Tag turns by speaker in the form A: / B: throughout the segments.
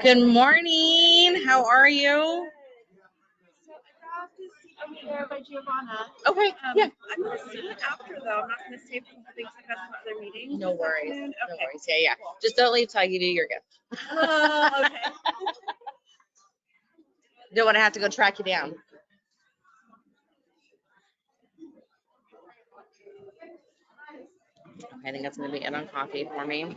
A: Good morning. How are you?
B: By Giovanna.
A: Okay. Yeah.
B: I'm going to see after though. I'm not going to stay for the things I got some other meetings.
A: No worries.
B: Okay.
A: No worries. Yeah, yeah. Just don't leave till I give you your gift.
B: Okay.
A: Don't want to have to go track you down. I think that's going to be it on coffee for me.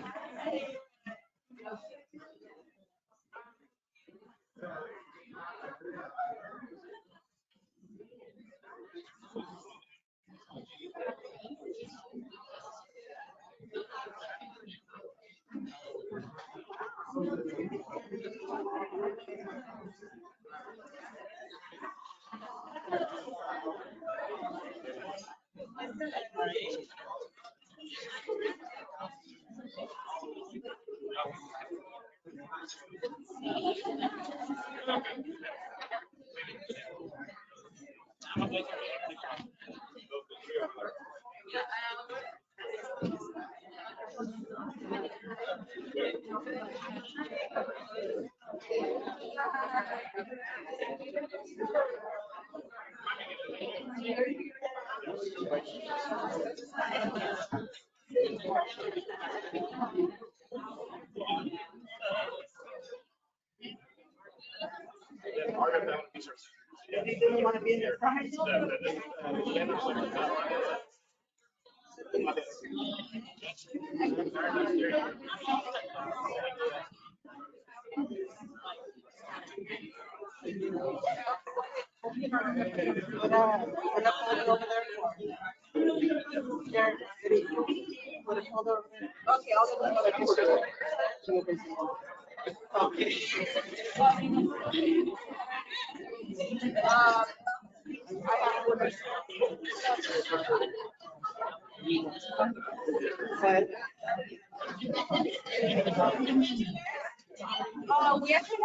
B: We actually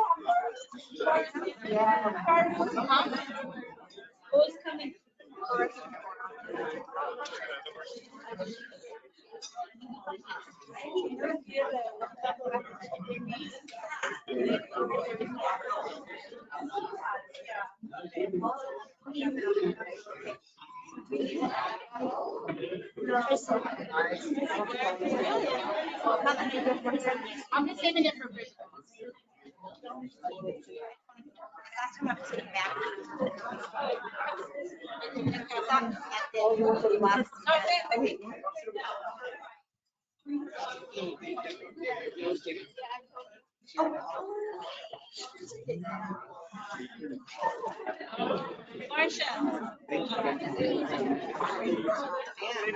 B: who's coming? I'm just saving it for Christmas. Last time I was sitting back.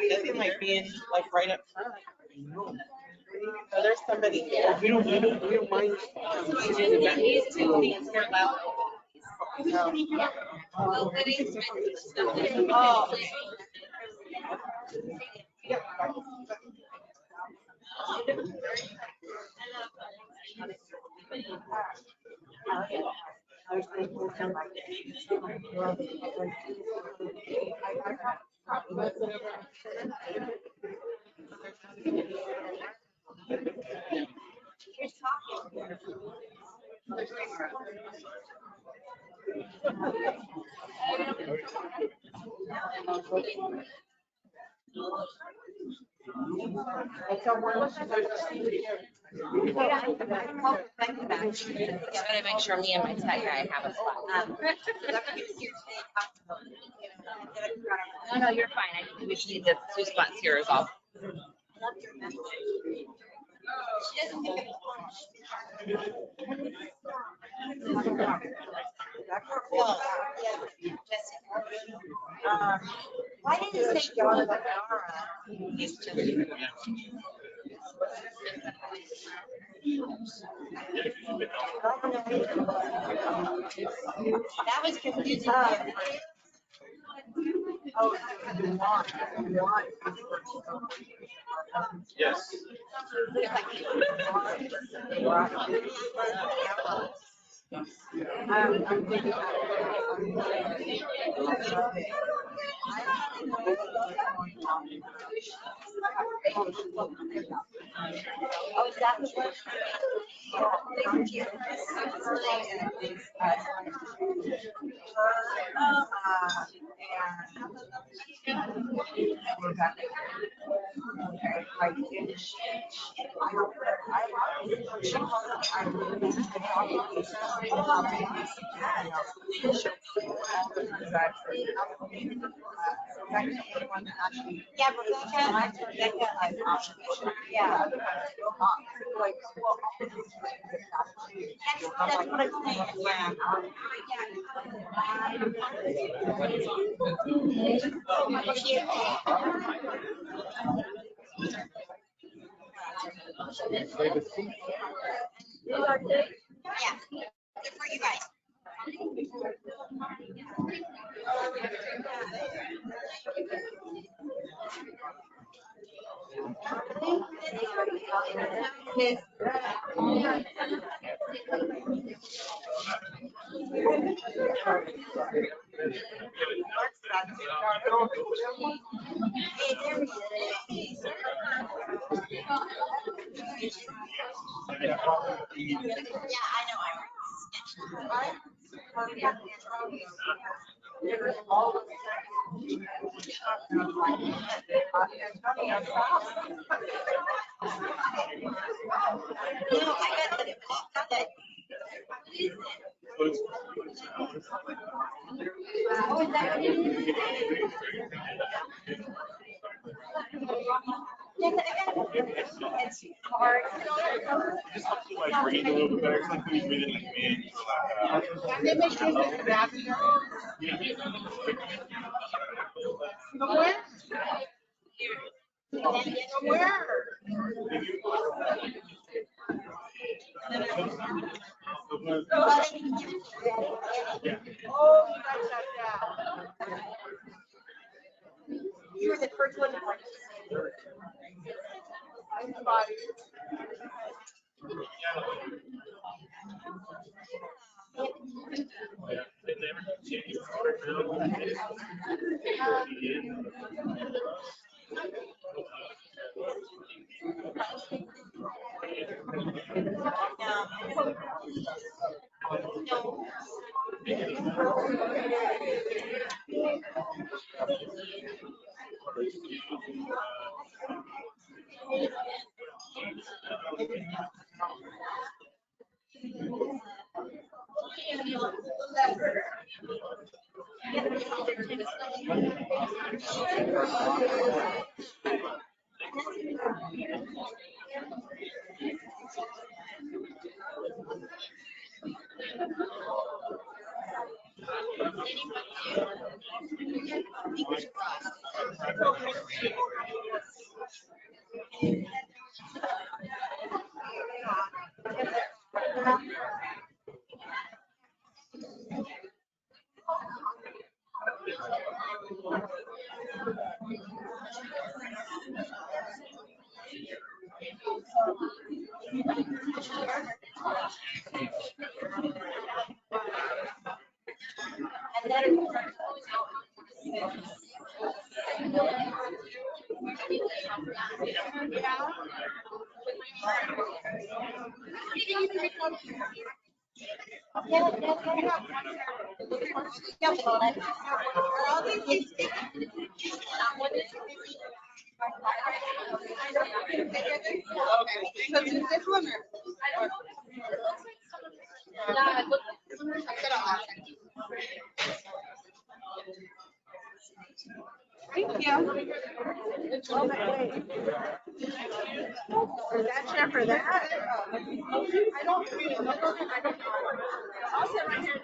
C: Nothing like being like right up front. So there's somebody here. We don't mind.
A: Just gotta make sure me and my tech guy have a spot. No, you're fine. I think we just need the 2 spots here is all.
B: Why did you say Yara? That was confusing.
D: Yes.
A: Yeah, Rebecca, yeah. That's what I'm saying. Yeah, good for you guys. Yeah, I know. No, I got that. It's hard.
D: Just helps you like breathe a little bit better. It's like when you breathe in like me.
C: Can they make sure that you're having your where? Where? Oh, you guys have that.
A: You were the first one to
C: Somebody. Thank you. Is that chair for that? I don't really know. I don't know. I'll sit right here.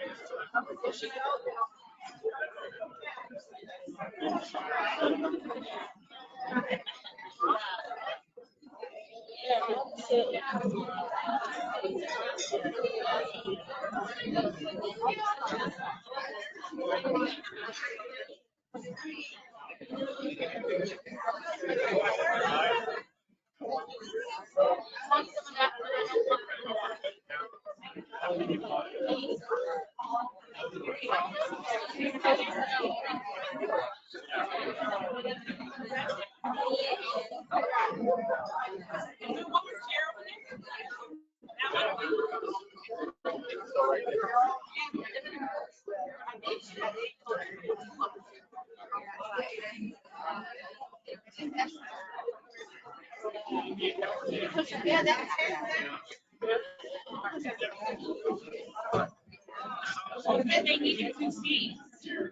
E: They needed to see. You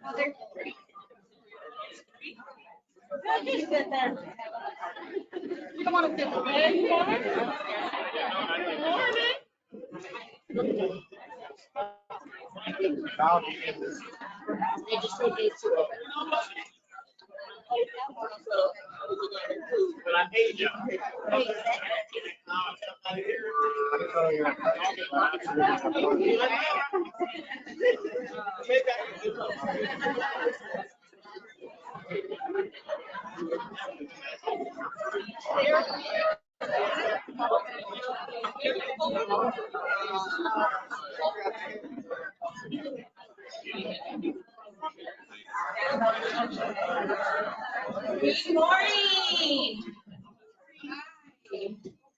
E: don't want to sit bed, you want? Good morning.
A: They just need these two open.
D: But I hate you.
E: Good morning.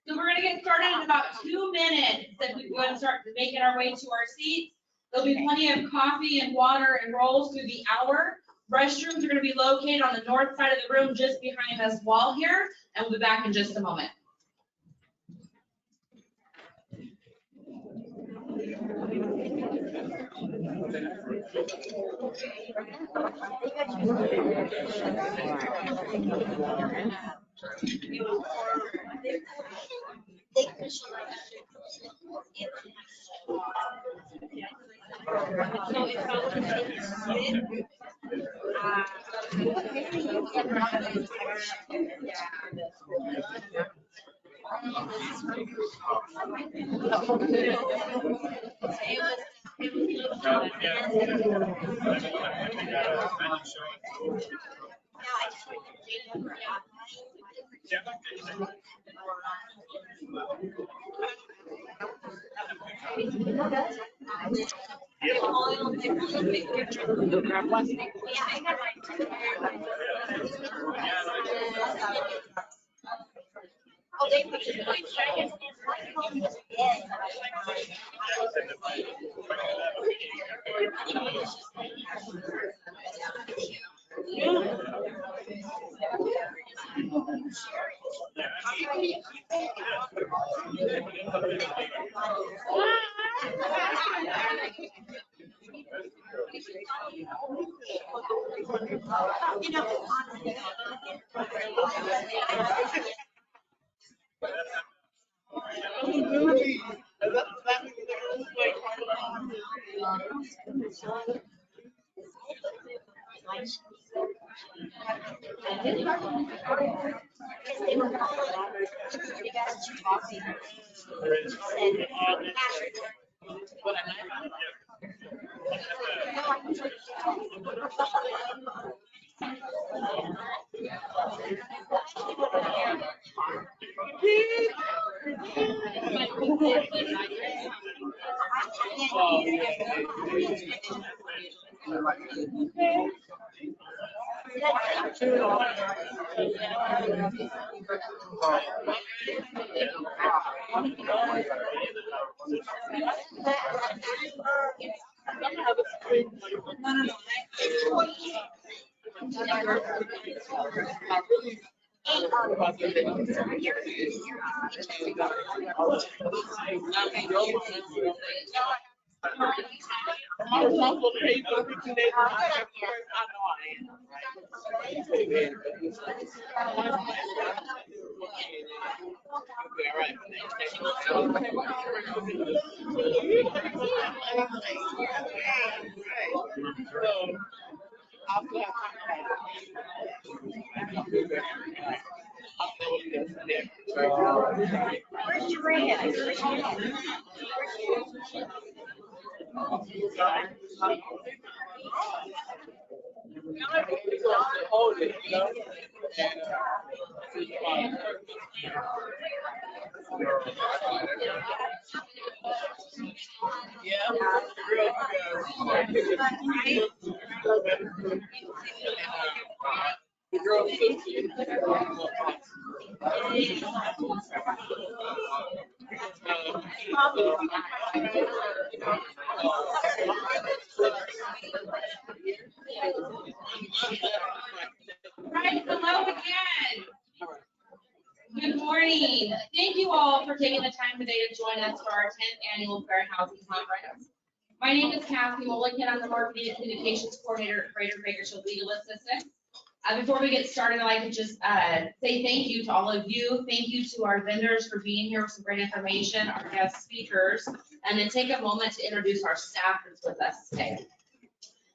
E: So we're gonna get started in about 2 minutes. If we go ahead and start making our way to our seats. There'll be plenty of coffee and water and rolls through the hour. Restrooms are gonna be located on the north side of the room, just behind this wall here, and we'll be back in just a moment.
B: Where's Joanne?
C: Yeah,
E: Right, hello again. Good morning. Thank you all for taking the time today to join us for our 10th annual Fair Housing Conference. My name is Kathy Mulligan. I'm the Marketing and Communications Coordinator at Greater Bakersfield Legal Assistance. Before we get started, I'd like to just say thank you to all of you. Thank you to our vendors for being here with some great information, our guest speakers, and then take a moment to introduce our staff that's with us today.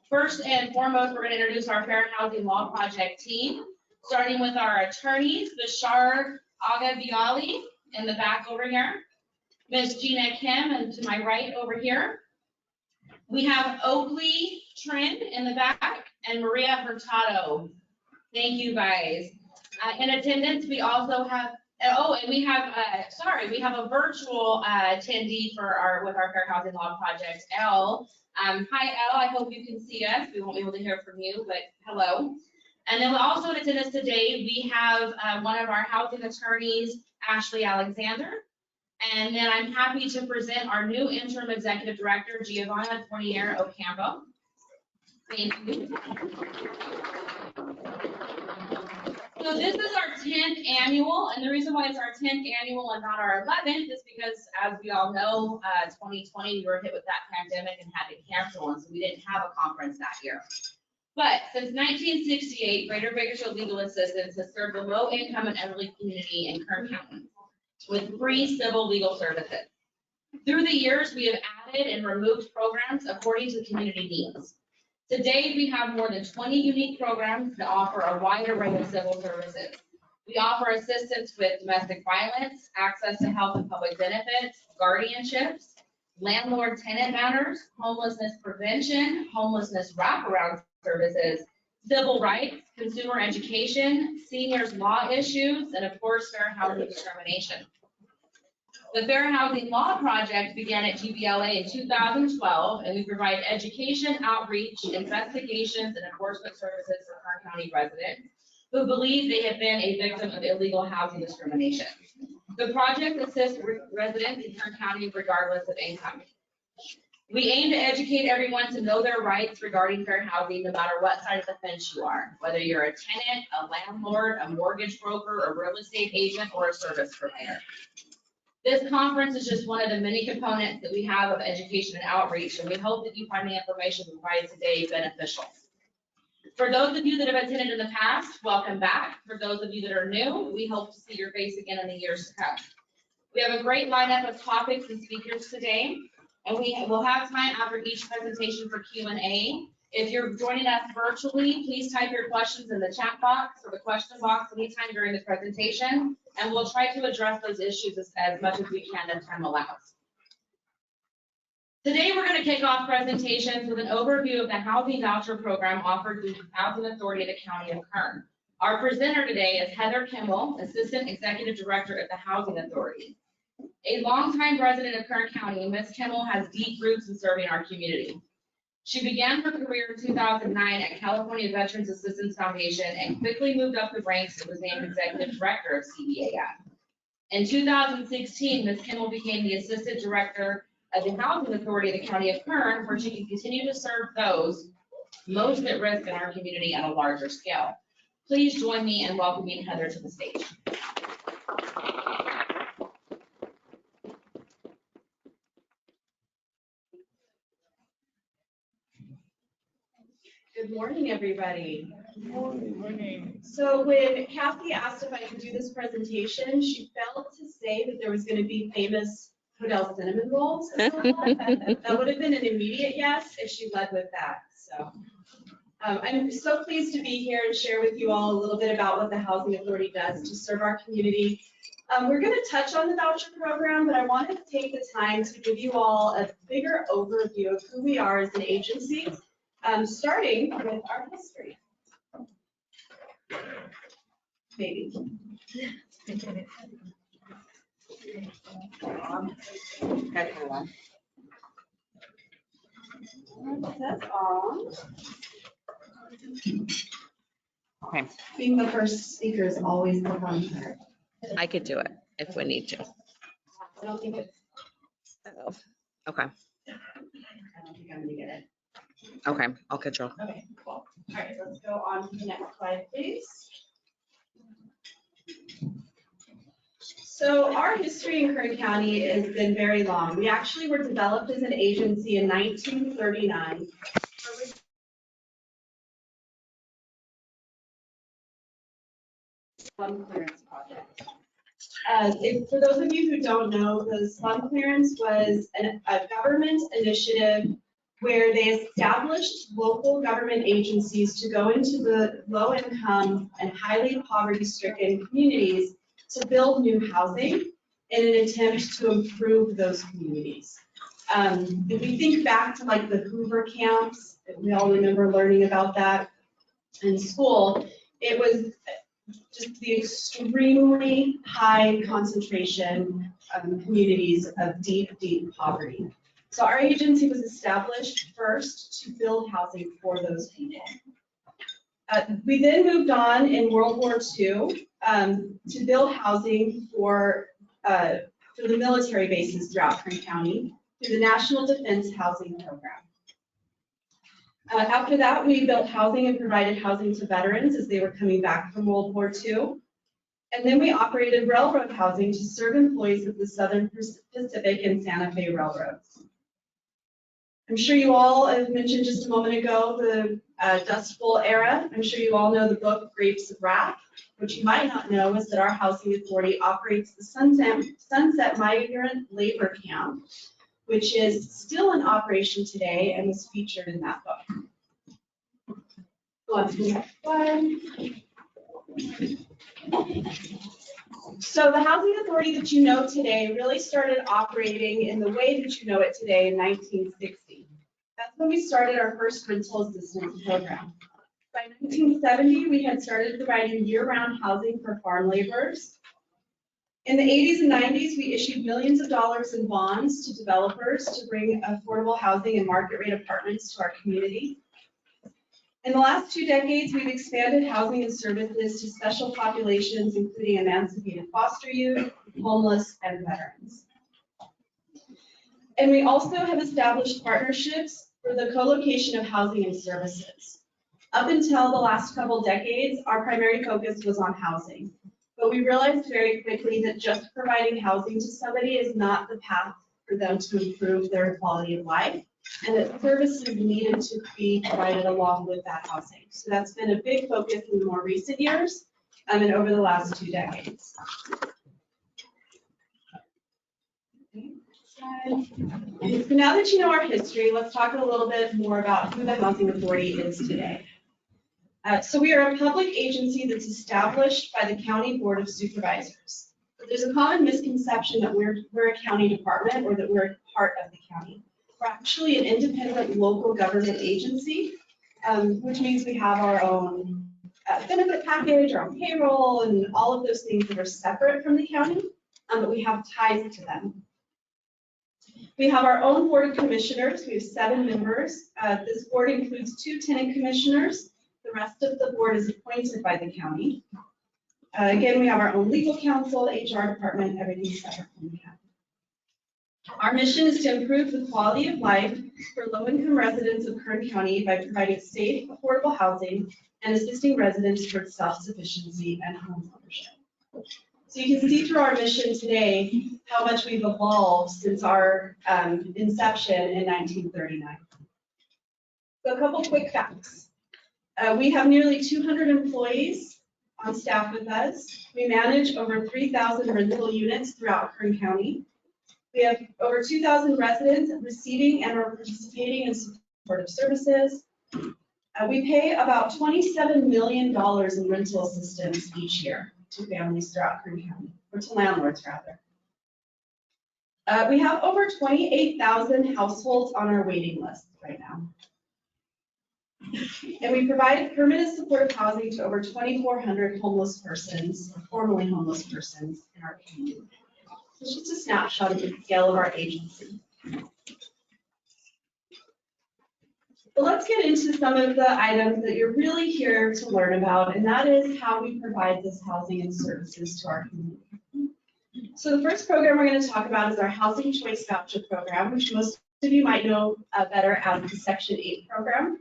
E: First and foremost, we're going to introduce our Fair Housing Law Project team, starting with our attorneys, Bashar Aga-Biali in the back over here, Ms. Gina Kim, and to my right over here. We have Oakley Trent in the back and Maria Hurtado. Thank you guys. In attendance, we also have, and we have, we have a virtual attendee with our Fair Housing Law Project, Elle. Hi, Elle, I hope you can see us. We won't be able to hear from you, but hello. And then also in attendance today, we have one of our housing attorneys, Ashley Alexander. And then I'm happy to present our new interim executive director, Giovanna Fournier Ocampo. Thank you. So this is our 10th annual, and the reason why it's our 10th annual and not our 11th is because, as we all know, 2020 we were hit with that pandemic and had to cancel, and so we didn't have a conference that year. But since 1968, Greater Bakersfield Legal Assistance has served the low-income and elderly community in Kern County with free civil legal services. Through the years, we have added and removed programs according to community needs. Today, we have more than 20 unique programs that offer a wide array of civil services. We offer assistance with domestic violence, access to health and public benefits, guardianships, landlord-tenant matters, homelessness prevention, homelessness wraparound services, civil rights, consumer education, seniors law issues, and of course, fair housing discrimination. The Fair Housing Law Project began at GBLA in 2012, and we provide education, outreach, investigations, and enforcement services for Kern County residents who believe they have been a victim of illegal housing discrimination. The project assists residents in Kern County regardless of income. We aim to educate everyone to know their rights regarding fair housing, no matter what side of the fence you are, whether you're a tenant, a landlord, a mortgage broker, a real estate agent, or a service provider. This conference is just one of the many components that we have of education and outreach, and we hope that you find the information provided today beneficial. For those of you that have attended in the past, welcome back. For those of you that are new, we hope to see your face again in the years to come. We have a great lineup of topics and speakers today, and we will have time after each presentation for Q&A. If you're joining us virtually, please type your questions in the chat box or the question box anytime during the presentation, and we'll try to address those issues as much as we can as time allows. Today, we're going to kick off presentations with an overview of the housing voucher program offered through the Housing Authority of the County of Kern. Our presenter today is Heather Kimball, Assistant Executive Director of the Housing Authority. A longtime resident of Kern County, Ms. Kimball has deep roots in serving our community. She began her career in 2009 at California Veterans Assistance Foundation and quickly moved up the ranks and was named Executive Director of CVAF. In 2016, Ms. Kimball became the Assistant Director of the Housing Authority of the County of Kern, where she can continue to serve those most at risk in our community at a larger scale. Please join me in welcoming Heather to the stage.
F: Good morning, everybody.
C: Good morning.
F: So when Kathy asked if I could do this presentation, she felt to say that there was going to be famous Hodel cinnamon rolls. That would have been an immediate yes if she led with that. So I'm so pleased to be here and share with you all a little bit about what the Housing Authority does to serve our community. We're going to touch on the voucher program, but I wanted to take the time to give you all a bigger overview of who we are as an agency. Starting with our history. Maybe. That's all.
A: Okay,
F: Being the first speaker is always the fun part.
A: I could do it if we need to.
F: I don't think it's,
A: Okay,
F: I don't think I'm gonna get it.
A: okay, I'll control.
F: Okay, cool. All right, let's go on to the next slide, please. So our history in Kern County has been very long. We actually were developed as an agency in 1939. Slum clearance project. For those of you who don't know, the slum clearance was a government initiative where they established local government agencies to go into the low-income and highly poverty-stricken communities to build new housing in an attempt to improve those communities. If we think back to like the Hoover camps, we all remember learning about that in school, it was just the extremely high concentration of communities of deep, deep poverty. So our agency was established first to build housing for those people. We then moved on in World War II to build housing for the military bases throughout Kern County through the National Defense Housing Program. After that, we built housing and provided housing to veterans as they were coming back from World War II. And then we operated railroad housing to serve employees of the Southern Pacific and Santa Fe Railroads. I'm sure you all, as mentioned just a moment ago, the Dust Bowl era. I'm sure you all know the book Grapes of Wrath. What you might not know is that our housing authority operates the Sunset Migrant Labor Camp, which is still in operation today and was featured in that book. Go on to the next slide. So the housing authority that you know today really started operating in the way that you know it today in 1960. That's when we started our first rental assistance program. By 1970, we had started providing year-round housing for farm laborers. In the 80s and 90s, we issued millions of dollars in bonds to developers to bring affordable housing and market rate apartments to our community. In the last 2 decades, we've expanded housing and services to special populations, including emancipated foster youth, homeless, and veterans. And we also have established partnerships for the co-location of housing and services. Up until the last couple decades, our primary focus was on housing. But we realized very quickly that just providing housing to somebody is not the path for them to improve their quality of life, and that services needed to be provided along with that housing. So that's been a big focus in the more recent years and over the last 2 decades. So now that you know our history, let's talk a little bit more about who the Housing Authority is today. So we are a public agency that's established by the County Board of Supervisors. But there's a common misconception that we're a county department or that we're part of the county. We're actually an independent local government agency, which means we have our own benefit package, our own payroll, and all of those things that are separate from the county, but we have ties to them. We have our own board of commissioners. We have 7 members. This board includes 2 tenant commissioners. The rest of the board is appointed by the county. Again, we have our own legal counsel, HR department, everything separate from the county. Our mission is to improve the quality of life for low-income residents of Kern County by providing safe, affordable housing and assisting residents towards self-sufficiency and home ownership. So you can see through our mission today how much we've evolved since our inception in 1939. So a couple quick facts. We have nearly 200 employees on staff with us. We manage over 3,000 rental units throughout Kern County. We have over 2,000 residents receiving and or participating in supportive services. We pay about $27 million in rental assistance each year to families throughout Kern County, or to landlords rather. We have over 28,000 households on our waiting list right now. And we provide permanent supportive housing to over 2,400 homeless persons, formerly homeless persons in our community. It's just a snapshot of the scale of our agency. So let's get into some of the items that you're really here to learn about, and that is how we provide this housing and services to our community. So the first program we're going to talk about is our Housing Choice Voucher Program, which most of you might know better as the Section 8 program.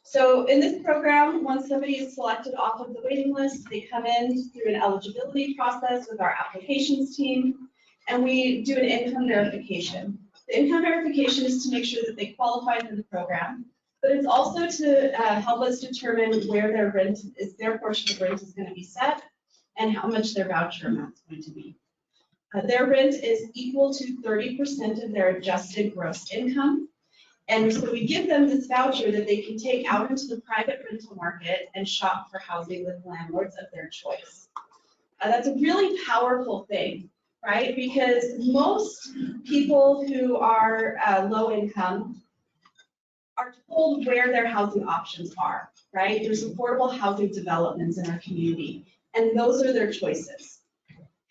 F: So in this program, once somebody is selected off of the waiting list, they come in through an eligibility process with our applications team, and we do an income verification. The income verification is to make sure that they qualify for the program, but it's also to help us determine where their rent is, their portion of rent is going to be set, and how much their voucher amount is going to be. Their rent is equal to 30% of their adjusted gross income. And so we give them this voucher that they can take out into the private rental market and shop for housing with landlords of their choice. That's a really powerful thing, right? Because most people who are low income are told where their housing options are, right? There's affordable housing developments in our community, and those are their choices.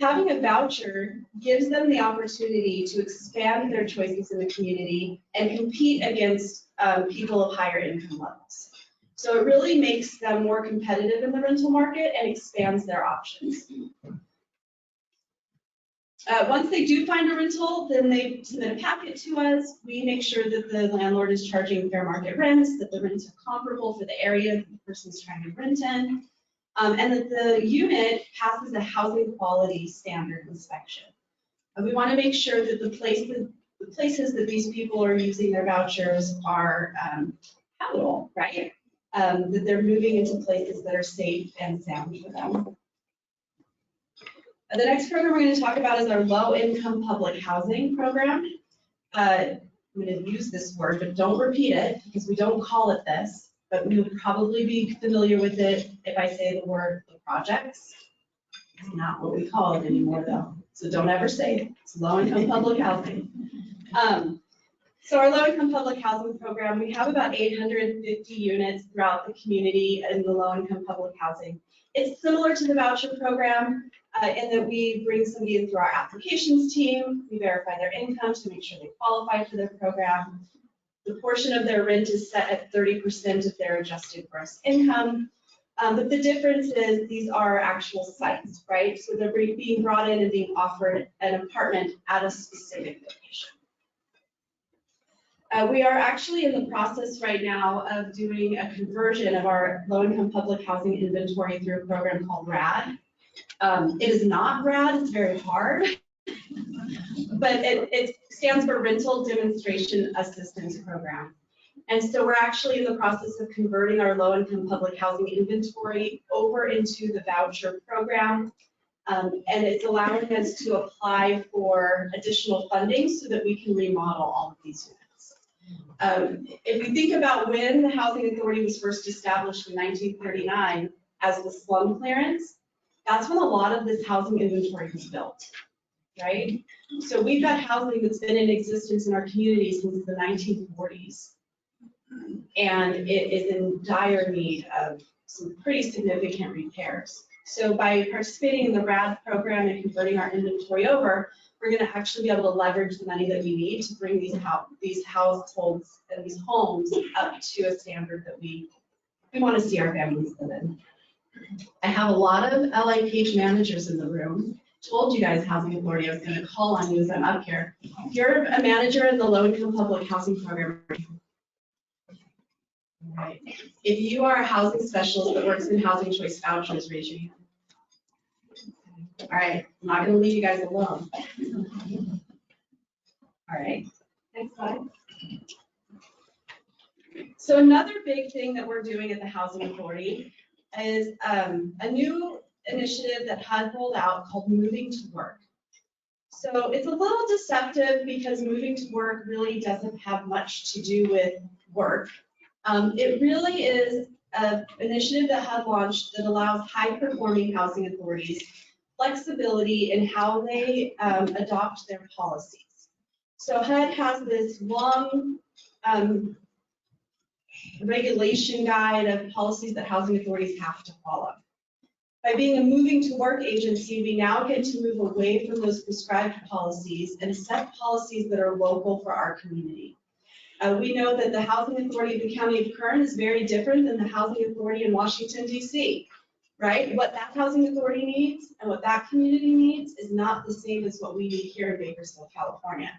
F: Having a voucher gives them the opportunity to expand their choices in the community and compete against people of higher income levels. So it really makes them more competitive in the rental market and expands their options. Once they do find a rental, then they submit a packet to us. We make sure that the landlord is charging fair market rents, that the rents are comparable for the area that the person's trying to rent in. And that the unit passes a housing quality standard inspection. And we want to make sure that the places that these people are using their vouchers are habitable, right? That they're moving into places that are safe and sound for them. The next program we're going to talk about is our low-income public housing program. I'm going to use this word, but don't repeat it because we don't call it this. But we would probably be familiar with it if I say the word the projects. It's not what we call it anymore though, so don't ever say it. It's low-income public housing. So our low-income public housing program, we have about 850 units throughout the community in the low-income public housing. It's similar to the voucher program in that we bring somebody in through our applications team, we verify their income to make sure they qualify for their program. The portion of their rent is set at 30% of their adjusted gross income. But the difference is these are actual sites, right? So they're being brought in and being offered an apartment at a specific location. We are actually in the process right now of doing a conversion of our low-income public housing inventory through a program called RAD. It is not RAD, it's very hard. But it stands for Rental Demonstration Assistance Program. And so we're actually in the process of converting our low-income public housing inventory over into the voucher program. And it's allowing us to apply for additional funding so that we can remodel all of these units. If we think about when the Housing Authority was first established in 1939 as the slum clearance, that's when a lot of this housing inventory was built. Right? So we've got housing that's been in existence in our community since the 1940s. And it is in dire need of some pretty significant repairs. So by participating in the RAD program and converting our inventory over, we're going to actually be able to leverage the money that we need to bring these households and these homes up to a standard that we want to see our families live in. I have a lot of LIPH managers in the room. Told you guys, Housing Authority, I was going to call on you as I'm up here. If you're a manager in the low-income public housing program, right. If you are a housing specialist that works in Housing Choice Vouchers, raise your hand. All right, I'm not going to leave you guys alone. All right, next slide. So another big thing that we're doing at the Housing Authority is a new initiative that HUD rolled out called Moving to Work. So it's a little deceptive because moving to work really doesn't have much to do with work. It really is an initiative that HUD launched that allows high-performing housing authorities flexibility in how they adopt their policies. So HUD has this long regulation guide of policies that housing authorities have to follow. By being a moving to work agency, we now get to move away from those prescribed policies and set policies that are local for our community. We know that the Housing Authority of the County of Kern is very different than the Housing Authority in Washington, D.C., right? What that housing authority needs and what that community needs is not the same as what we need here in Bakersfield, California.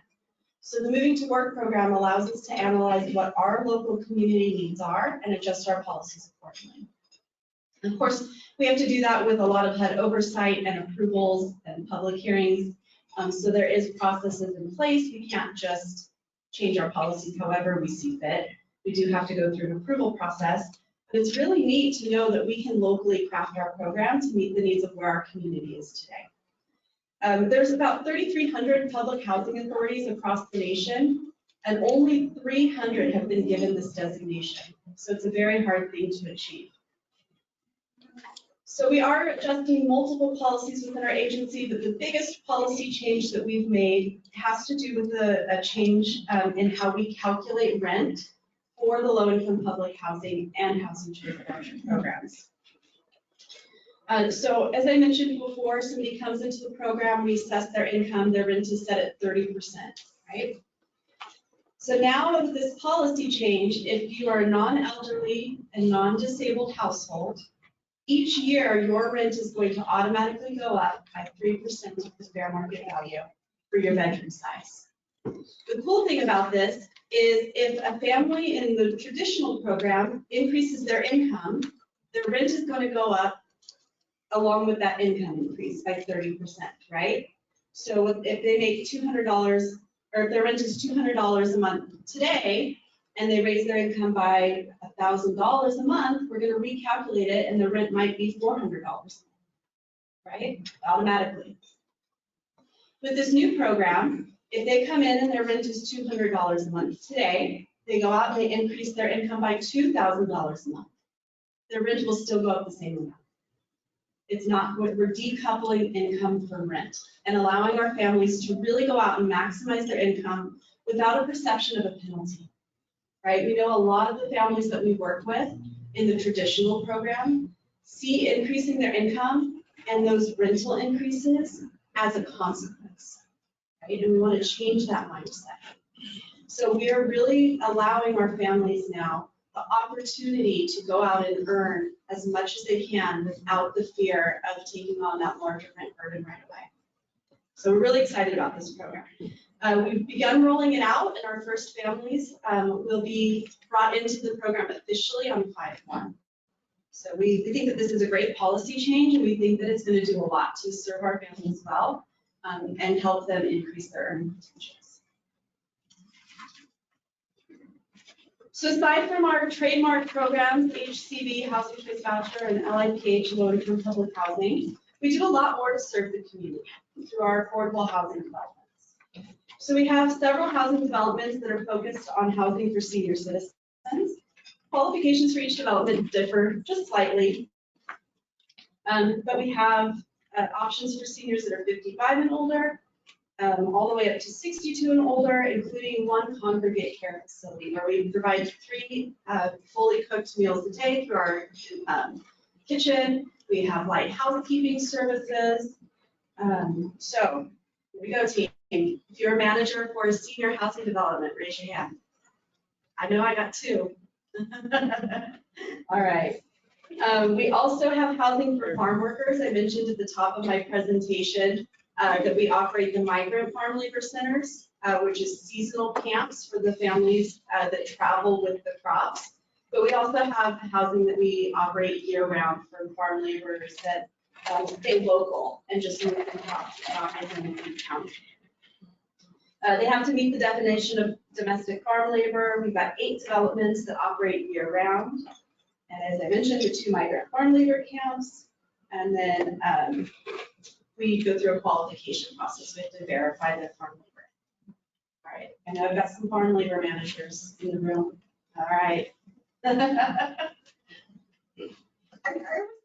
F: So the Moving to Work program allows us to analyze what our local community needs are and adjust our policies accordingly. Of course, we have to do that with a lot of HUD oversight and approvals and public hearings. So there is processes in place. We can't just change our policies however we see fit. We do have to go through an approval process. But it's really neat to know that we can locally craft our program to meet the needs of where our community is today. There's about 3,300 public housing authorities across the nation, and only 300 have been given this designation. So it's a very hard thing to achieve. So we are adjusting multiple policies within our agency, but the biggest policy change that we've made has to do with a change in how we calculate rent for the low-income public housing and housing choice voucher programs. So as I mentioned before, somebody comes into the program, we assess their income, their rent is set at 30%, right? So now with this policy change, if you are a non-elderly and non-disabled household, each year your rent is going to automatically go up by 3% of the fair market value for your bedroom size. The cool thing about this is if a family in the traditional program increases their income, their rent is going to go up along with that income increase by 30%, right? So if they make $200, or if their rent is $200 a month today, and they raise their income by $1,000 a month, we're going to recalculate it, and the rent might be $400, right? Automatically. With this new program, if they come in and their rent is $200 a month today, they go out and they increase their income by $2,000 a month. Their rent will still go up the same amount. It's not, we're decoupling income from rent and allowing our families to really go out and maximize their income without a perception of a penalty, right? We know a lot of the families that we work with in the traditional program see increasing their income and those rental increases as a consequence, right? And we want to change that mindset. So we are really allowing our families now the opportunity to go out and earn as much as they can without the fear of taking on that larger rent burden right away. So we're really excited about this program. We've begun rolling it out, and our first families will be brought into the program officially on 5/1. So we think that this is a great policy change, and we think that it's going to do a lot to serve our families well and help them increase their earning potentials. So aside from our trademark programs, HCV, Housing Choice Voucher, and LIPH, Low Income Public Housing, we do a lot more to serve the community through our affordable housing developments. So we have several housing developments that are focused on housing for senior citizens. Qualifications for each development differ just slightly, but we have options for seniors that are 55 and older, all the way up to 62 and older, including one congregate care facility where we provide 3 fully cooked meals a day through our kitchen. We have light housekeeping services. So here we go, team. If you're a manager for a senior housing development, raise your hand. I know I got 2. All right. We also have housing for farm workers. I mentioned at the top of my presentation that we operate the migrant farm labor centers, which is seasonal camps for the families that travel with the crops. But we also have housing that we operate year-round for farm laborers that stay local and just move the crops not within the county. They have to meet the definition of domestic farm labor. We've got 8 developments that operate year-round. And as I mentioned, the 2 migrant farm labor camps. And then we go through a qualification process. We have to verify that farm labor. All right, I know I've got some farm labor managers in the room. All right. I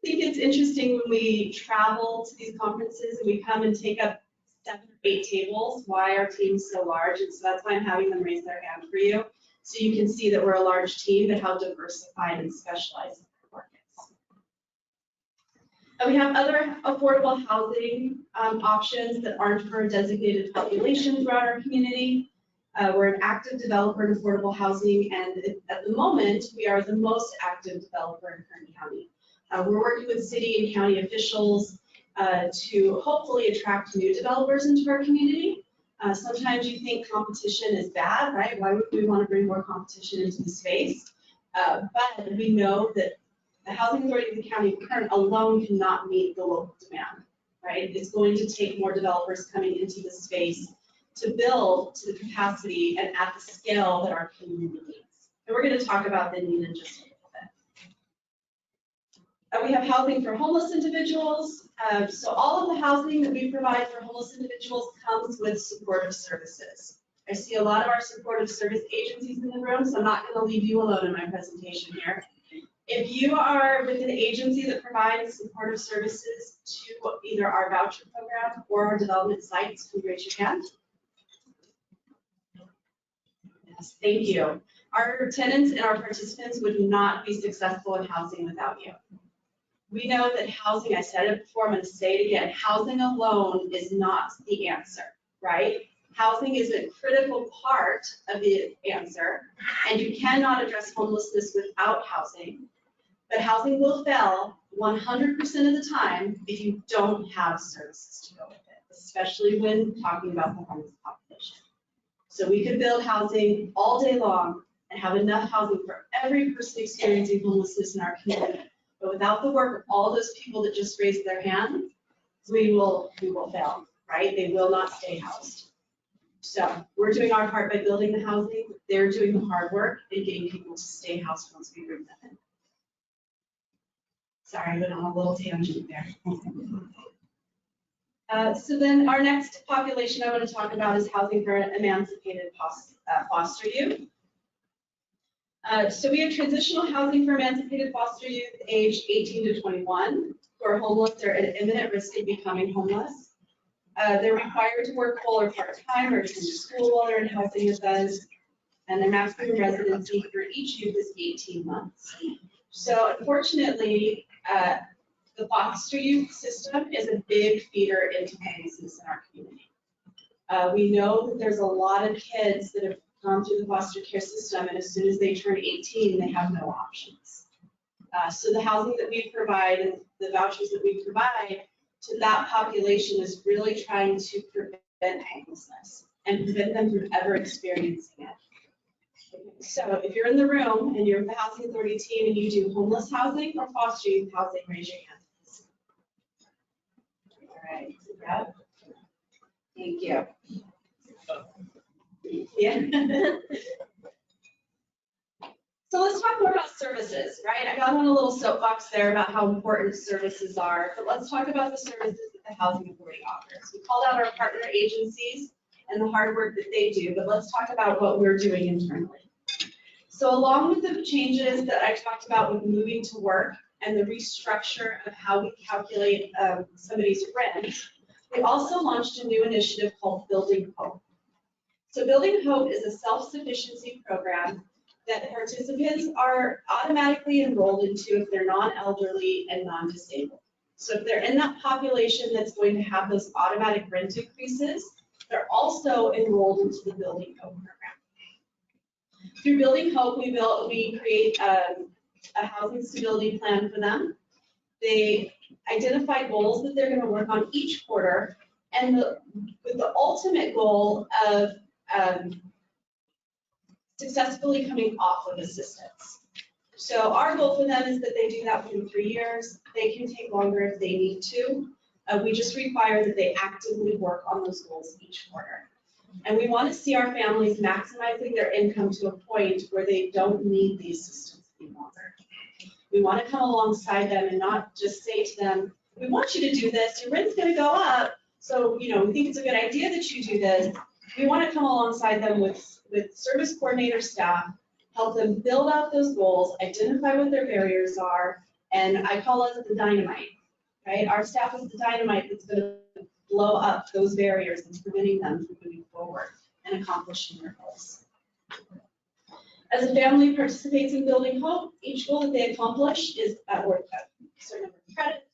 F: think it's interesting when we travel to these conferences and we come and take up 7 or 8 tables, why our team's so large. And so that's why I'm having them raise their hand for you. So you can see that we're a large team, but how diversified and specialized our work is. We have other affordable housing options that aren't for a designated population throughout our community. We're an active developer in affordable housing, and at the moment, we are the most active developer in Kern County. We're working with city and county officials to hopefully attract new developers into our community. Sometimes you think competition is bad, right? Why would we want to bring more competition into the space? But we know that the Housing Authority of the County of Kern alone cannot meet the local demand, right? It's going to take more developers coming into the space to build to the capacity and at the scale that our community needs. And we're going to talk about the need in just a little bit. We have housing for homeless individuals. So all of the housing that we provide for homeless individuals comes with supportive services. I see a lot of our supportive service agencies in the room, so I'm not going to leave you alone in my presentation here. If you are with an agency that provides supportive services to either our voucher program or our development sites, can you raise your hand? Yes, thank you. Our tenants and our participants would not be successful in housing without you. We know that housing, I said it before, I'm going to say it again, housing alone is not the answer, right? Housing is a critical part of the answer, and you cannot address homelessness without housing. But housing will fail 100% of the time if you don't have services to go with it, especially when talking about the homeless population. So we could build housing all day long and have enough housing for every person experiencing homelessness in our community. But without the work of all those people that just raised their hand, we will fail, right? They will not stay housed. So we're doing our part by building the housing. They're doing the hard work and getting people to stay housed once we bring them in. Sorry, I went on a little tangent there. So then our next population I want to talk about is housing for emancipated foster youth. So we have transitional housing for emancipated foster youth aged 18 to 21 who are homeless or at imminent risk of becoming homeless. They're required to work full or part-time or attend school while they're in housing with us. And their maximum residency for each youth is 18 months. So unfortunately, the foster youth system is a big feeder into homelessness in our community. We know that there's a lot of kids that have gone through the foster care system, and as soon as they turn 18, they have no options. So the housing that we provide and the vouchers that we provide to that population is really trying to prevent homelessness and prevent them from ever experiencing it. So if you're in the room and you're with the Housing Authority team and you do homeless housing or foster youth housing, raise your hand. All right, yeah. Thank you. Yeah. So let's talk more about services, right? I got on a little soapbox there about how important services are, but let's talk about the services that the Housing Authority offers. We called out our partner agencies and the hard work that they do, but let's talk about what we're doing internally. So along with the changes that I talked about with moving to work and the restructure of how we calculate somebody's rent, we also launched a new initiative called Building Hope. So Building Hope is a self-sufficiency program that participants are automatically enrolled into if they're non-elderly and non-disabled. So if they're in that population that's going to have those automatic rent increases, they're also enrolled into the Building Hope program. Through Building Hope, we create a housing stability plan for them. They identify goals that they're going to work on each quarter, and with the ultimate goal of successfully coming off of assistance. So our goal for them is that they do that within 3 years. They can take longer if they need to. We just require that they actively work on those goals each quarter. And we want to see our families maximizing their income to a point where they don't need the assistance any longer. We want to come alongside them and not just say to them, we want you to do this, your rent's going to go up, so we think it's a good idea that you do this. We want to come alongside them with service coordinator staff, help them build out those goals, identify what their barriers are, and I call us the dynamite, right? Our staff is the dynamite that's going to blow up those barriers and preventing them from moving forward and accomplishing their goals. As a family participates in Building Hope, each goal that they accomplish is worth a certain number of credits,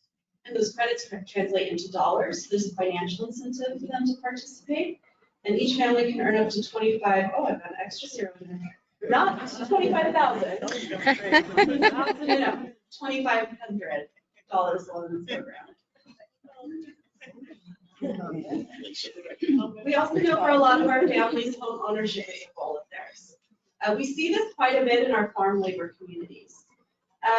F: and those credits translate into dollars. There's a financial incentive for them to participate. And each family can earn up to 25, oh, I've got an extra zero in there. Not 25,000. No, $2,500 loan program. We also know for a lot of our families, home ownership is a goal of theirs. We see this quite a bit in our farm labor communities.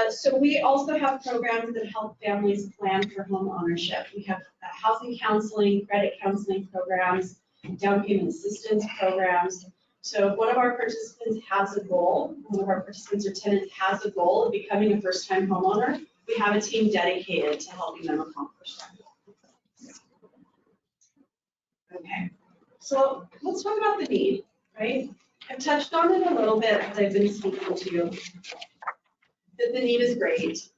F: So we also have programs that help families plan for home ownership. We have housing counseling, credit counseling programs, down payment assistance programs. So if one of our participants has a goal, one of our participants or tenants has a goal of becoming a first-time homeowner, we have a team dedicated to helping them accomplish that. Okay, so let's talk about the need, right? I've touched on it a little bit as I've been speaking to you. That the need is great.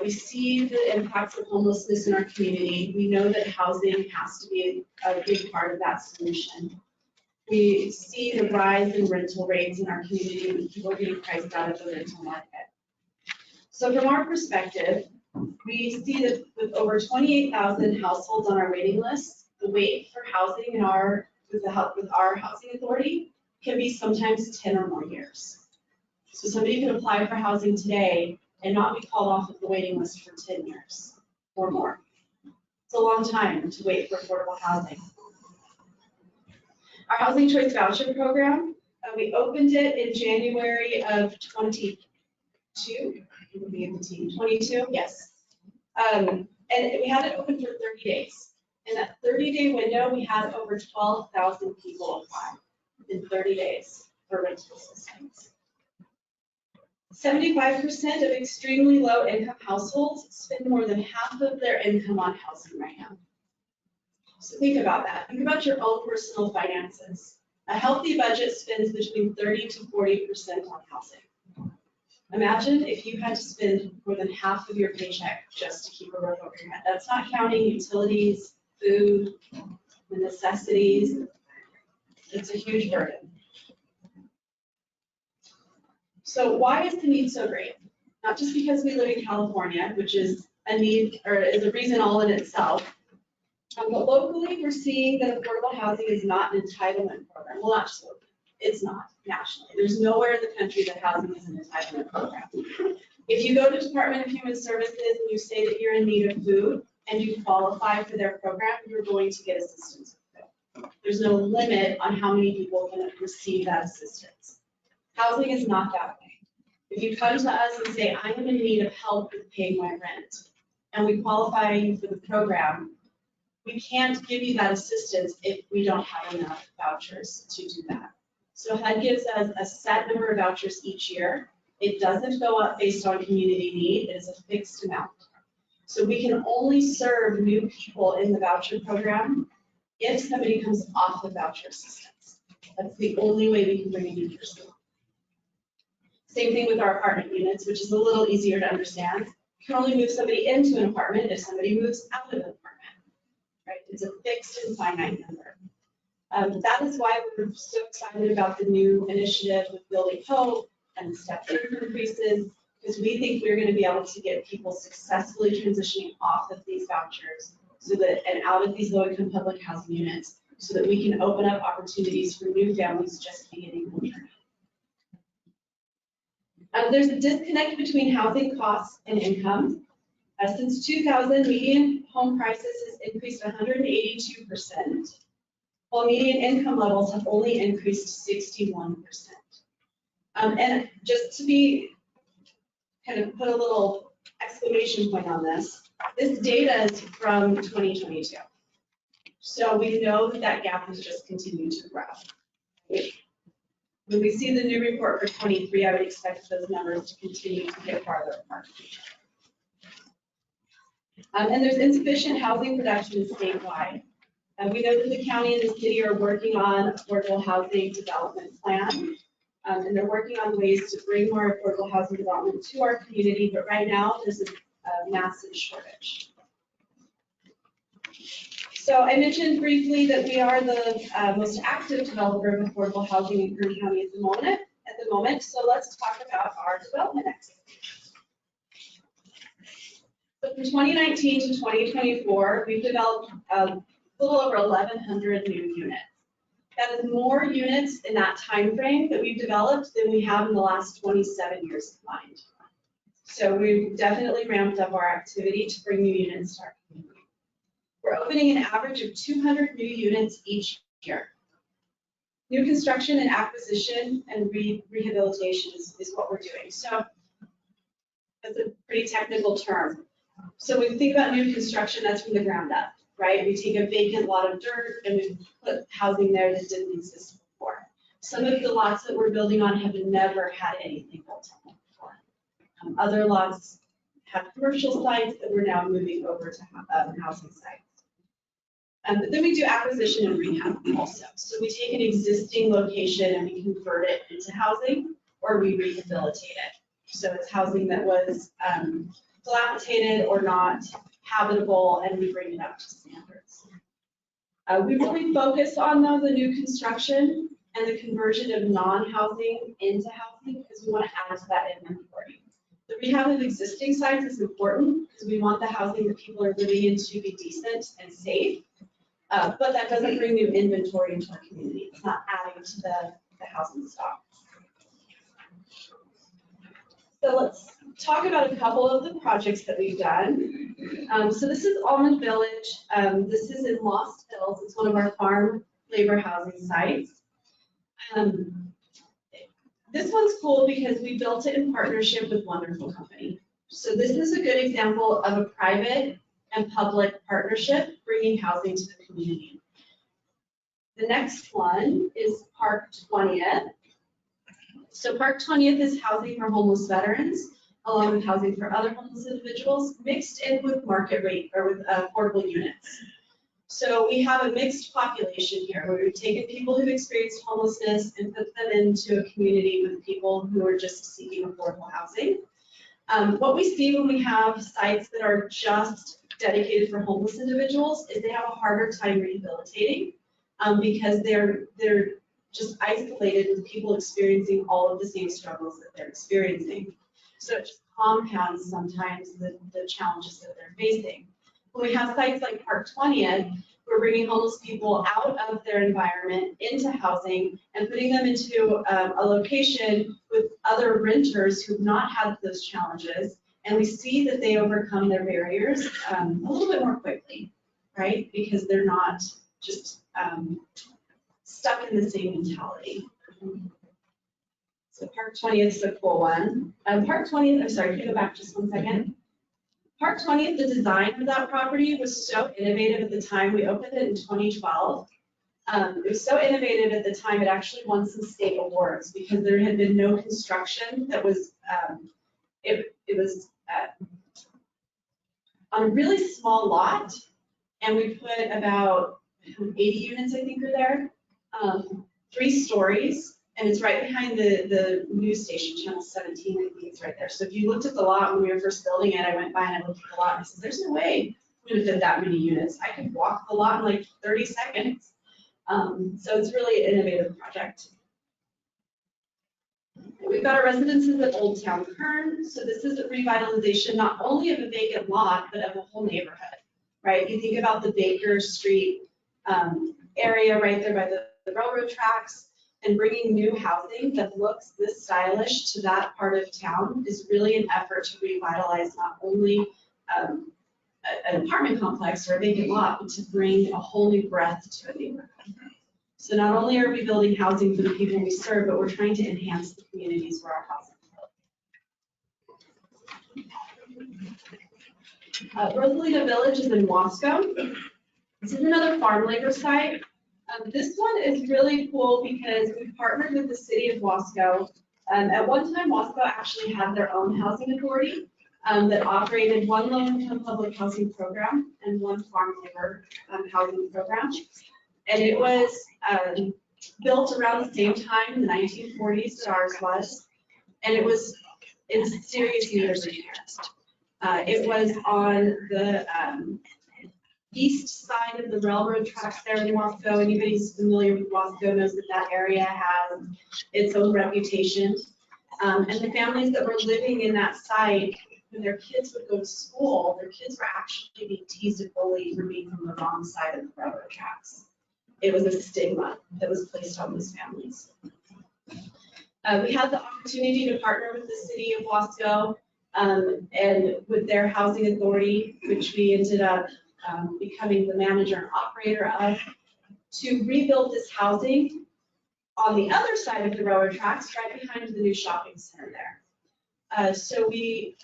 F: We see the impacts of homelessness in our community. We know that housing has to be a big part of that solution. We see the rise in rental rates in our community and people being priced out of the rental market. So from our perspective, we see that with over 28,000 households on our waiting list, the wait for housing in with our housing authority can be sometimes 10 or more years. So somebody can apply for housing today and not be called off of the waiting list for 10 years or more. It's a long time to wait for affordable housing. Our Housing Choice Voucher Program, we opened it in January of 22. 22, yes. And we had it open for 30 days. In that 30-day window, we had over 12,000 people apply in 30 days for rental assistance. 75% of extremely low income households spend more than half of their income on housing right now. So think about that. Think about your own personal finances. A healthy budget spends between 30 to 40% on housing. Imagine if you had to spend more than half of your paycheck just to keep a roof over your head. That's not counting utilities, food, the necessities. It's a huge burden. So why is the need so great? Not just because we live in California, which is a need or is a reason all in itself, but locally we're seeing that affordable housing is not an entitlement program. Well, not just locally, it's not nationally. There's nowhere in the country that housing is an entitlement program. If you go to Department of Human Services and you say that you're in need of food and you qualify for their program, you're going to get assistance with food. There's no limit on how many people can receive that assistance. Housing is not that way. If you come to us and say, I am in need of help with paying my rent, and we qualify you for the program, we can't give you that assistance if we don't have enough vouchers to do that. So HUD gives us a set number of vouchers each year. It doesn't go up based on community need. It is a fixed amount. So we can only serve new people in the voucher program if somebody comes off the voucher assistance. That's the only way we can bring a new person. Same thing with our apartment units, which is a little easier to understand. You can only move somebody into an apartment if somebody moves out of an apartment, right? It's a fixed and finite number. That is why we're so excited about the new initiative with Building Hope and the step increases, because we think we're going to be able to get people successfully transitioning off of these vouchers so that and out of these low-income public housing units so that we can open up opportunities for new families just beginning the journey. There's a disconnect between housing costs and income. Since 2000, median home prices has increased 182%, while median income levels have only increased 61%. And just to be kind of put a little exclamation point on this data is from 2022. So we know that that gap has just continued to grow. When we see the new report for 23, I would expect those numbers to continue to get farther apart. And there's insufficient housing production statewide. We know that the county and the city are working on affordable housing development plan. And they're working on ways to bring more affordable housing development to our community, but right now there's a massive shortage. So I mentioned briefly that we are the most active developer of affordable housing in Kern County at the moment. So let's talk about our development activities. So from 2019 to 2024, we've developed a little over 1,100 new units. That is more units in that time frame that we've developed than we have in the last 27 years combined. So we've definitely ramped up our activity to bring new units to our community. We're opening an average of 200 new units each year. New construction and acquisition and rehabilitation is what we're doing. So that's a pretty technical term. So when we think about new construction, that's from the ground up, right? We take a vacant lot of dirt and we put housing there that didn't exist before. Some of the lots that we're building on have never had anything built on them before. Other lots have commercial sites that we're now moving over to housing sites. But then we do acquisition and rehab also. So we take an existing location and we convert it into housing, or we rehabilitate it. So it's housing that was dilapidated or not habitable, and we bring it up to standards. We really focus on though the new construction and the conversion of non-housing into housing because we want to add to that inventory. The rehab of existing sites is important because we want the housing that people are living in to be decent and safe. But that doesn't bring new inventory into our community. It's not adding to the housing stock. So let's talk about a couple of the projects that we've done. So this is Almond Village. This is in Lost Hills. It's one of our farm labor housing sites. This one's cool because we built it in partnership with Wonderful Company. So this is a good example of a private and public partnership bringing housing to the community. The next one is Park 20th. So Park 20th is housing for homeless veterans, along with housing for other homeless individuals, mixed in with market rate or with affordable units. So we have a mixed population here where we've taken people who've experienced homelessness and put them into a community with people who are just seeking affordable housing. What we see when we have sites that are just dedicated for homeless individuals is they have a harder time rehabilitating because they're just isolated with people experiencing all of the same struggles that they're experiencing. So it just compounds sometimes the challenges that they're facing. When we have sites like Park 20th, we're bringing homeless people out of their environment into housing and putting them into a location with other renters who've not had those challenges. And we see that they overcome their barriers a little bit more quickly, right? Because they're not just stuck in the same mentality. So Park 20th is a cool one. Park 20th, I'm sorry, can you go back just 1 second? Park 20th, the design of that property was so innovative at the time. We opened it in 2012. It was so innovative at the time, it actually won some state awards because there had been no construction that was, it was on a really small lot, and we put about 80 units, I think, are there, 3 stories, and it's right behind the news station, Channel 17, I think it's right there. So if you looked at the lot when we were first building it, I went by and I looked at the lot and I said, there's no way we would have fit that many units. I could walk the lot in like 30 seconds. So it's really an innovative project. We've got our residences at Old Town Kern. So this is a revitalization not only of a vacant lot, but of a whole neighborhood, right? You think about the Baker Street area right there by the railroad tracks, and bringing new housing that looks this stylish to that part of town is really an effort to revitalize not only an apartment complex or a vacant lot, but to bring a whole new breath to a neighborhood. So not only are we building housing for the people we serve, but we're trying to enhance the communities where our housing is built. Rosalita Village is in Wasco. This is another farm labor site. This one is really cool because we partnered with the city of Wasco. At one time, Wasco actually had their own housing authority that operated one low-income public housing program and one farm labor housing program. And it was built around the same time in the 1940s that ours was. And it was in serious need of repair. It was on the east side of the railroad tracks there in Wasco. Anybody who's familiar with Wasco knows that that area has its own reputation. And the families that were living in that site, when their kids would go to school, their kids were actually being teased and bullied for being from the wrong side of the railroad tracks. it was a stigma that was placed on those families. We had the opportunity to partner with the city of Wasco and with their housing authority, which we ended up becoming the manager and operator of, to rebuild this housing on the other side of the railroad tracks, right behind the new shopping center there. So we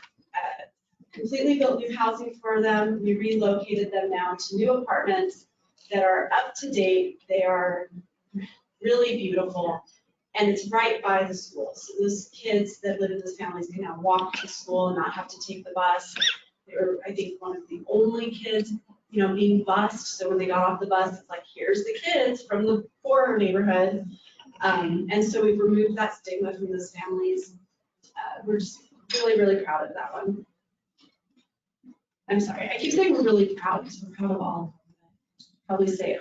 F: completely built new housing for them. We relocated them now to new apartments that are up to date. They are really beautiful. And it's right by the school. So those kids that live in those families can now walk to school and not have to take the bus. They were, I think, one of the only kids, being bused. So when they got off the bus, it's like, here's the kids from the poorer neighborhood. And so we've removed that stigma from those families. We're just really, really proud of that one. I'm sorry, I keep saying we're really proud because we're proud of all of them. Probably say it.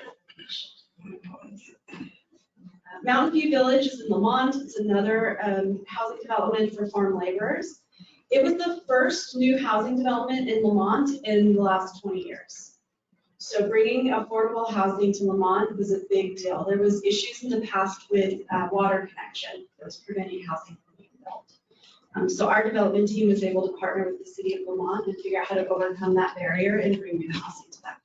F: Mountain View Village is in Lamont. It's another housing development for farm laborers. It was the first new housing development in Lamont in the last 20 years. So bringing affordable housing to Lamont was a big deal. There was issues in the past with water connection that was preventing housing from being built. So our development team was able to partner with the city of Lamont and figure out how to overcome that barrier and bring new housing to them.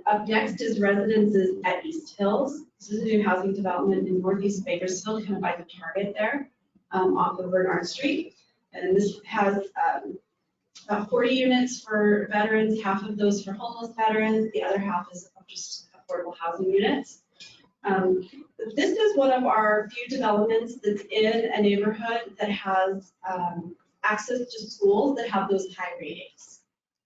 F: Up next is residences at East Hills. This is a new housing development in Northeast Bakersfield, kind of by the Target there, off of Bernard Street. And this has about 40 units for veterans, half of those for homeless veterans, the other half is just affordable housing units. This is one of our few developments that's in a neighborhood that has access to schools that have those high ratings,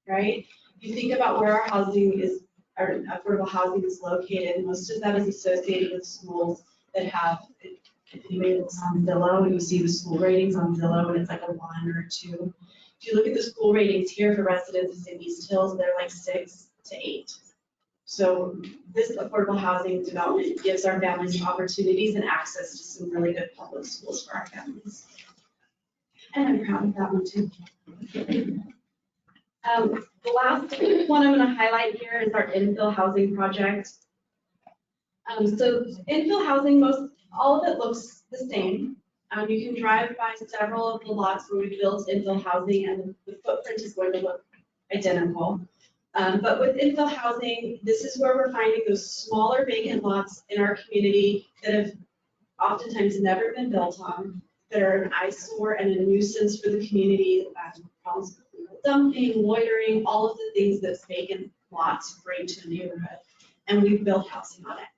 F: right? If you think about where our housing is, our affordable housing is located, most of that is associated with schools that have, if anybody looks on Zillow, and you see the school ratings on Zillow, and it's like a 1 or 2. If you look at the school ratings here for residences in East Hills, they're like 6 to 8. So this affordable housing development gives our families opportunities and access to some really good public schools for our families. And I'm proud of that one too. The last one I'm going to highlight here is our infill housing project. So infill housing, all of it looks the same. You can drive by several of the lots where we built infill housing, and the footprint is going to look identical. But with infill housing, this is where we're finding those smaller vacant lots in our community that have oftentimes never been built on, that are an eyesore and a nuisance for the community. Problems with dumping, loitering, all of the things that vacant lots bring to a neighborhood. And we've built housing on it.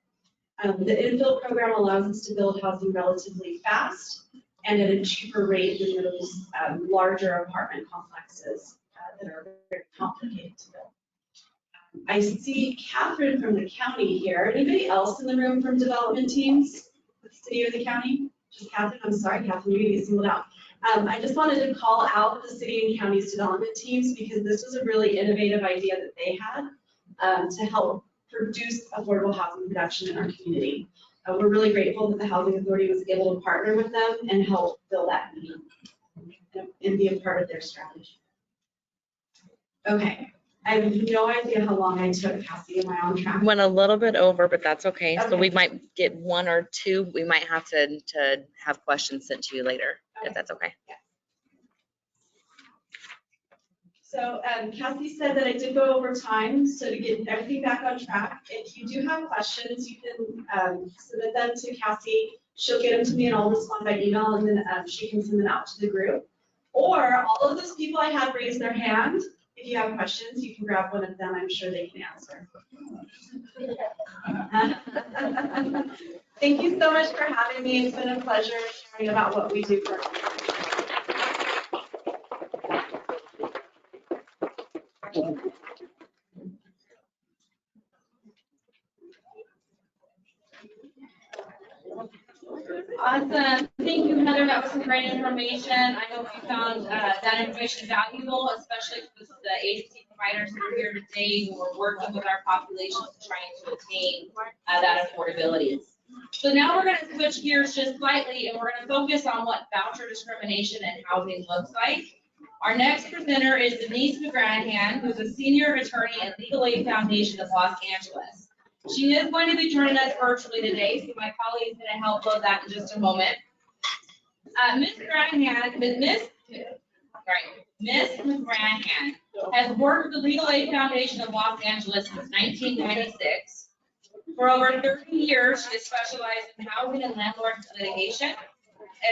F: The infill program allows us to build housing relatively fast and at a cheaper rate than those larger apartment complexes that are very complicated to build. I see Catherine from the county here. Anybody else in the room from development teams, the city or the county? Just Catherine, I'm sorry, Catherine, you're gonna get singled out. I just wanted to call out the city and county's development teams because this was a really innovative idea that they had to help produce affordable housing production in our community. We're really grateful that the Housing Authority was able to partner with them and help fill that need and be a part of their strategy. Okay, I have no idea how long I took, Cassie, am I on track?
A: Went a little bit over, but that's okay. So
F: Okay.
A: we might get 1 or 2. We might have to have questions sent to you later, if that's okay.
F: So Cassie said that I did go over time, so to get everything back on track, if you do have questions, you can submit them to Cassie. She'll get them to me and I'll respond by email, and then she can send them out to the group. Or all of those people I had raise their hand. If you have questions, you can grab one of them. I'm sure they can answer. Thank you so much for having me. It's been a pleasure sharing about what we do for our community.
E: Awesome. Thank you, Heather. That was some great information. I hope you found that information valuable, especially for the agency providers that are here today who are working with our populations trying to attain that affordability. So now we're going to switch gears just slightly, and we're going to focus on what voucher discrimination and housing looks like. Our next presenter is Denise McGranahan, who's a senior attorney at Legal Aid Foundation of Los Angeles. She is going to be joining us virtually today, so my colleague is going to help load that in just a moment. Ms. McGranahan has worked with the Legal Aid Foundation of Los Angeles since 1996. For over 30 years, she has specialized in housing and landlord litigation,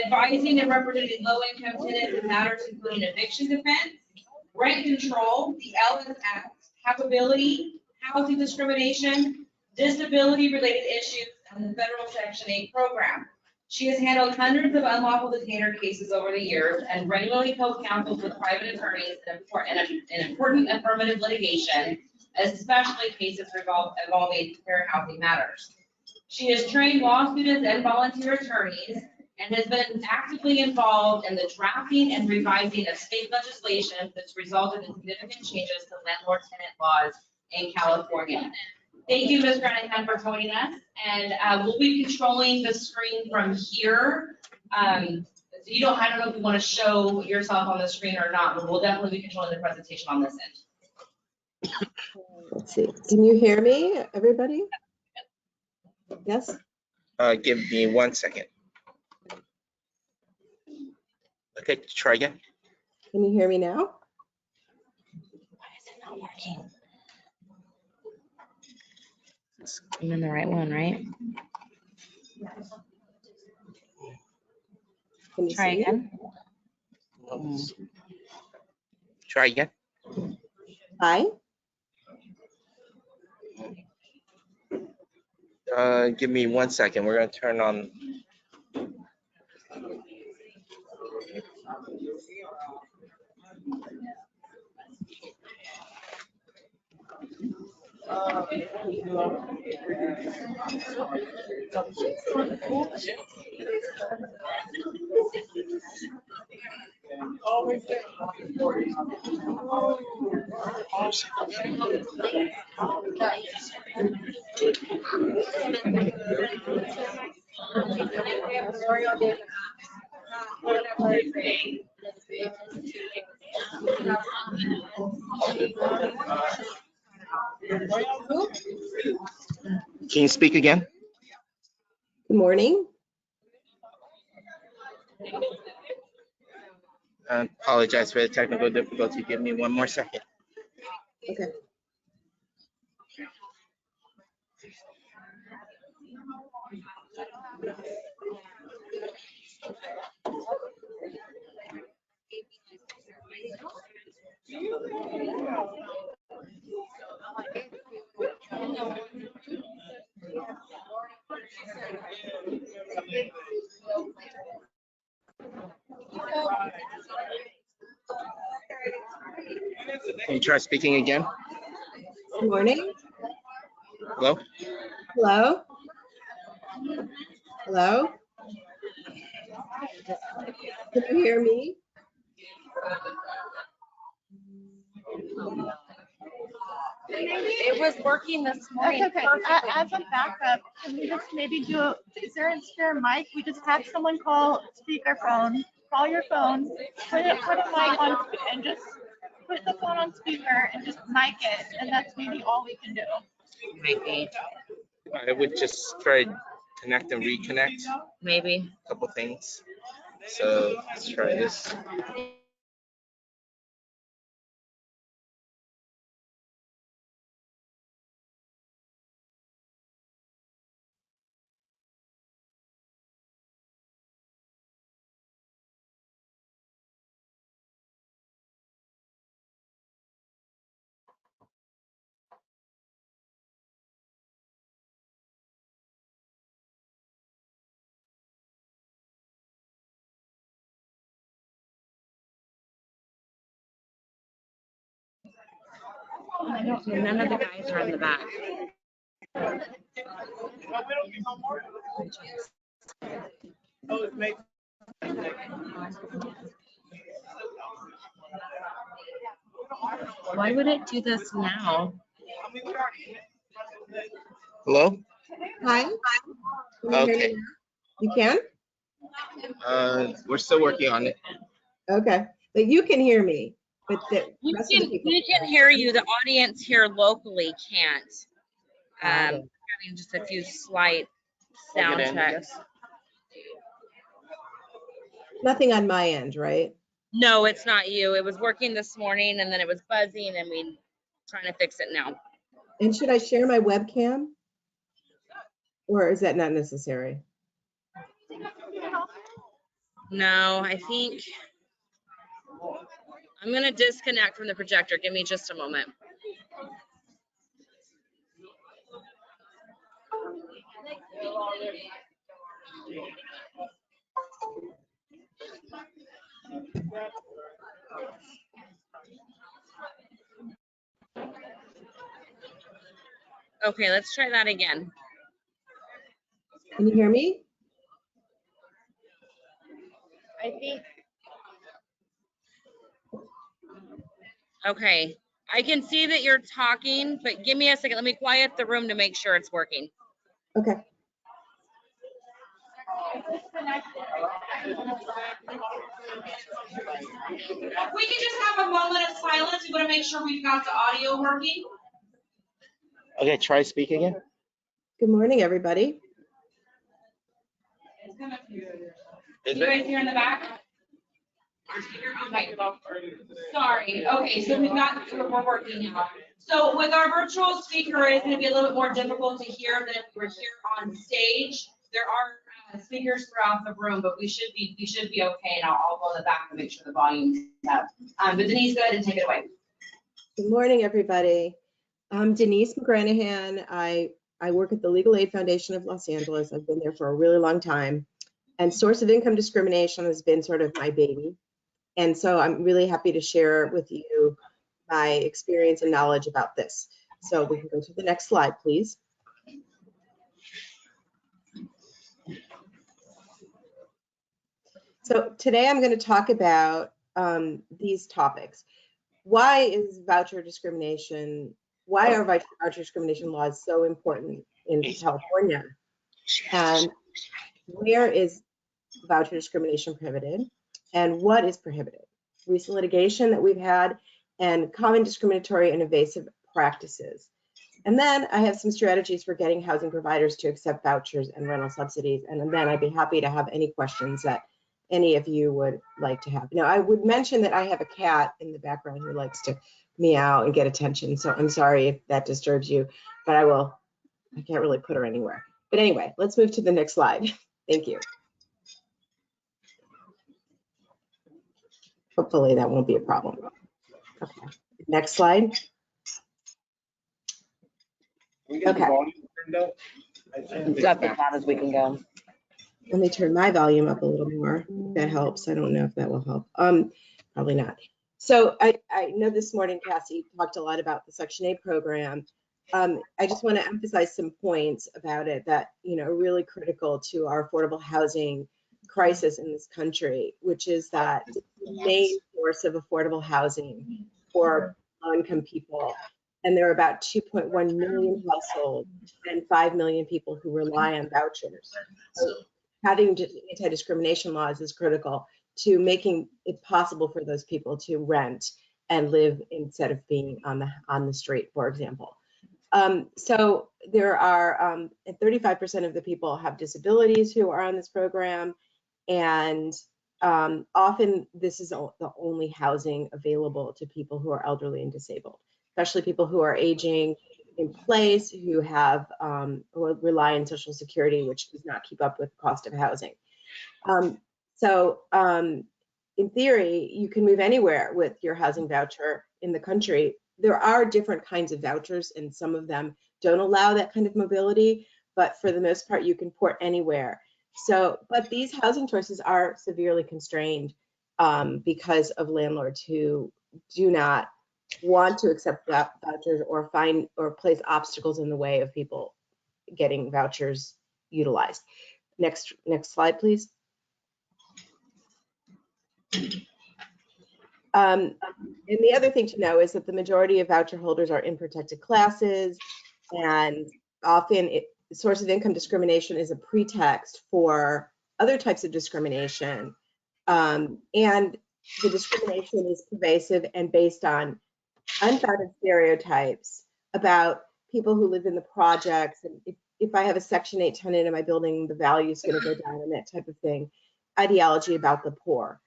E: advising and representing low-income tenants in matters including eviction defense, rent control, the Ellis Act, habitability, housing discrimination, disability-related issues, and the federal Section 8 program. She has handled hundreds of unlawful detainer cases over the years and regularly co-counsels with private attorneys in important affirmative litigation, especially cases involving fair housing matters. She has trained law students and volunteer attorneys and has been actively involved in the drafting and revising of state legislation that's resulted in significant changes to landlord-tenant laws in California. Thank you, Ms. Granahan, for joining us, and we'll be controlling the screen from here. I don't know if you want to show yourself on the screen or not, but we'll definitely be controlling the presentation on this end.
G: Let's see. Can you hear me, everybody? Yes?
H: Give me 1 second. Okay, try again.
G: Can you hear me now?
A: Why is it not working? I'm in the right one, right?
G: Can you
A: Try
G: see me?
A: again.
H: Try again.
G: Hi.
H: Give me 1 second. We're gonna turn on. Can you speak again?
G: Good morning.
H: I apologize for the technical difficulty. Give me 1 more second.
G: Okay.
H: Can you try speaking again?
G: Good morning.
H: Hello?
G: Hello? Hello? Can you hear me?
B: It was working this morning.
I: That's okay. As a backup, can we just maybe do, is there a spare mic? We just have someone call speakerphone, call your phone, put a mic on, and just put the phone on speaker and just mic it, and that's maybe all we can do.
A: Maybe.
H: I would just try to connect and reconnect
A: Maybe.
H: a couple things. So let's try this.
A: None of the guys are in the back. Why would it do this now?
H: Hello?
G: Hi. Can you hear me
H: Okay.
G: now? You can?
H: We're still working on it.
G: Okay. But you can hear me, but the
A: We
G: rest of the
A: can,
G: people.
A: we can hear you. The audience here locally can't.
G: Got it.
A: Having just a few slight
C: Plug
A: sound
C: it in.
A: checks.
G: Nothing on my end, right?
A: No, it's not you. It was working this morning and then it was buzzing and we trying to fix it now.
G: And should I share my webcam? Or is that not necessary?
A: No, I think I'm gonna disconnect from the projector. Give me just a moment. Okay, let's try that again.
G: Can you hear me?
A: I think. Okay, I can see that you're talking, but give me a second. Let me quiet the room to make sure it's working.
G: Okay.
E: If we can just have a moment of silence, we want to make sure we've got the audio working.
H: Okay, try speak again.
G: Good morning, everybody.
H: Is
E: You guys
H: it?
E: here in the back? Okay. Sorry. Okay, so we're working now. So with our virtual speaker, it's going to be a little bit more difficult to hear than if we were here on stage. There are speakers throughout the room, but we should be okay. And I'll go in the back and make sure the volume's up. But Denise, go ahead and take it away.
G: Good morning, everybody. I'm Denise McGranahan. I work at the Legal Aid Foundation of Los Angeles. I've been there for a really long time. And source of income discrimination has been sort of my baby. And so I'm really happy to share with you my experience and knowledge about this. So we can go to the next slide, please. So today I'm going to talk about these topics. Why is voucher discrimination, why are voucher discrimination laws so important in California? And where is voucher discrimination prohibited? And what is prohibited? Recent litigation that we've had and common discriminatory and evasive practices. And then I have some strategies for getting housing providers to accept vouchers and rental subsidies. And then I'd be happy to have any questions that any of you would like to have. Now, I would mention that I have a cat in the background who likes to meow and get attention. So I'm sorry if that disturbs you, but I can't really put her anywhere. But anyway, let's move to the next slide. Thank you. Hopefully that won't be a problem. Okay, next slide. Okay.
A: It's up as loud as we can go.
G: Let me turn my volume up a little more. If that helps. I don't know if that will help. Probably not. So I know this morning Cassie talked a lot about the Section 8 program. I just want to emphasize some points about it that are really critical to our affordable housing crisis in this country, which is that the main source of affordable housing for low-income people. And there are about 2.1 million households and 5 million people who rely on vouchers. So having anti-discrimination laws is critical to making it possible for those people to rent and live instead of being on the street, for example. So there are 35% of the people have disabilities who are on this program, and often this is the only housing available to people who are elderly and disabled, especially people who are aging in place, who have who rely on Social Security, which does not keep up with the cost of housing. In theory, you can move anywhere with your housing voucher in the country. There are different kinds of vouchers, and some of them don't allow that kind of mobility, but for the most part, you can port anywhere. So, but these housing choices are severely constrained because of landlords who do not want to accept vouchers or place obstacles in the way of people getting vouchers utilized. Next slide, please. And the other thing to know is that the majority of voucher holders are in protected classes, and often source of income discrimination is a pretext for other types of discrimination. And the discrimination is pervasive and based on unfounded stereotypes about people who live in the projects. And if I have a Section 8 tenant in my building, the value is going to go down and that type of thing. Ideology about the poor.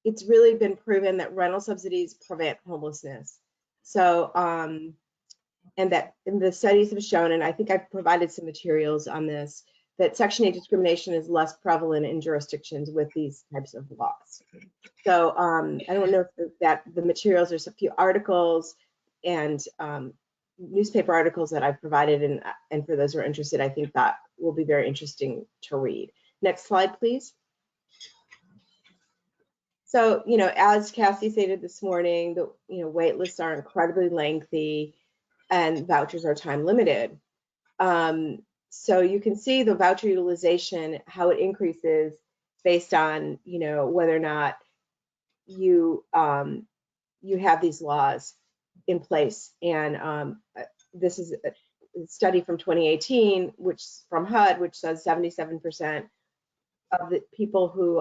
G: It's really been proven that rental subsidies prevent homelessness. So, and the studies have shown, and I think I've provided some materials on this, that Section 8 discrimination is less prevalent in jurisdictions with these types of laws. So I don't know if that the materials, there's a few articles and newspaper articles that I've provided, and for those who are interested, I think that will be very interesting to read. Next slide, please. So, as Cassie stated this morning, the wait lists are incredibly lengthy and vouchers are time limited. So you can see the voucher utilization, how it increases based on, whether or not you have these laws in place. And this is a study from 2018, which from HUD, which says 77% of the people who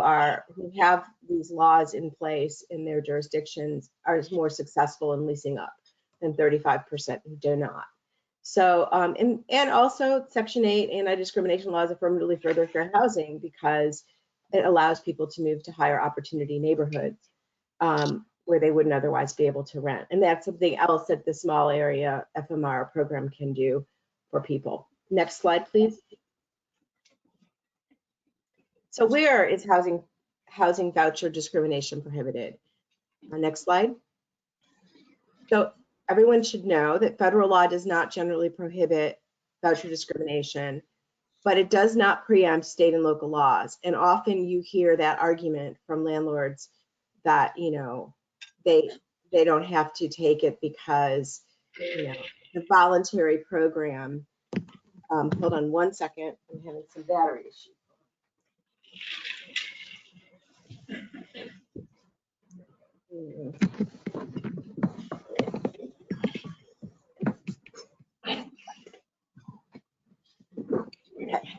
G: have these laws in place in their jurisdictions are more successful in leasing up than 35% who do not. So, and also Section 8 anti-discrimination laws affirmatively further fair housing because it allows people to move to higher opportunity neighborhoods where they wouldn't otherwise be able to rent. And that's something else that the small area FMR program can do for people. Next slide, please. So where is housing voucher discrimination prohibited? Next slide. So everyone should know that federal law does not generally prohibit voucher discrimination, but it does not preempt state and local laws. And often you hear that argument from landlords that, they don't have to take it because, the voluntary program, hold on one second, I'm having some battery issues.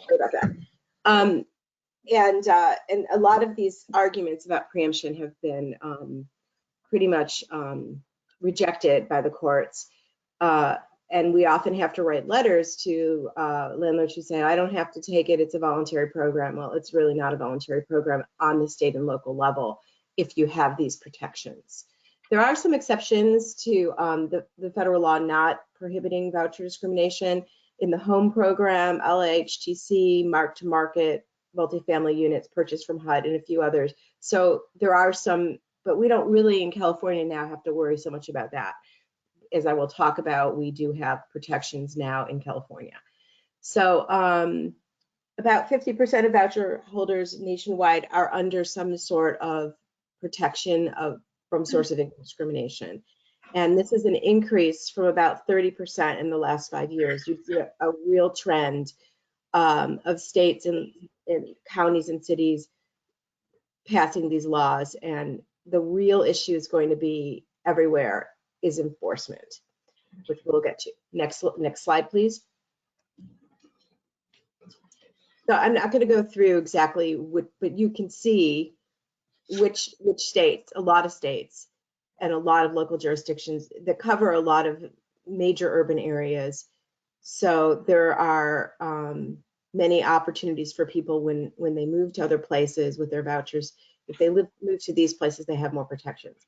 G: Sorry about that. And a lot of these arguments about preemption have been pretty much rejected by the courts. And we often have to write letters to landlords who say, I don't have to take it, it's a voluntary program. Well, it's really not a voluntary program on the state and local level if you have these protections. There are some exceptions to the federal law not prohibiting voucher discrimination in the home program, LHTC, mark-to-market, multifamily units purchased from HUD, and a few others. So there are some, but we don't really in California now have to worry so much about that. As I will talk about, we do have protections now in California. So about 50% of voucher holders nationwide are under some sort of protection from source of income discrimination. And this is an increase from about 30% in the last 5 years. You see a real trend of states and counties and cities passing these laws. And the real issue is going to be everywhere is enforcement, which we'll get to. Next slide, please. So I'm not going to go through exactly what, but you can see which states, a lot of states, and a lot of local jurisdictions that cover a lot of major urban areas. So there are many opportunities for people when they move to other places with their vouchers. If they move to these places, they have more protections.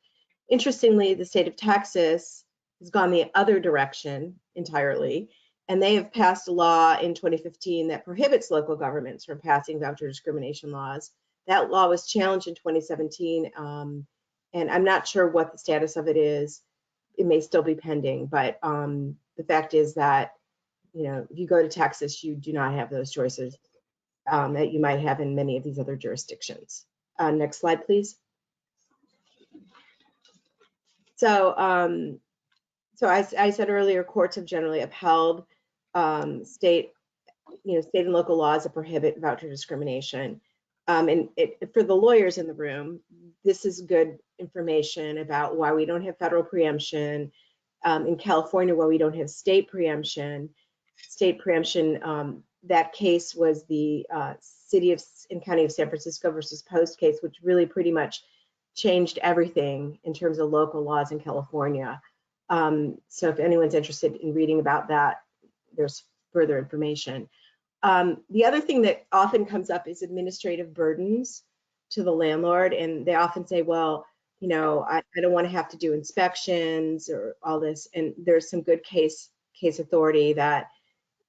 G: Interestingly, the state of Texas has gone the other direction entirely, and they have passed a law in 2015 that prohibits local governments from passing voucher discrimination laws. That law was challenged in 2017, and I'm not sure what the status of it is. It may still be pending, but the fact is that, if you go to Texas, you do not have those choices that you might have in many of these other jurisdictions. Next slide, please. So, I said earlier, courts have generally upheld state and local laws that prohibit voucher discrimination. And for the lawyers in the room, this is good information about why we don't have federal preemption. In California, where we don't have state preemption, that case was the City of and County of San Francisco versus Post case, which really pretty much changed everything in terms of local laws in California. So if anyone's interested in reading about that, there's further information. The other thing that often comes up is administrative burdens to the landlord, and they often say, well, you know, I don't want to have to do inspections or all this, and there's some good case authority that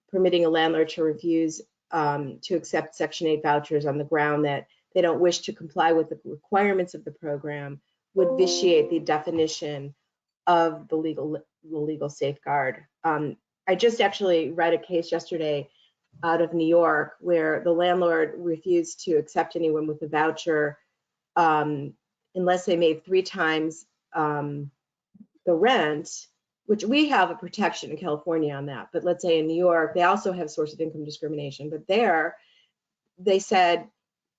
G: permitting a landlord to refuse to accept Section 8 vouchers on the ground that they don't wish to comply with the requirements of the program would vitiate the definition of the legal safeguard. I just actually read a case yesterday out of New York where the landlord refused to accept anyone with a voucher unless they made 3 times the rent, which we have a protection in California on that. But let's say in New York, they also have source of income discrimination. But there, they said,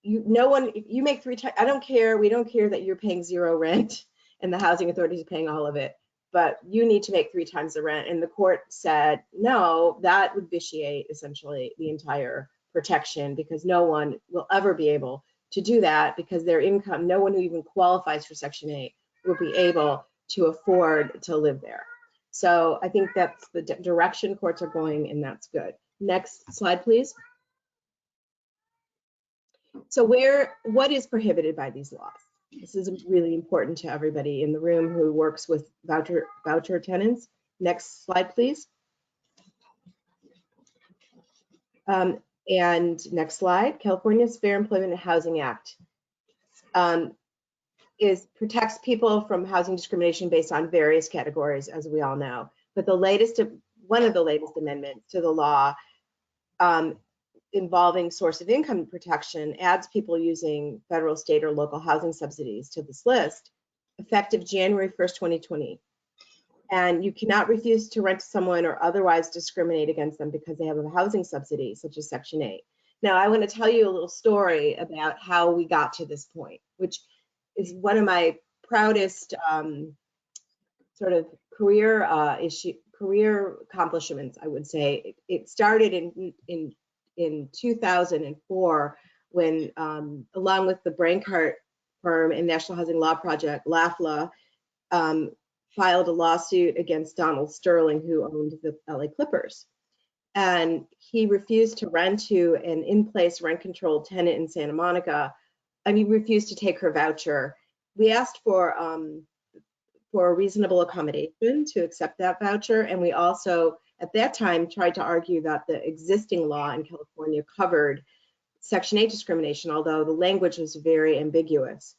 G: no one, if you make 3 times, I don't care, we don't care that you're paying 0 rent and the housing authority is paying all of it, but you need to make 3 times the rent. And the court said, no, that would vitiate essentially the entire protection, because no one will ever be able to do that, because their income, no one who even qualifies for Section 8 will be able to afford to live there. So I think that's the direction courts are going, and that's good. Next slide, please. So what is prohibited by these laws? This is really important to everybody in the room who works with voucher tenants. Next slide, please. And next slide. California's Fair Employment and Housing Act protects people from housing discrimination based on various categories, as we all know. But one of the latest amendments to the law involving source of income protection adds people using federal, state, or local housing subsidies to this list, effective January 1st, 2020. And you cannot refuse to rent to someone or otherwise discriminate against them because they have a housing subsidy, such as Section 8. Now, I want to tell you a little story about how we got to this point, which is one of my proudest sort of career accomplishments, I would say. It started in 2004 when, along with the Brancart firm and National Housing Law Project, LAFLA, filed a lawsuit against Donald Sterling, who owned the LA Clippers. And he refused to rent to an in-place rent-controlled tenant in Santa Monica. And he refused to take her voucher. We asked for a reasonable accommodation to accept that voucher. And we also, at that time, tried to argue that the existing law in California covered Section 8 discrimination, although the language was very ambiguous.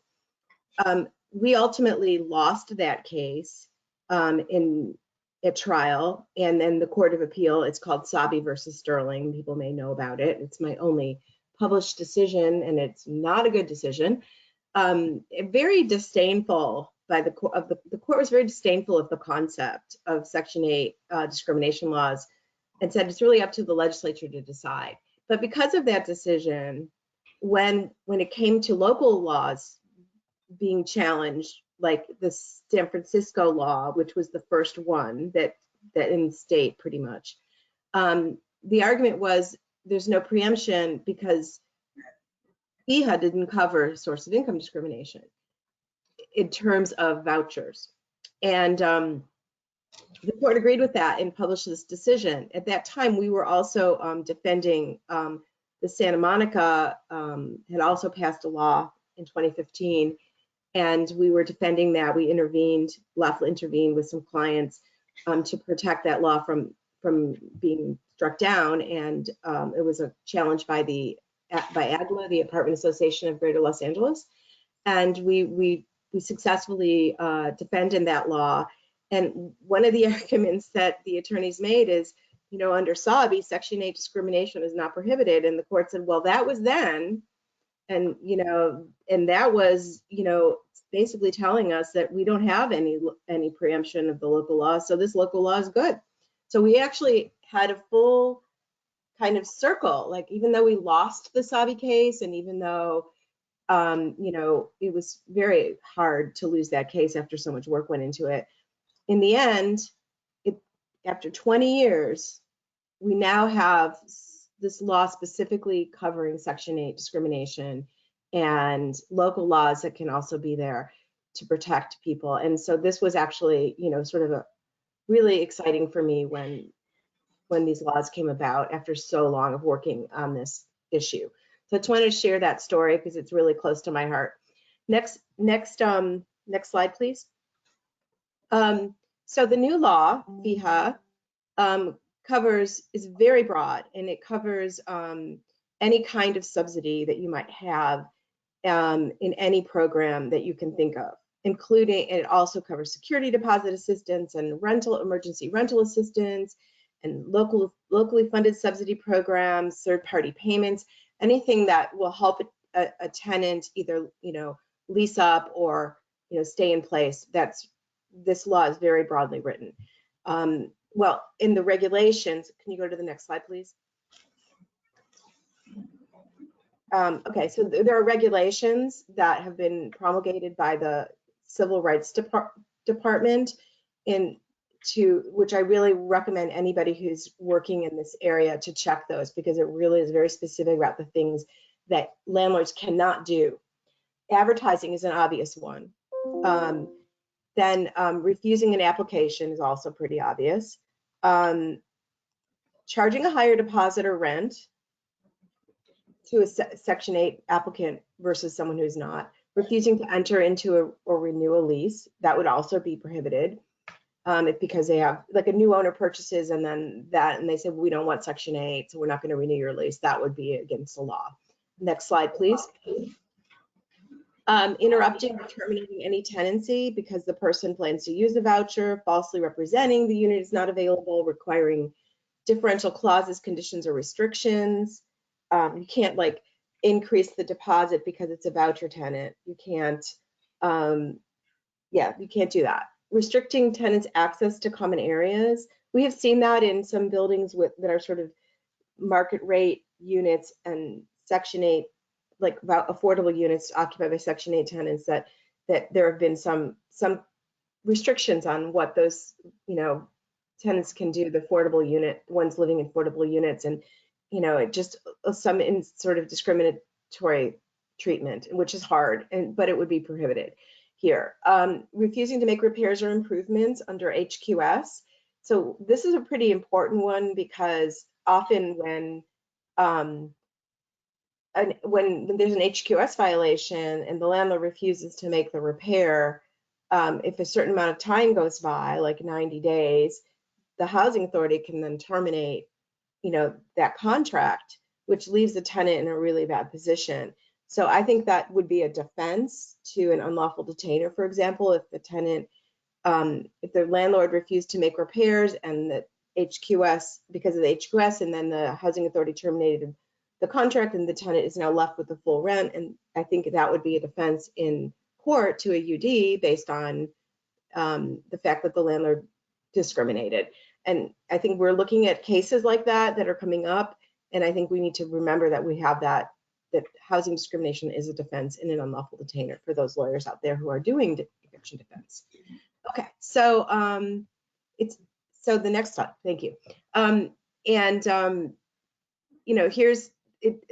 G: We ultimately lost that case in a trial, and then the Court of Appeal, it's called Sabi versus Sterling. People may know about it. It's my only published decision, and it's not a good decision. Very disdainful by the court. The court was very disdainful of the concept of Section 8 discrimination laws, and said it's really up to the legislature to decide. But because of that decision, when it came to local laws being challenged, like the San Francisco law, which was the first one that in the state pretty much, the argument was there's no preemption because FEHA didn't cover source of income discrimination in terms of vouchers. And the court agreed with that and published this decision. At that time, we were also defending the Santa Monica had also passed a law in 2015, and we were defending that. We intervened, LAFLA intervened with some clients to protect that law from being struck down, and it was a challenge by AGLA, the Apartment Association of Greater Los Angeles, and we successfully defended that law. And one of the arguments that the attorneys made is, you know, under Sabi, Section 8 discrimination is not prohibited, and the court said, well, that was then, and you know, and that was, you know, basically telling us that we don't have any preemption of the local law, so this local law is good. So we actually had a full kind of circle, like even though we lost the Sabi case, and even though you know, it was very hard to lose that case after so much work went into it, in the end, after 20 years, we now have this law specifically covering Section 8 discrimination and local laws that can also be there to protect people. And so this was actually, you know, sort of a really exciting for me when these laws came about after so long of working on this issue. So I just wanted to share that story because it's really close to my heart. Next slide, please. So the new law, FEHA, is very broad, and it covers any kind of subsidy that you might have in any program that you can think of, including, and it also covers security deposit assistance and emergency rental assistance and locally funded subsidy programs, third-party payments, anything that will help a tenant either, you know, lease up or, you know, stay in place. This law is very broadly written. Well, in the regulations, can you go to the next slide, please? Okay, so there are regulations that have been promulgated by the Civil Rights Department which I really recommend anybody who's working in this area to check those, because it really is very specific about the things that landlords cannot do. Advertising is an obvious one. Then refusing an application is also pretty obvious. Charging a higher deposit or rent to a Section 8 applicant versus someone who's not. Refusing to enter into or renew a lease, that would also be prohibited. Because they have, like, a new owner purchases and then and they say, we don't want Section 8, so we're not going to renew your lease. That would be against the law. Next slide, please. Interrupting or terminating any tenancy because the person plans to use the voucher, falsely representing the unit is not available, requiring differential clauses, conditions, or restrictions. You can't, like, increase the deposit because it's a voucher tenant. You can't, you can't do that. Restricting tenants' access to common areas. We have seen that in some buildings that are sort of market rate units and Section 8, like about affordable units occupied by Section 8 tenants, that there have been some restrictions on what those, you know, tenants can do, the affordable unit, ones living in affordable units, and, you know, it just some sort of discriminatory treatment, which is hard, but it would be prohibited here. Refusing to make repairs or improvements under HQS. So this is a pretty important one, because often when there's an HQS violation and the landlord refuses to make the repair, if a certain amount of time goes by, like 90 days, the housing authority can then terminate, you know, that contract, which leaves the tenant in a really bad position. So I think that would be a defense to an unlawful detainer, for example, if the tenant, if the landlord refused to make repairs and the HQS, because of the HQS, and then the housing authority terminated the contract and the tenant is now left with the full rent. And I think that would be a defense in court to a UD based on the fact that the landlord discriminated. And I think we're looking at cases like that are coming up. And I think we need to remember that we have that housing discrimination is a defense in an unlawful detainer for those lawyers out there who are doing eviction defense. Okay, so so the next slide, thank you. You know, here's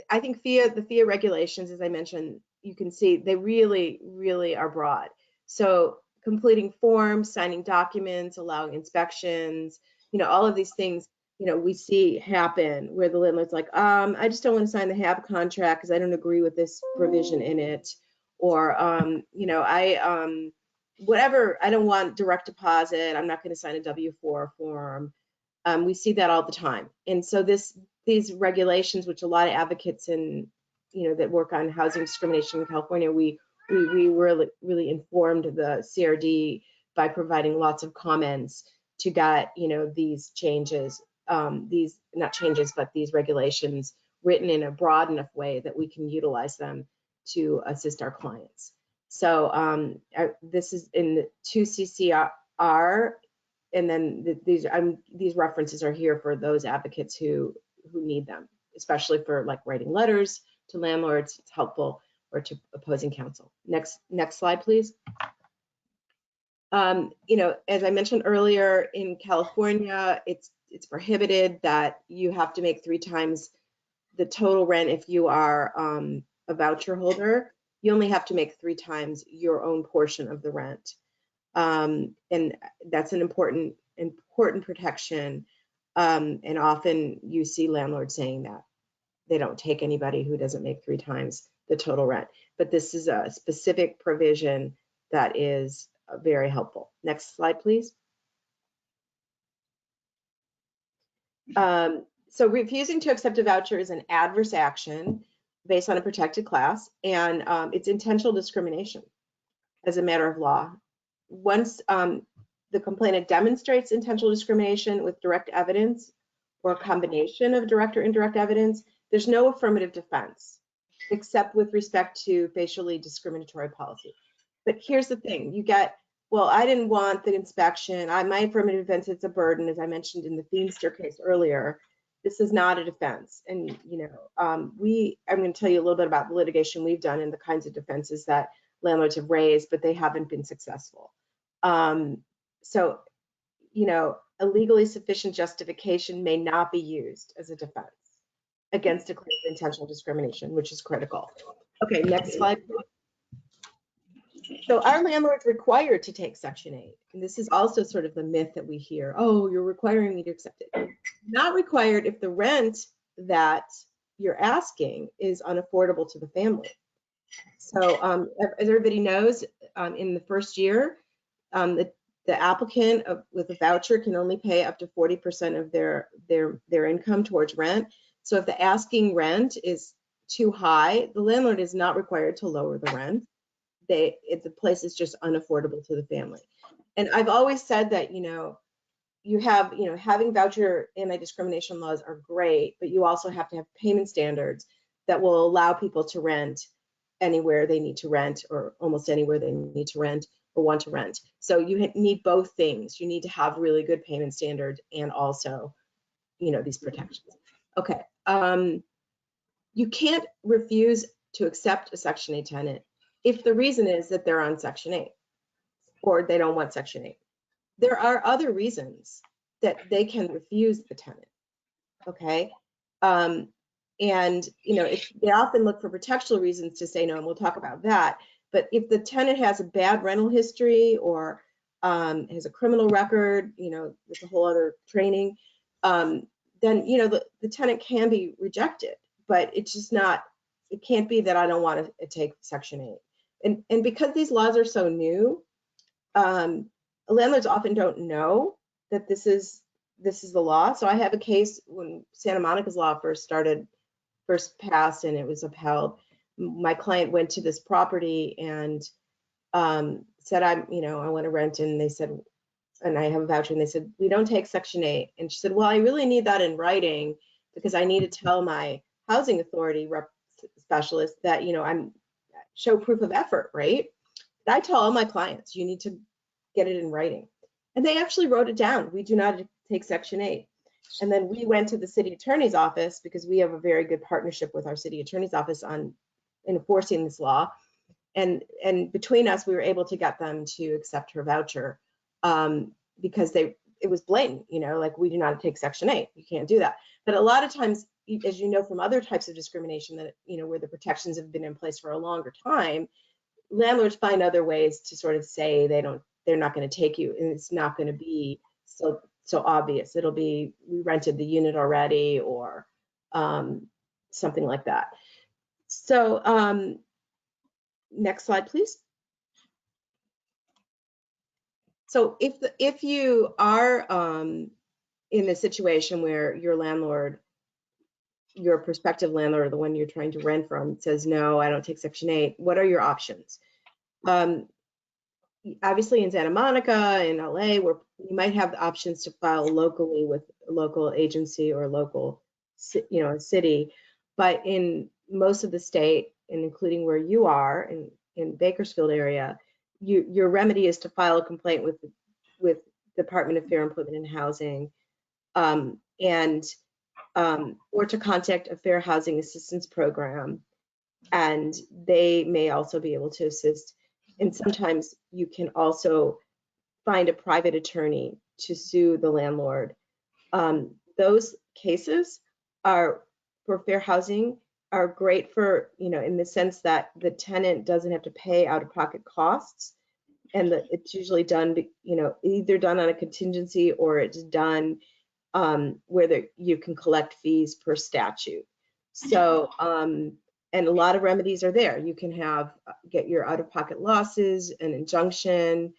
G: I think the FEHA regulations, as I mentioned, you can see they really, really are broad. So completing forms, signing documents, allowing inspections, you know, all of these things, you know, we see happen where the landlord's like, I just don't want to sign the HAB contract because I don't agree with this provision in it. Or, you know, whatever, I don't want direct deposit. I'm not going to sign a W-4 form. We see that all the time. And so these regulations, which a lot of advocates and, you know, that work on housing discrimination in California, we really informed the CRD by providing lots of comments to get, you know, these changes, not changes, but these regulations written in a broad enough way that we can utilize them to assist our clients. So this is in the 2 CCR, and then these references are here for those advocates who need them, especially for like writing letters to landlords. It's helpful, or to opposing counsel. Next slide, please. You know, as I mentioned earlier, in California, it's prohibited that you have to make 3 times the total rent, if you are a voucher holder, you only have to make 3 times your own portion of the rent. And that's an important protection. And often you see landlords saying that they don't take anybody who doesn't make 3 times the total rent. But this is a specific provision that is very helpful. Next slide, please. So refusing to accept a voucher is an adverse action based on a protected class, and it's intentional discrimination as a matter of law. Once the complainant demonstrates intentional discrimination with direct evidence or a combination of direct or indirect evidence, there's no affirmative defense except with respect to facially discriminatory policy. But here's the thing, you get, well, I didn't want the inspection. My affirmative defense, it's a burden, as I mentioned in the Themster case earlier. This is not a defense. And, you know, I'm going to tell you a little bit about the litigation we've done and the kinds of defenses that landlords have raised, but they haven't been successful. So, you know, a legally sufficient justification may not be used as a defense against a claim of intentional discrimination, which is critical. Okay, next slide. So are landlords required to take Section 8? And this is also sort of the myth that we hear. Oh, you're requiring me to accept it. Not required if the rent that you're asking is unaffordable to the family. So as everybody knows, in the first year, the applicant with a voucher can only pay up to 40% of their income towards rent. So if the asking rent is too high, the landlord is not required to lower the rent. The place is just unaffordable to the family. And I've always said that, you know, having voucher anti-discrimination laws are great, but you also have to have payment standards that will allow people to rent anywhere they need to rent, or almost anywhere they need to rent or want to rent. So you need both things. You need to have really good payment standards and also, you know, these protections. Okay. You can't refuse to accept a Section 8 tenant if the reason is that they're on Section 8 or they don't want Section 8. There are other reasons that they can refuse the tenant, okay? And, you know, they often look for protectional reasons to say no, and we'll talk about that. But if the tenant has a bad rental history or has a criminal record, you know, with a whole other training, then, you know, the tenant can be rejected. But it's just not, it can't be that I don't want to take Section 8. And because these laws are so new, landlords often don't know that this is the law. So I have a case when Santa Monica's law first passed and it was upheld. My client went to this property and said, I want to rent, and they said, and I have a voucher, and they said, we don't take Section 8. And she said, well, I really need that in writing because I need to tell my housing authority specialist that, you know, I'm show proof of effort, right? I tell all my clients, you need to get it in writing. And they actually wrote it down. We do not take Section 8. And then we went to the city attorney's office because we have a very good partnership with our city attorney's office on enforcing this law. And between us, we were able to get them to accept her voucher because it was blatant, you know, like, we do not take Section 8. You can't do that. But a lot of times, as you know from other types of discrimination that, you know, where the protections have been in place for a longer time, landlords find other ways to sort of say they're not going to take you, and it's not going to be so obvious. It'll be, we rented the unit already, or something like that. So next slide, please. So if you are in a situation where your landlord, your prospective landlord, or the one you're trying to rent from, says, no, I don't take Section 8, what are your options? Obviously in Santa Monica, in LA, where you might have the options to file locally with a local agency or local, you know, city. But in most of the state, and including where you are in Bakersfield area, your remedy is to file a complaint with Department of Fair Employment and Housing, or to contact a Fair Housing Assistance Program, and they may also be able to assist. And sometimes you can also find a private attorney to sue the landlord. Those cases are for fair housing are great for, you know, in the sense that the tenant doesn't have to pay out-of-pocket costs. And that it's usually done, you know, either done on a contingency or it's done where you can collect fees per statute. So, and a lot of remedies are there. You can get your out-of-pocket losses, an injunction,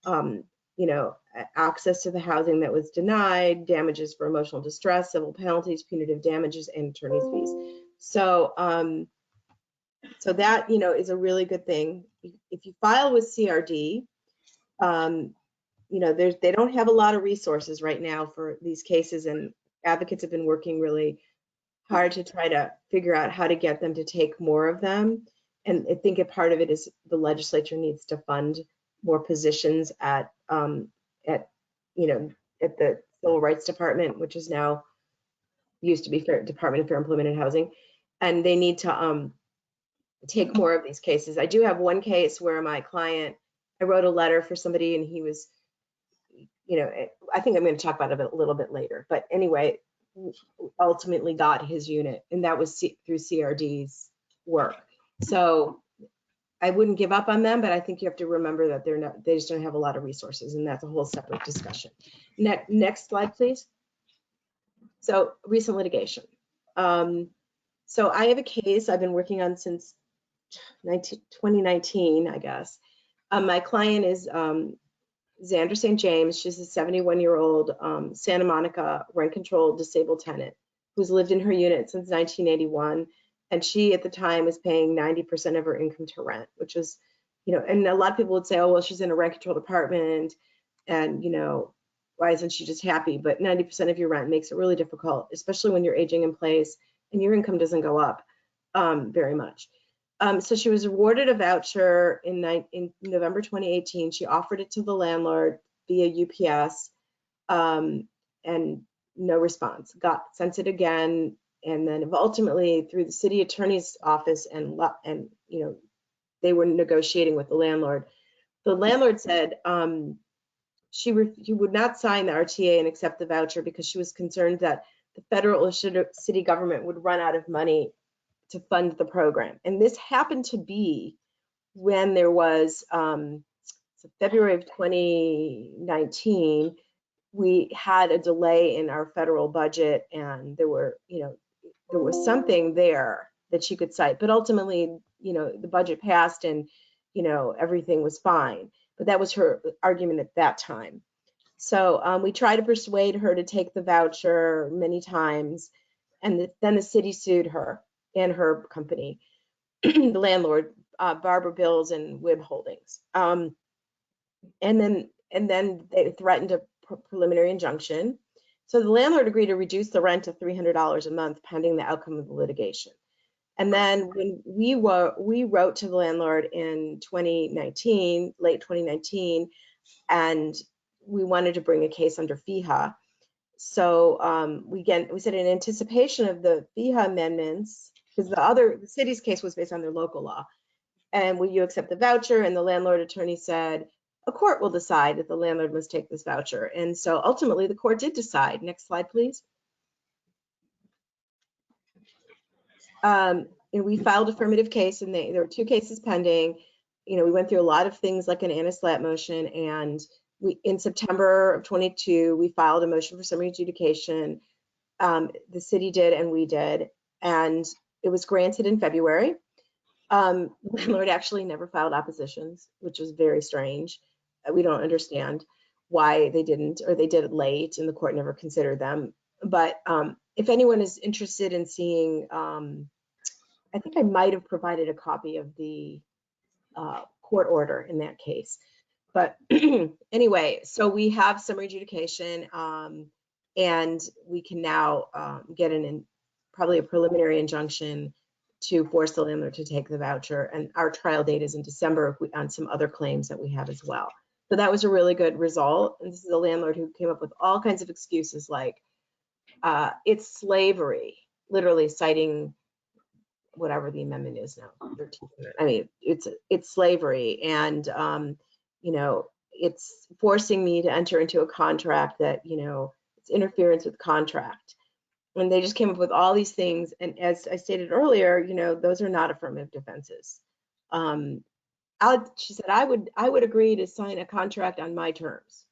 G: you know, access to the housing that was denied, damages for emotional distress, civil penalties, punitive damages, and attorney's fees. So, so that, you know, is a really good thing. If you file with CRD, you know, they don't have a lot of resources right now for these cases, and advocates have been working really hard to try to figure out how to get them to take more of them. And I think a part of it is the legislature needs to fund more positions at you know, at the Civil Rights Department, which is now used to be Department of Fair Employment and Housing, and they need to take more of these cases. I do have one case where my client, I wrote a letter for somebody and he was, you know, I think I'm going to talk about it a little bit later, but anyway, ultimately got his unit, and that was through CRD's work. So I wouldn't give up on them, but I think you have to remember that they just don't have a lot of resources, and that's a whole separate discussion. Next slide, please. So recent litigation. So I have a case I've been working on since 2019, I guess. My client is Xandra St. James. She's a 71-year-old Santa Monica rent-controlled disabled tenant who's lived in her unit since 1981. And she, at the time, was paying 90% of her income to rent, which is, you know, and a lot of people would say, oh, well, she's in a rent-controlled apartment, and, you know, why isn't she just happy? But 90% of your rent makes it really difficult, especially when you're aging in place and your income doesn't go up very much. So she was awarded a voucher in November 2018. She offered it to the landlord via UPS, and no response. Sent it again, and then ultimately through the city attorney's office, and you know, they were negotiating with the landlord. The landlord said she would not sign the RTA and accept the voucher because she was concerned that the federal or city government would run out of money to fund the program. And this happened to be when there was, so February of 2019, we had a delay in our federal budget, and there were, you know, there was something there that she could cite, but ultimately, you know, the budget passed and, you know, everything was fine. But that was her argument at that time. So we tried to persuade her to take the voucher many times, and then the city sued her and her company, the landlord, Barber Bills and Wib Holdings. And then they threatened a preliminary injunction. So the landlord agreed to reduce the rent to $300 a month pending the outcome of the litigation. And then when we wrote to the landlord in 2019, late 2019, and we wanted to bring a case under FEHA. So we said in anticipation of the FEHA amendments, because the city's case was based on their local law, and will you accept the voucher? And the landlord attorney said, a court will decide that the landlord must take this voucher. And so ultimately the court did decide. Next slide, please. And we filed affirmative case, and there were 2 cases pending. You know, we went through a lot of things like an anti-SLAPP motion, and in September of 22, we filed a motion for summary adjudication. The city did, and we did, and it was granted in February. Landlord actually never filed oppositions, which was very strange. We don't understand why they didn't, or they did it late and the court never considered them. But if anyone is interested in seeing, I think I might have provided a copy of the court order in that case. But anyway, so we have summary adjudication, and we can now get probably a preliminary injunction to force the landlord to take the voucher. And our trial date is in December on some other claims that we have as well. So that was a really good result. And this is a landlord who came up with all kinds of excuses like it's slavery, literally citing whatever the amendment is now, 1300. I mean, it's slavery, and you know, it's forcing me to enter into a contract that, you know, it's interference with contract. And they just came up with all these things. And as I stated earlier, you know, those are not affirmative defenses. She said, I would agree to sign a contract on my terms,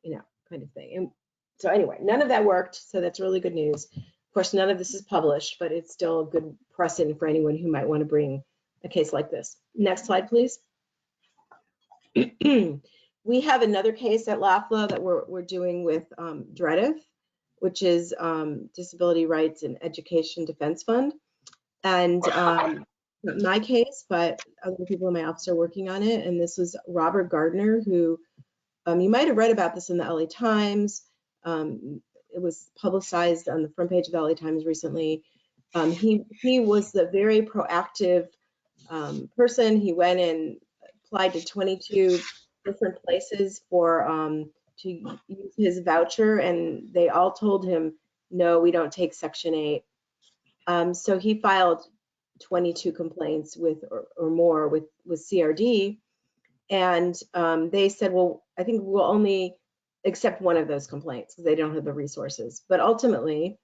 G: you know, kind of thing. And so anyway, none of that worked. So that's really good news. Of course, none of this is published, but it's still a good precedent for anyone who might want to bring a case like this. Next slide, please. We have another case at LAFLA that we're doing with DREDF, which is Disability Rights and Education Defense Fund. And not my case, but other people in my office are working on it. And this was Robert Gardner, who you might have read about this in the LA Times. It was publicized on the front page of the LA Times recently. He was the very proactive person. He went and applied to 22 different places for to use his voucher, and they all told him, no, we don't take Section 8. So he filed 22 complaints with or more with CRD, and they said, well, I think we'll only accept one of those complaints because they don't have the resources. But ultimately,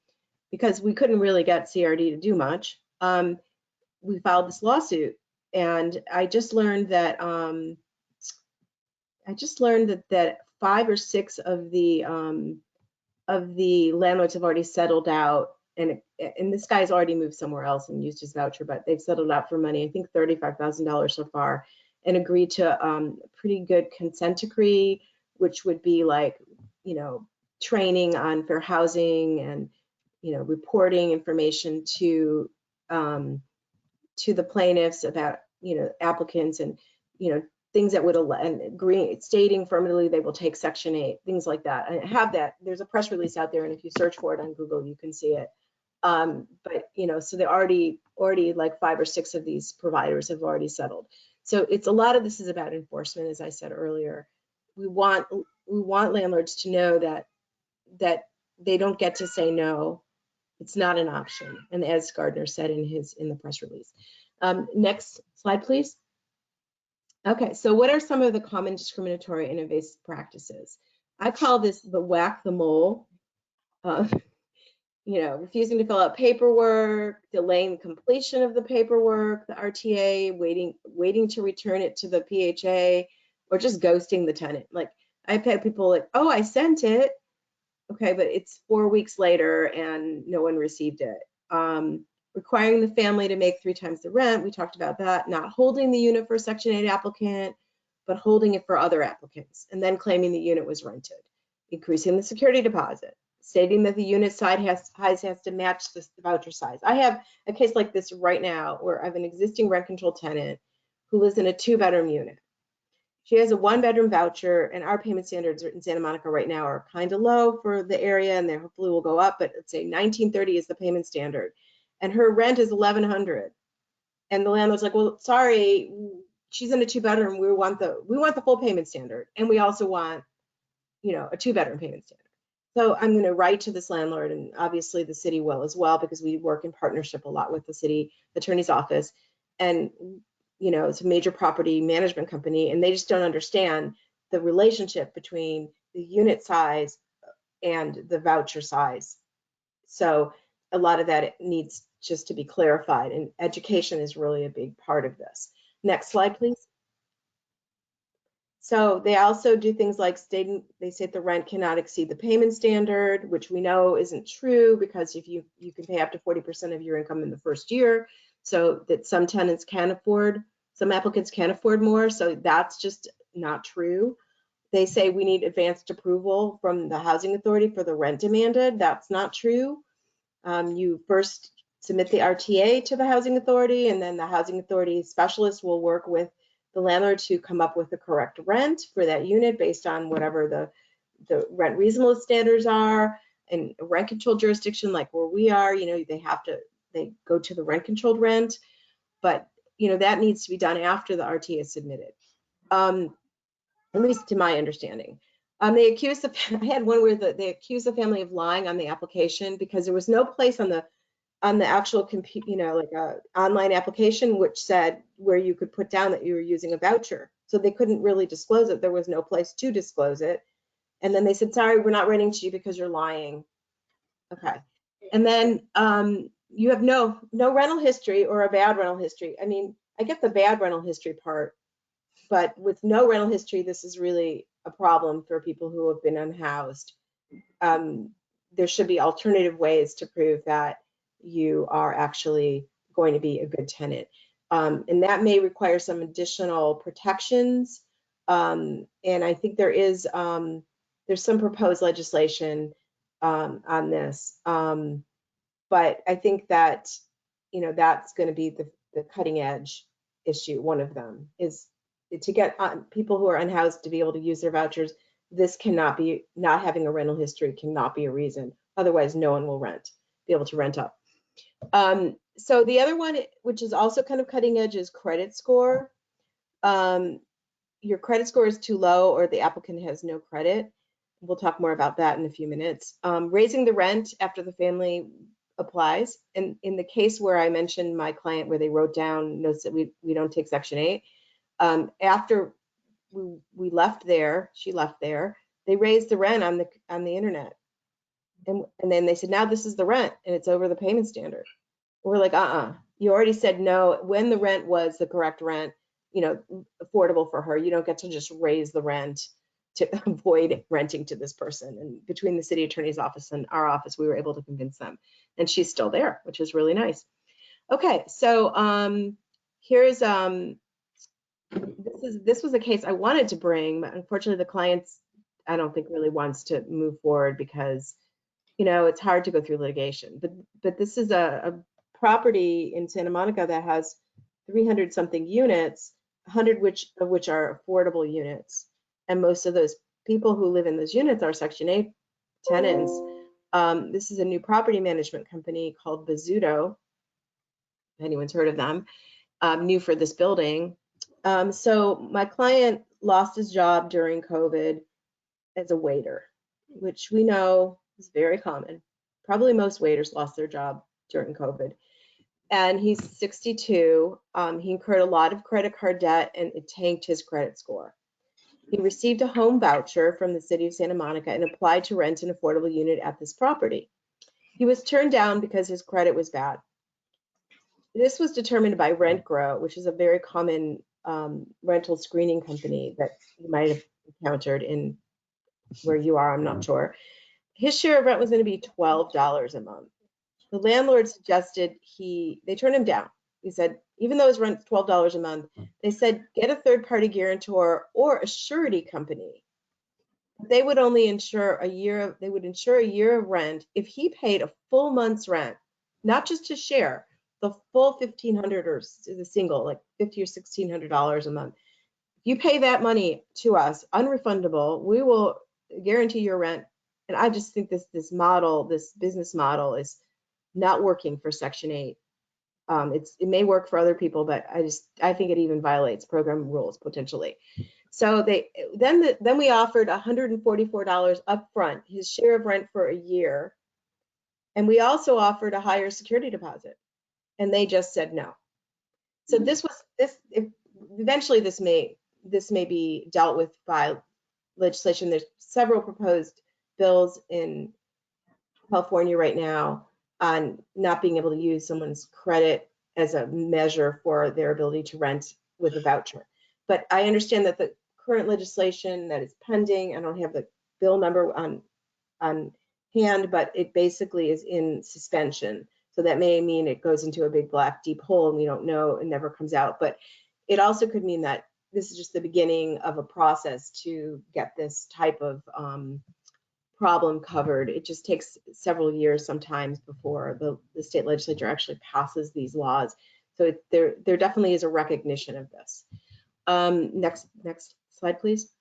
G: because we couldn't really get CRD to do much, we filed this lawsuit. And I just learned that that 5 or 6 of the landlords have already settled out, and this guy's already moved somewhere else and used his voucher, but they've settled out for money, I think $35,000 so far, and agreed to a pretty good consent decree, which would be like, you know, training on fair housing and, you know, reporting information to the plaintiffs about, you know, applicants and, you know, things that would stating affirmatively they will take Section 8, things like that. I have that. There's a press release out there, and if you search for it on Google, you can see it. But you know, so they're already like 5 or 6 of these providers have already settled. So it's a lot of this is about enforcement, as I said earlier. We want landlords to know that they don't get to say no. It's not an option, and as Gardner said in the press release. Next slide, please. Okay, so what are some of the common discriminatory and invasive practices? I call this the whack the mole. You know, refusing to fill out paperwork, delaying completion of the paperwork, the RTA, waiting to return it to the PHA, or just ghosting the tenant. Like, I've had people like, oh, I sent it. Okay, but it's 4 weeks later and no one received it. Requiring the family to make 3 times the rent, we talked about that. Not holding the unit for a Section 8 applicant, but holding it for other applicants, and then claiming the unit was rented. Increasing the security deposit, stating that the unit size has to match the voucher size. I have a case like this right now where I have an existing rent control tenant who lives in a 2-bedroom unit. She has a 1-bedroom voucher, and our payment standards in Santa Monica right now are kind of low for the area, and they hopefully will go up, but let's say $1,930 is the payment standard. And her rent is $1,100. And the landlord's like, well, sorry, she's in a 2-bedroom. We want the full payment standard. And we also want, you know, a 2-bedroom payment standard. So I'm going to write to this landlord, and obviously the city will as well, because we work in partnership a lot with the city attorney's office. And, you know, it's a major property management company, and they just don't understand the relationship between the unit size and the voucher size. So a lot of that needs just to be clarified, and education is really a big part of this. Next slide, please. So they also do things like they say the rent cannot exceed the payment standard, which we know isn't true, because if you can pay up to 40% of your income in the first year, so that some applicants can afford more, so that's just not true. They say we need advanced approval from the housing authority for the rent demanded. That's not true. You first submit the RTA to the housing authority, and then the housing authority specialist will work with the landlord to come up with the correct rent for that unit based on whatever the rent reasonableness standards are. In a rent controlled jurisdiction like where we are, you know, they go to the rent controlled rent, but you know, that needs to be done after the RTA is submitted, at least to my understanding. I had one where they accused the family of lying on the application because there was no place on the actual you know, like a online application which said where you could put down that you were using a voucher. So they couldn't really disclose it. There was no place to disclose it. And then they said, sorry, we're not renting to you because you're lying. Okay. And then you have no rental history or a bad rental history. I mean, I get the bad rental history part, but with no rental history, this is really a problem for people who have been unhoused. There should be alternative ways to prove that you are actually going to be a good tenant. And that may require some additional protections. And I think there's some proposed legislation on this. But I think that, that's going to be the cutting edge issue. One of them is to get people who are unhoused to be able to use their vouchers. This cannot be, not having a rental history cannot be a reason. Otherwise, no one will be able to rent up. So the other one, which is also kind of cutting edge, is credit score. Your credit score is too low or the applicant has no credit. We'll talk more about that in a few minutes. Raising the rent after the family applies. And in the case where I mentioned my client where they wrote down notes that we don't take Section 8, after we left there, she left there, they raised the rent on the internet. And then they said, now this is the rent and it's over the payment standard. We're like, you already said no when the rent was the correct rent, affordable for her. You don't get to just raise the rent to avoid renting to this person. And between the city attorney's office and our office, we were able to convince them. And she's still there, which is really nice. Okay, so here's this was a case I wanted to bring, but unfortunately the clients, I don't think really wants to move forward because, it's hard to go through litigation. But this is a property in Santa Monica that has 300 something units, 100 of which are affordable units. And most of those people who live in those units are Section 8 tenants. This is a new property management company called Bozzuto. If anyone's heard of them, new for this building. So my client lost his job during COVID as a waiter, which we know is very common. Probably most waiters lost their job during COVID. And he's 62. He incurred a lot of credit card debt and it tanked his credit score. He received a home voucher from the city of Santa Monica and applied to rent an affordable unit at this property. He was turned down because his credit was bad. This was determined by RentGrow, which is a very common rental screening company that you might have encountered in where you are, I'm not sure. His share of rent was going to be $12 a month. The landlord suggested they turned him down. He said, even though his rent's $12 a month, they said, get a third-party guarantor or a surety company. They would only insure a year of rent if he paid a full month's rent, not just his share, the full $1,500 or the single, like $1,500 or $1,600 a month. If you pay that money to us, unrefundable, we will guarantee your rent. And I just think this business model is not working for Section 8. It may work for other people, but I think it even violates program rules potentially. So then we offered $144 upfront, his share of rent for a year, and we also offered a higher security deposit, and they just said no. So eventually this may be dealt with by legislation. There's several proposed bills in California right now on not being able to use someone's credit as a measure for their ability to rent with a voucher. But I understand that the current legislation that is pending, I don't have the bill number on hand, but it basically is in suspension. So that may mean it goes into a big black deep hole and we don't know, it never comes out. But it also could mean that this is just the beginning of a process to get this type of problem covered. It just takes several years sometimes before the state legislature actually passes these laws. So there definitely is a recognition of this. Next slide, please.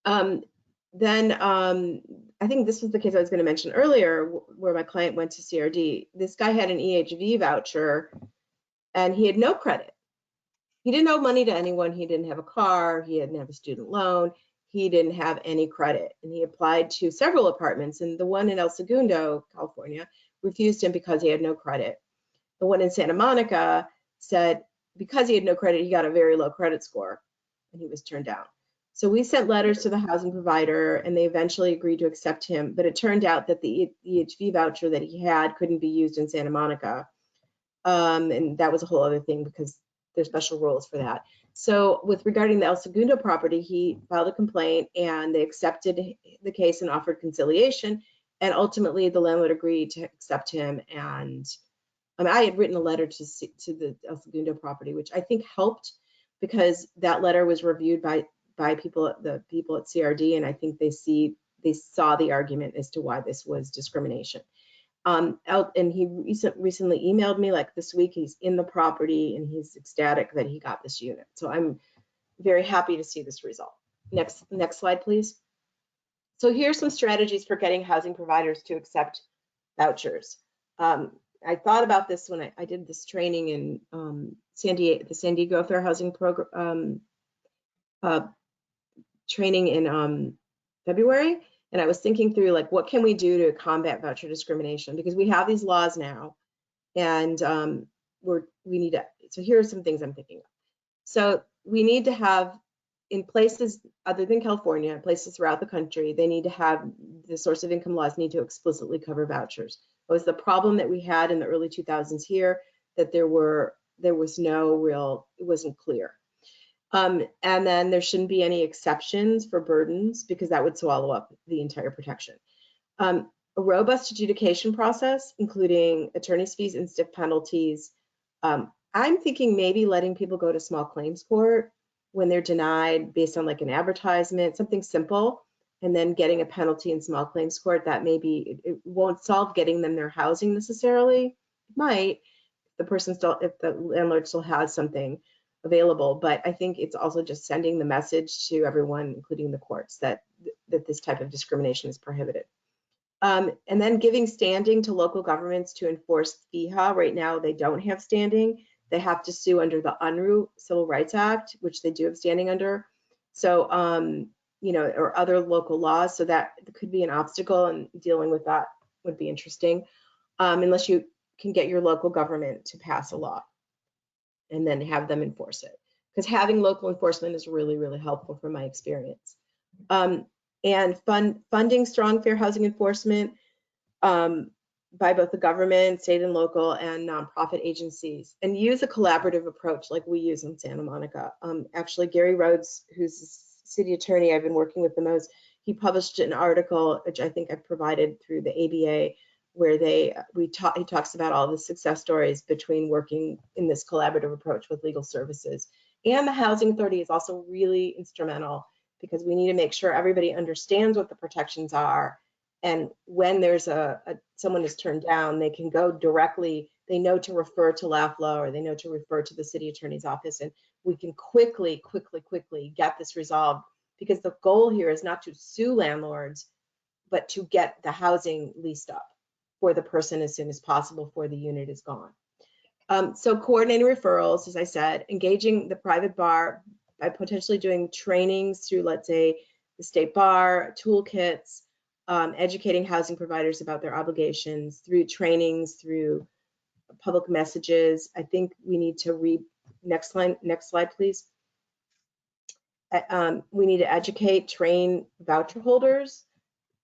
G: Then I think this was the case I was going to mention earlier where my client went to CRD. This guy had an EHV voucher and he had no credit. He didn't owe money to anyone. He didn't have a car. He didn't have a student loan. He didn't have any credit. And he applied to several apartments, and the one in El Segundo, California, refused him because he had no credit. The one in Santa Monica said because he had no credit, he got a very low credit score and he was turned down. So we sent letters to the housing provider and they eventually agreed to accept him, but it turned out that the EHV voucher that he had couldn't be used in Santa Monica. And that was a whole other thing because there's special rules for that. So with regarding the El Segundo property, he filed a complaint and they accepted the case and offered conciliation. And ultimately the landlord agreed to accept him. And I had written a letter to the El Segundo property, which I think helped because that letter was reviewed by the people at CRD, and I think they saw the argument as to why this was discrimination. And he recently emailed me like this week. He's in the property and he's ecstatic that he got this unit. So I'm very happy to see this result. Next slide, please. So here's some strategies for getting housing providers to accept vouchers. I thought about this when I did this training in the San Diego Fair Housing Program training in February. And I was thinking through like, what can we do to combat voucher discrimination? Because we have these laws now and so here are some things I'm thinking of. So we need to have, in places other than California, places throughout the country, they need to have, the source of income laws need to explicitly cover vouchers. It was the problem that we had in the early 2000s here, that there was no real, it wasn't clear. And then there shouldn't be any exceptions for burdens because that would swallow up the entire protection. A robust adjudication process, including attorney's fees and stiff penalties. I'm thinking maybe letting people go to small claims court when they're denied based on like an advertisement, something simple, and then getting a penalty in small claims court. That maybe it won't solve getting them their housing necessarily. It might, if the landlord still has something available, but I think it's also just sending the message to everyone, including the courts, that this type of discrimination is prohibited. And then giving standing to local governments to enforce FEHA. Right now, they don't have standing. They have to sue under the UNRU Civil Rights Act, which they do have standing under. So, or other local laws. So that could be an obstacle, and dealing with that would be interesting, unless you can get your local government to pass a law and then have them enforce it. Because having local enforcement is really, really helpful from my experience. And funding strong fair housing enforcement by both the government, state and local, and nonprofit agencies. And use a collaborative approach like we use in Santa Monica. Actually, Gary Rhodes, who's the city attorney I've been working with the most, he published an article, which I think I've provided through the ABA, where he talks about all the success stories between working in this collaborative approach with legal services. And the housing authority is also really instrumental because we need to make sure everybody understands what the protections are. And when there's someone is turned down, they can go directly, they know to refer to LAFLA or they know to refer to the city attorney's office, and we can quickly get this resolved, because the goal here is not to sue landlords, but to get the housing leased up for the person as soon as possible before the unit is gone. So coordinating referrals, as I said, engaging the private bar by potentially doing trainings through, let's say, the state bar, toolkits, educating housing providers about their obligations through trainings, through public messages. I think we need to next slide, please. We need to educate, train voucher holders,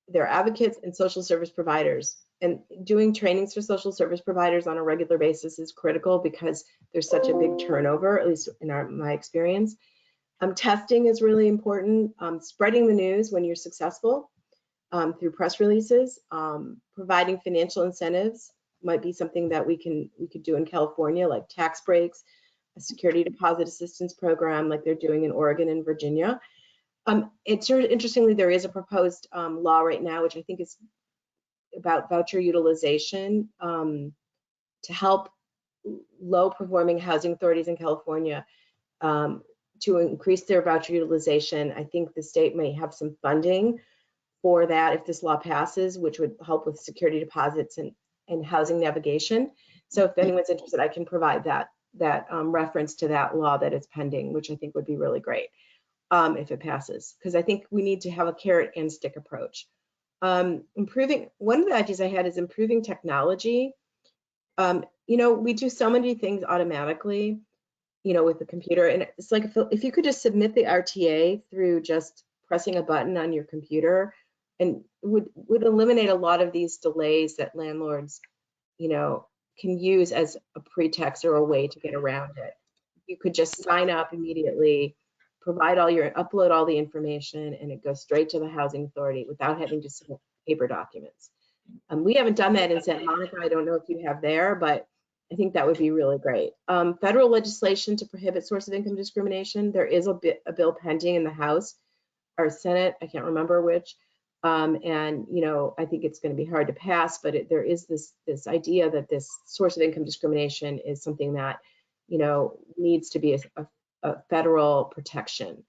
G: their advocates, and social service providers. And doing trainings for social service providers on a regular basis is critical because there's such a big turnover, at least in my experience. Testing is really important. Spreading the news when you're successful through press releases. Providing financial incentives might be something that we could do in California, like tax breaks, a security deposit assistance program like they're doing in Oregon and Virginia. Interestingly, there is a proposed law right now, which I think is about voucher utilization to help low performing housing authorities in California to increase their voucher utilization. I think the state may have some funding for that if this law passes, which would help with security deposits and housing navigation. So if anyone's interested, I can provide that reference to that law that is pending, which I think would be really great if it passes, because I think we need to have a carrot and stick approach. Improving, one of the ideas I had is improving technology. We do so many things automatically. you know, with the computer. And it's like, if you could just submit the RTA through just pressing a button on your computer, and would eliminate a lot of these delays that landlords, you know, can use as a pretext or a way to get around it. You could just sign up immediately, upload all the information, and it goes straight to the housing authority without having to submit paper documents. We haven't done that in Santa Monica. I don't know if you have there, but I think that would be really great. Federal legislation to prohibit source of income discrimination. There is a bill pending in the House or Senate, I can't remember which. And, you know, I think it's going to be hard to pass, but there is this idea that this source of income discrimination is something that, you know, needs to be a federal protection,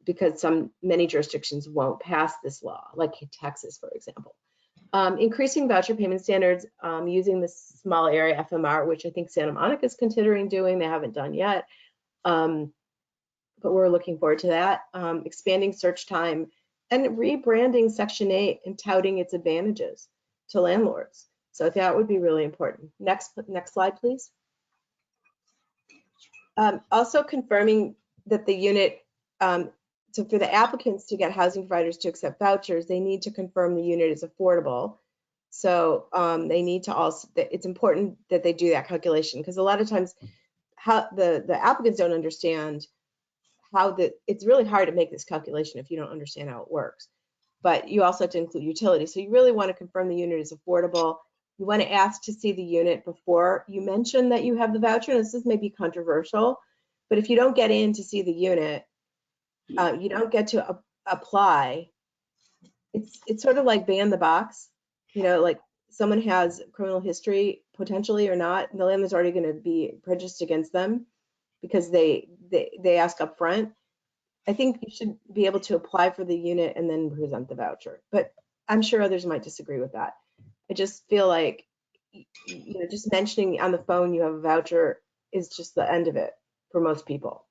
G: because many jurisdictions won't pass this law, like Texas, for example. Increasing voucher payment standards using the small area FMR, which I think Santa Monica is considering doing. They haven't done yet, but we're looking forward to that. Expanding search time and rebranding Section 8 and touting its advantages to landlords. So that would be really important. Next slide, please. Also confirming that the unit, so for the applicants to get housing providers to accept vouchers, they need to confirm the unit is affordable. So they need to also, it's important that they do that calculation, because a lot of times how the applicants don't understand it's really hard to make this calculation if you don't understand how it works. But you also have to include utilities. So you really want to confirm the unit is affordable. You want to ask to see the unit before you mention that you have the voucher. This may be controversial, but if you don't get in to see the unit, you don't get to apply. It's sort of like ban the box, you know, like someone has criminal history potentially or not, and the landlord's already going to be prejudiced against them because they ask up front. I think you should be able to apply for the unit and then present the voucher, but I'm sure others might disagree with that. I just feel like, you know, just mentioning on the phone you have a voucher is just the end of it for most people.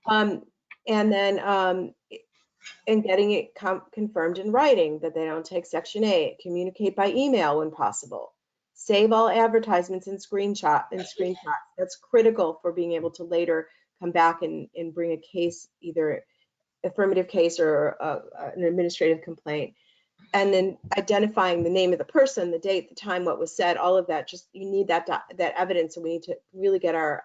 G: And then and getting it confirmed in writing that they don't take Section 8, communicate by email when possible, save all advertisements and screenshots. That's critical for being able to later come back and bring a case, either affirmative case or an administrative complaint. And then identifying the name of the person, the date, the time, what was said, all of that. Just you need that evidence, and we need to really get our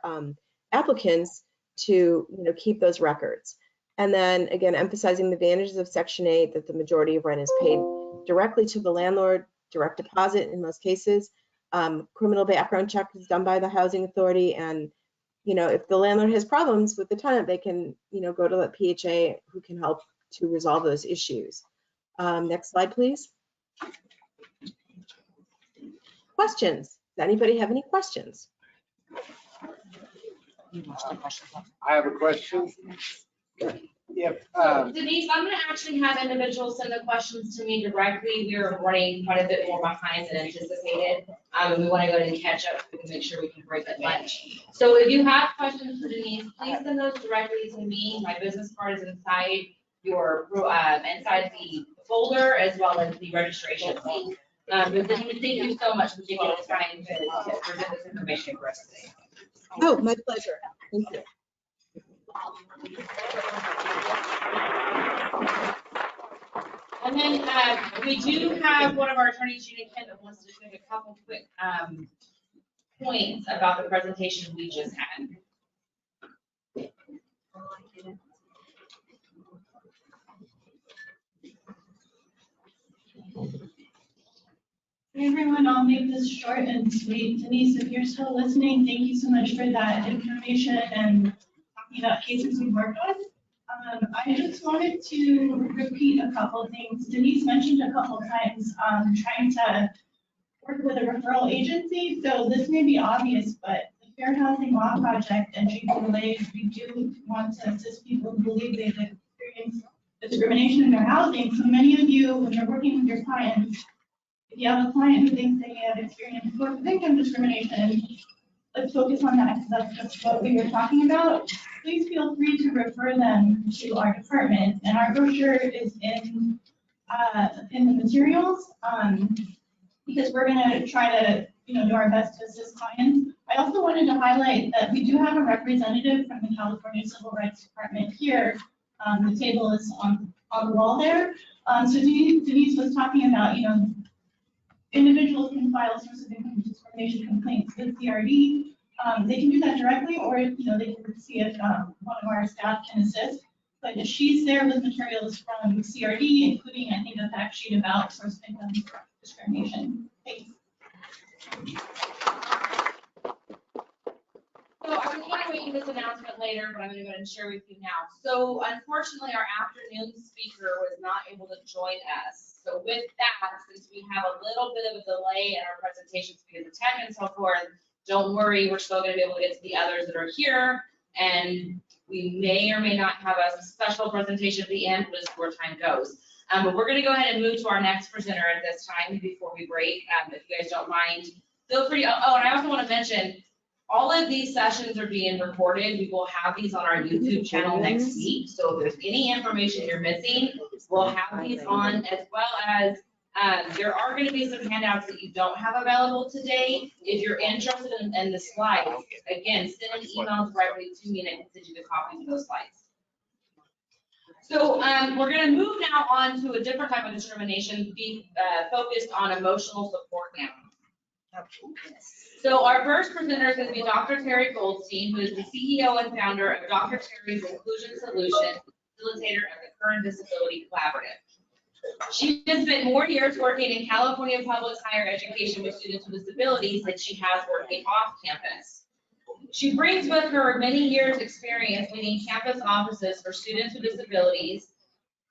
G: applicants to, you know, keep those records. And then again, emphasizing the advantages of Section 8, that the majority of rent is paid directly to the landlord, direct deposit in most cases. Criminal background check is done by the housing authority, and you know, if the landlord has problems with the tenant, they can, you know, go to the PHA who can help to resolve those issues. Next slide, please. Questions? Does anybody have any questions?
J: I have a question. If
E: Denise, I'm gonna actually have individuals send the questions to me directly. We're running quite a bit more behind than anticipated. And we wanna go ahead and catch up and make sure we can break at lunch. So if you have questions for Denise, please send those directly to me. My business card is inside inside the folder, as well as the registration fee. But Denise, thank you so much for taking the time to present this information for us today.
G: Oh, my pleasure. Thank you.
E: And then we do have one of our attorneys, Gina Kent, that wants to just make a couple quick points about the presentation we just had.
K: Hey everyone, I'll make this short and sweet. Denise, if you're still listening, thank you so much for that information and talking about cases we worked on. I just wanted to repeat a couple of things. Denise mentioned a couple of times trying to work with a referral agency. So this may be obvious, but the Fair Housing Law Project and GPLA, we do want to assist people who believe they've experienced discrimination in their housing. So many of you, when you're working with your clients, if you have a client who thinks they have experienced source of income discrimination, let's focus on that, because that's just what we were talking about. Please feel free to refer them to our department, and our brochure is in the materials, because we're going to try to, you know, do our best to assist clients. I also wanted to highlight that we do have a representative from the California Civil Rights Department here. The table is on the wall there. So Denise was talking about, individuals can file source of income discrimination complaints with CRD. They can do that directly, or, they can see if one of our staff can assist. But she's there with materials from CRD, including, I think, a fact sheet about source of income discrimination. Thanks.
E: So I was gonna wait this announcement later, but I'm gonna go ahead and share with you now. So unfortunately, our afternoon speaker was not able to join us. So with that, since we have a little bit of a delay in our presentations because of tech and so forth, don't worry, we're still gonna be able to get to the others that are here. And we may or may not have a special presentation at the end, just where time goes. But we're gonna go ahead and move to our next presenter at this time before we break. If you guys don't mind, feel free. Oh, and I also wanna mention, all of these sessions are being recorded. We will have these on our YouTube channel next week. So if there's any information you're missing, we'll have these on, as well as there are going to be some handouts that you don't have available today. If you're interested in the slides, again, send an email directly to me and I can send you the copy of those slides. So we're going to move now on to a different type of discrimination, be focused on emotional support now. So our first presenter is going to be Dr. Terry Goldstein, who is the CEO and founder of Dr. Terry's Inclusion Solution, facilitator of the Kern Disability Collaborative. She has spent more years working in California public higher education with students with disabilities than she has working off campus. She brings with her many years' experience leading campus offices for students with disabilities,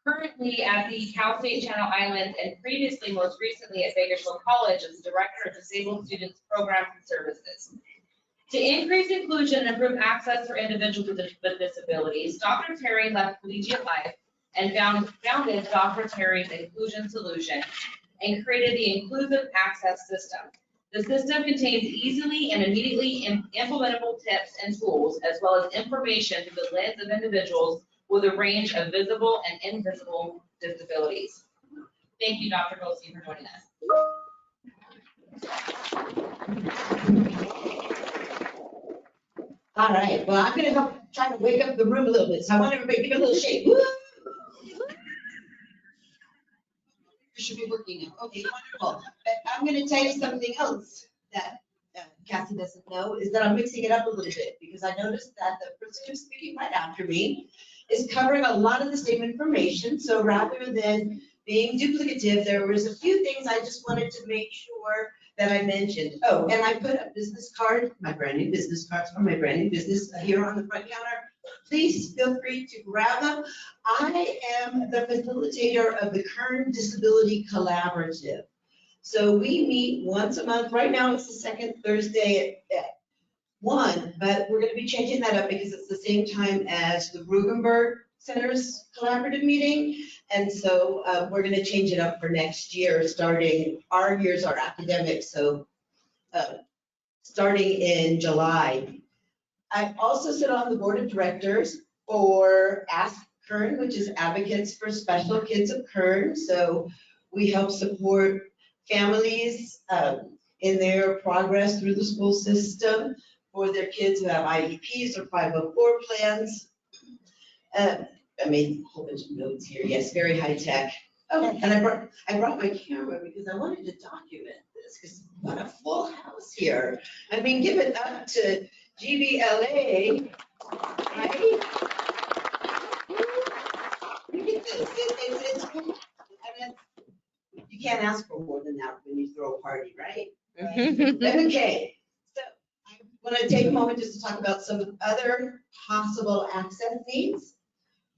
E: currently at the Cal State Channel Islands, and previously, most recently, at Bakersfield College as Director of Disabled Students Programs and Services. To increase inclusion and improve access for individuals with disabilities, Dr. Terry left collegiate life and founded Dr. Terry's Inclusion Solution and created the Inclusive Access System. The system contains easily and immediately implementable tips and tools, as well as information through the lens of individuals with a range of visible and invisible disabilities. Thank you, Dr. Goldstein, for joining us.
L: All right, well, I'm gonna go try to wake up the room a little bit, so I want everybody to give a little shake. Woo! You should be working now. Okay, wonderful. But I'm gonna tell you something else that Cassie doesn't know, is that I'm mixing it up a little bit, because I noticed that the person who's speaking right after me is covering a lot of the same information. So rather than being duplicative, there was a few things I just wanted to make sure that I mentioned. Oh, and I put a business card, my brand new business cards for my brand new business here on the front counter. Please feel free to grab them. I am the facilitator of the Kern Disability Collaborative. So we meet once a month. Right now it's the second Thursday at 1, but we're going to be changing that up because it's the same time as the Rugenberg Center's collaborative meeting. And so we're going to change it up for next year, starting, our years are academic, so starting in July. I also sit on the board of directors for Ask Kern, which is Advocates for Special Kids of Kern. So we help support families in their progress through the school system for their kids who have IEPs or 504 plans. I made a whole bunch of notes here. Yes, very high tech. Oh, and I brought my camera because I wanted to document this, because what a full house here. I mean, give it up to GBLA, right? Look at this. It's I mean, you can't ask for more than that when you throw a party, right? Okay. So I want to take a moment just to talk about some other possible access needs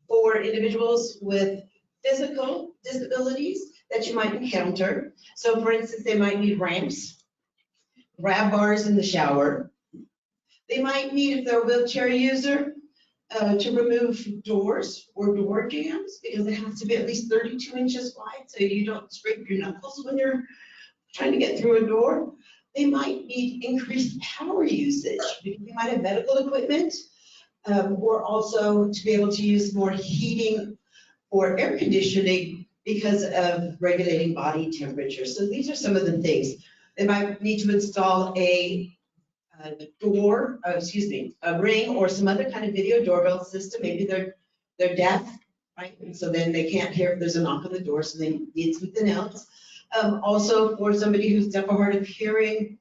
L: for individuals with physical disabilities that you might encounter. So for instance, they might need ramps, grab bars in the shower. They might need, if they're a wheelchair user, to remove doors or door jambs, because it has to be at least 32 inches wide so you don't scrape your knuckles when you're trying to get through a door. They might need increased power usage because they might have medical equipment, or also to be able to use more heating or air conditioning because of regulating body temperature. So these are some of the things. They might need to install a a Ring or some other kind of video doorbell system. Maybe they're deaf, right? And so then they can't hear if there's a knock on the door, so they need something else. Also for somebody who's deaf or hard of hearing,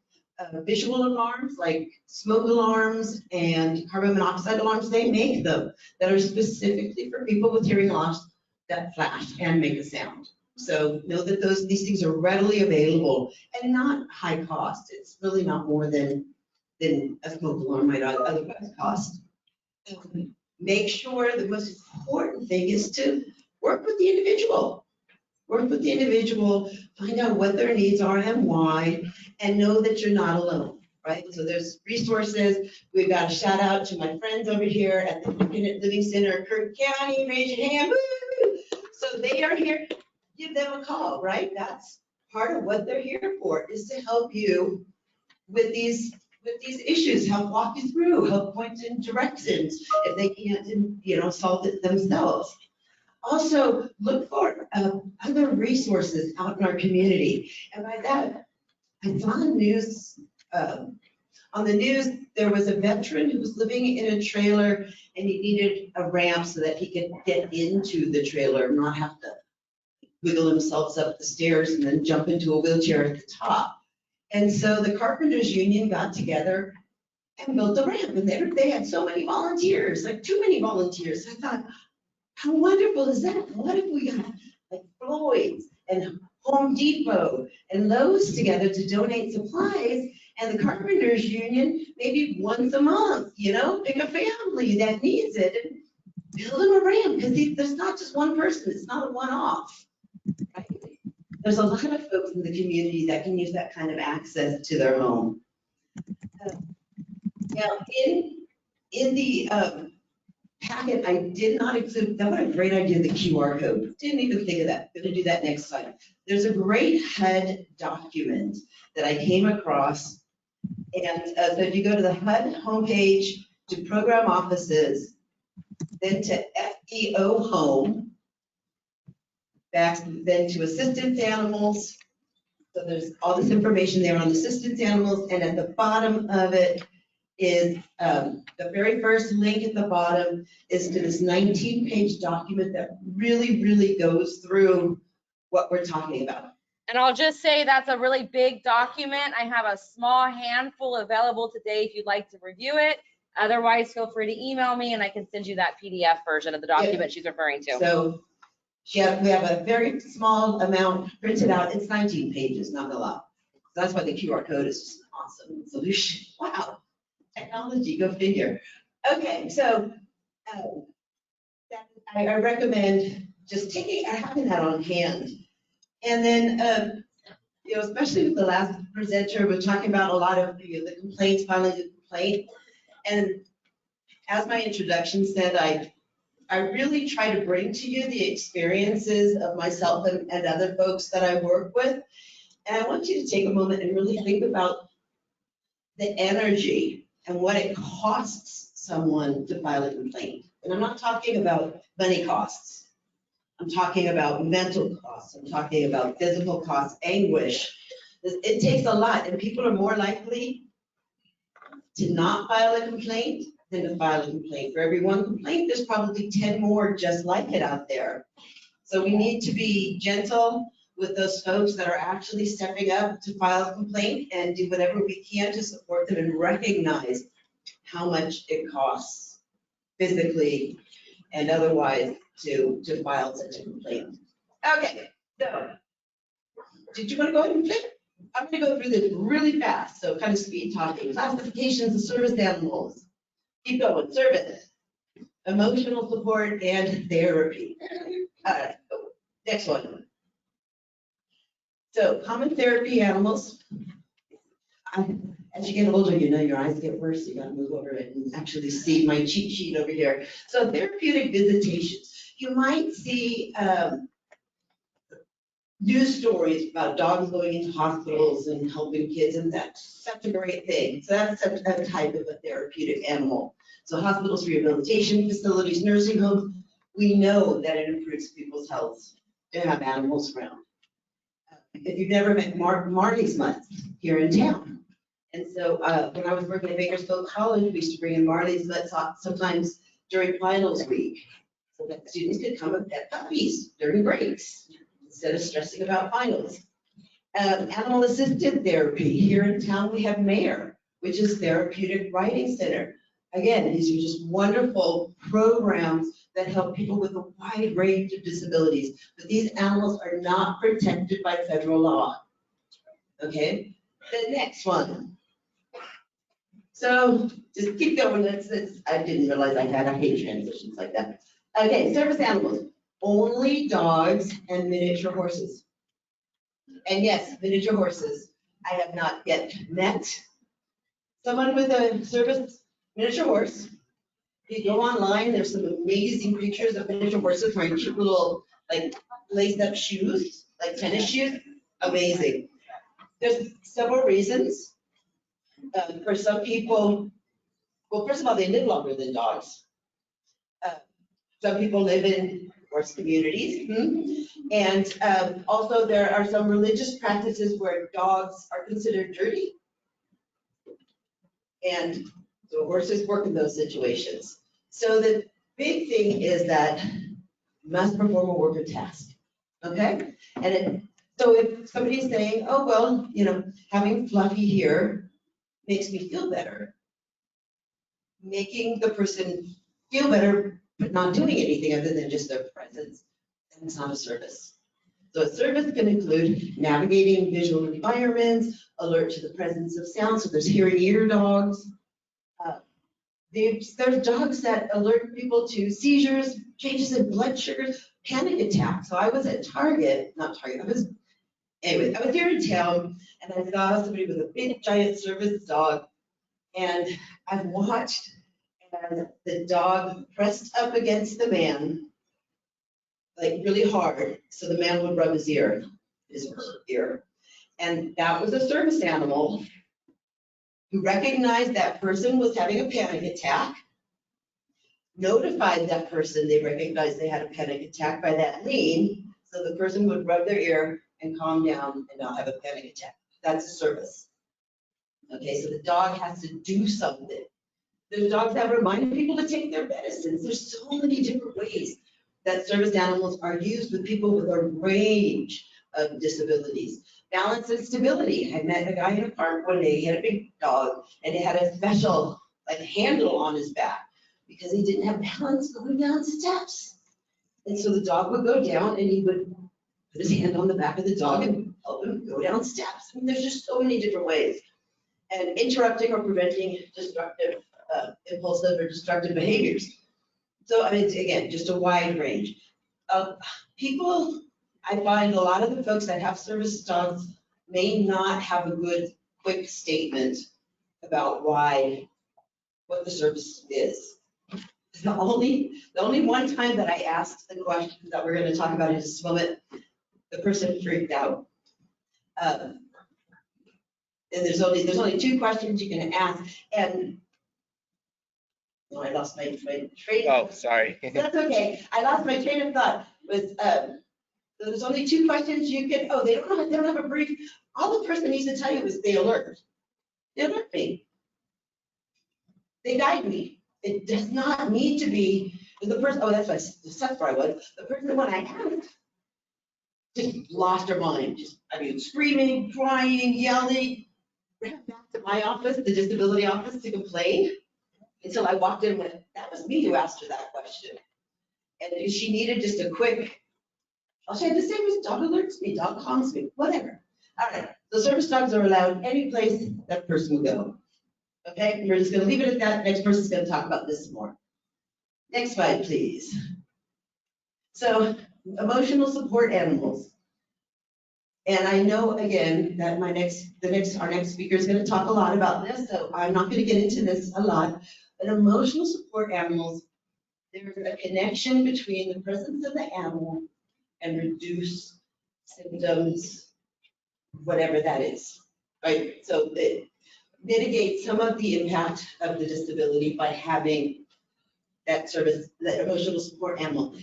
L: visual alarms like smoke alarms and carbon monoxide alarms, they make them that are specifically for people with hearing loss that flash and make a sound. So know that these things are readily available and not high cost. It's really not more than a smoke alarm might otherwise cost. Make sure the most important thing is to work with the individual. Work with the individual, find out what their needs are and why, and know that you're not alone, right? So there's resources. We've got a shout out to my friends over here at the Independent Living Center, Kirk County, raise your hand. Woo! So they are here. Give them a call, right? That's part of what they're here for, is to help you with these issues, help walk you through, help point in directions if they can't, solve it themselves. Also, look for other resources out in our community. And by that, I saw on the news, there was a veteran who was living in a trailer and he needed a ramp so that he could get into the trailer, not have to wiggle himself up the stairs and then jump into a wheelchair at the top. And so the Carpenters Union got together and built a ramp, and they had so many volunteers, like too many volunteers. I thought, how wonderful is that? What if we got like Floyd's and Home Depot and Lowe's together to donate supplies, and the Carpenters Union maybe once a month, pick a family that needs it and build them a ramp, because there's not just one person, it's not a one-off. Right? There's a lot of folks in the community that can use that kind of access to their home. Now, in the packet, I did not include, that was a great idea, the QR code. Didn't even think of that. Going to do that next slide. There's a great HUD document that I came across. And so if you go to the HUD homepage, to program offices, then to FEO home, then to assistance animals. So there's all this information there on assistance animals, and at the bottom of it is the very first link at the bottom is to this 19-page document that really, really goes through what we're talking about.
A: And I'll just say that's a really big document. I have a small handful available today if you'd like to review it. Otherwise, feel free to email me and I can send you that PDF version of the document she's referring to.
L: So we have a very small amount printed out. It's 19 pages, not a lot. So that's why the QR code is just an awesome solution. Wow, technology, go figure. Okay, so I recommend just having that on hand. And then, especially with the last presenter, we're talking about a lot of the complaints, filing the complaint. And as my introduction said, I really try to bring to you the experiences of myself and other folks that I work with. And I want you to take a moment and really think about the energy and what it costs someone to file a complaint. And I'm not talking about money costs. I'm talking about mental costs. I'm talking about physical costs, anguish. It takes a lot, and people are more likely to not file a complaint than to file a complaint. For every one complaint, there's probably 10 more just like it out there. So we need to be gentle with those folks that are actually stepping up to file a complaint and do whatever we can to support them and recognize how much it costs physically and otherwise to file such a complaint. Okay, so did you want to go ahead and flip? I'm going to go through this really fast, so kind of speed talking. Classifications of service animals. Keep going. Service, emotional support, and therapy. All right, next one. So common therapy animals. As you get older, your eyes get worse. You got to move over and actually see my cheat sheet over here. So therapeutic visitations. You might see news stories about dogs going into hospitals and helping kids, and that's such a great thing. So that's a type of a therapeutic animal. So hospitals, rehabilitation facilities, nursing homes, we know that it improves people's health to have animals around. If you've never met Marty's Month here in town, And so when I was working at Bakersfield College, we used to bring in Marley's Let's Talk sometimes during finals week, so that students could come and pet puppies during breaks instead of stressing about finals. Animal assisted therapy. Here in town, we have MARE, which is Therapeutic Riding Center. Again, these are just wonderful programs that help people with a wide range of disabilities. But these animals are not protected by federal law. Okay, the next one. So just keep going. I didn't realize I hate transitions like that. Okay, service animals, only dogs and miniature horses. And yes, miniature horses. I have not yet met someone with a service miniature horse. If you go online, there's some amazing pictures of miniature horses wearing cute little, like, laced up shoes, like tennis shoes. Amazing. There's several reasons. For some people, well, first of all, they live longer than dogs. Some people live in horse communities. And also there are some religious practices where dogs are considered dirty. And so horses work in those situations. So the big thing is that you must perform a worker task, okay? And so if somebody's saying, oh, well, you know, having Fluffy here makes me feel better, making the person feel better, but not doing anything other than just their presence, then it's not a service. So a service can include navigating visual environments, alert to the presence of sound, so there's hearing ear dogs. There's dogs that alert people to seizures, changes in blood sugars, panic attacks. So I was at Target, I was here in town and I saw somebody with a big giant service dog, and I watched as the dog pressed up against the man, like really hard, so the man would rub his ear. And that was a service animal who recognized that person was having a panic attack, notified that person they recognized they had a panic attack by that lean, so the person would rub their ear and calm down and not have a panic attack. That's a service. Okay, so the dog has to do something. There's dogs that remind people to take their medicines. There's so many different ways that service animals are used with people with a range of disabilities. Balance and stability. I met a guy in a park one day, he had a big dog, and he had a special like handle on his back because he didn't have balance going down steps. And so the dog would go down and he would put his hand on the back of the dog and help him go down steps. I mean, there's just so many different ways. And interrupting or preventing destructive, impulsive or destructive behaviors. So, I mean, again, just a wide range. People, I find a lot of the folks that have service dogs may not have a good, quick statement about what the service is. The only one time that I asked the question that we're going to talk about in just a moment, the person freaked out. And there's only two questions you can ask, and no, I lost my train.
H: Oh, sorry.
L: That's okay. I lost my train of thought. So there's only two questions you can. Oh, they don't have a brief. All the person needs to tell you is they alert. They alert me. They guide me. It does not need to be the person. Oh, that's where I was. The person when I asked just lost her mind. Screaming, crying, yelling. Ran back to my office, the disability office, to complain until I walked in and went, that was me who asked her that question. And she needed just a quick, I'll say the same as dog alerts me, dog calms me, whatever. All right, so service dogs are allowed any place that person will go. Okay, we're just gonna leave it at that. Next person's gonna talk about this more. Next slide, please. So emotional support animals. And I know, again, that our next speaker is going to talk a lot about this, so I'm not going to get into this a lot. But emotional support animals, there's a connection between the presence of the animal and reduce symptoms, whatever that is, right? So it mitigates some of the impact of the disability by having that service, that emotional support animal.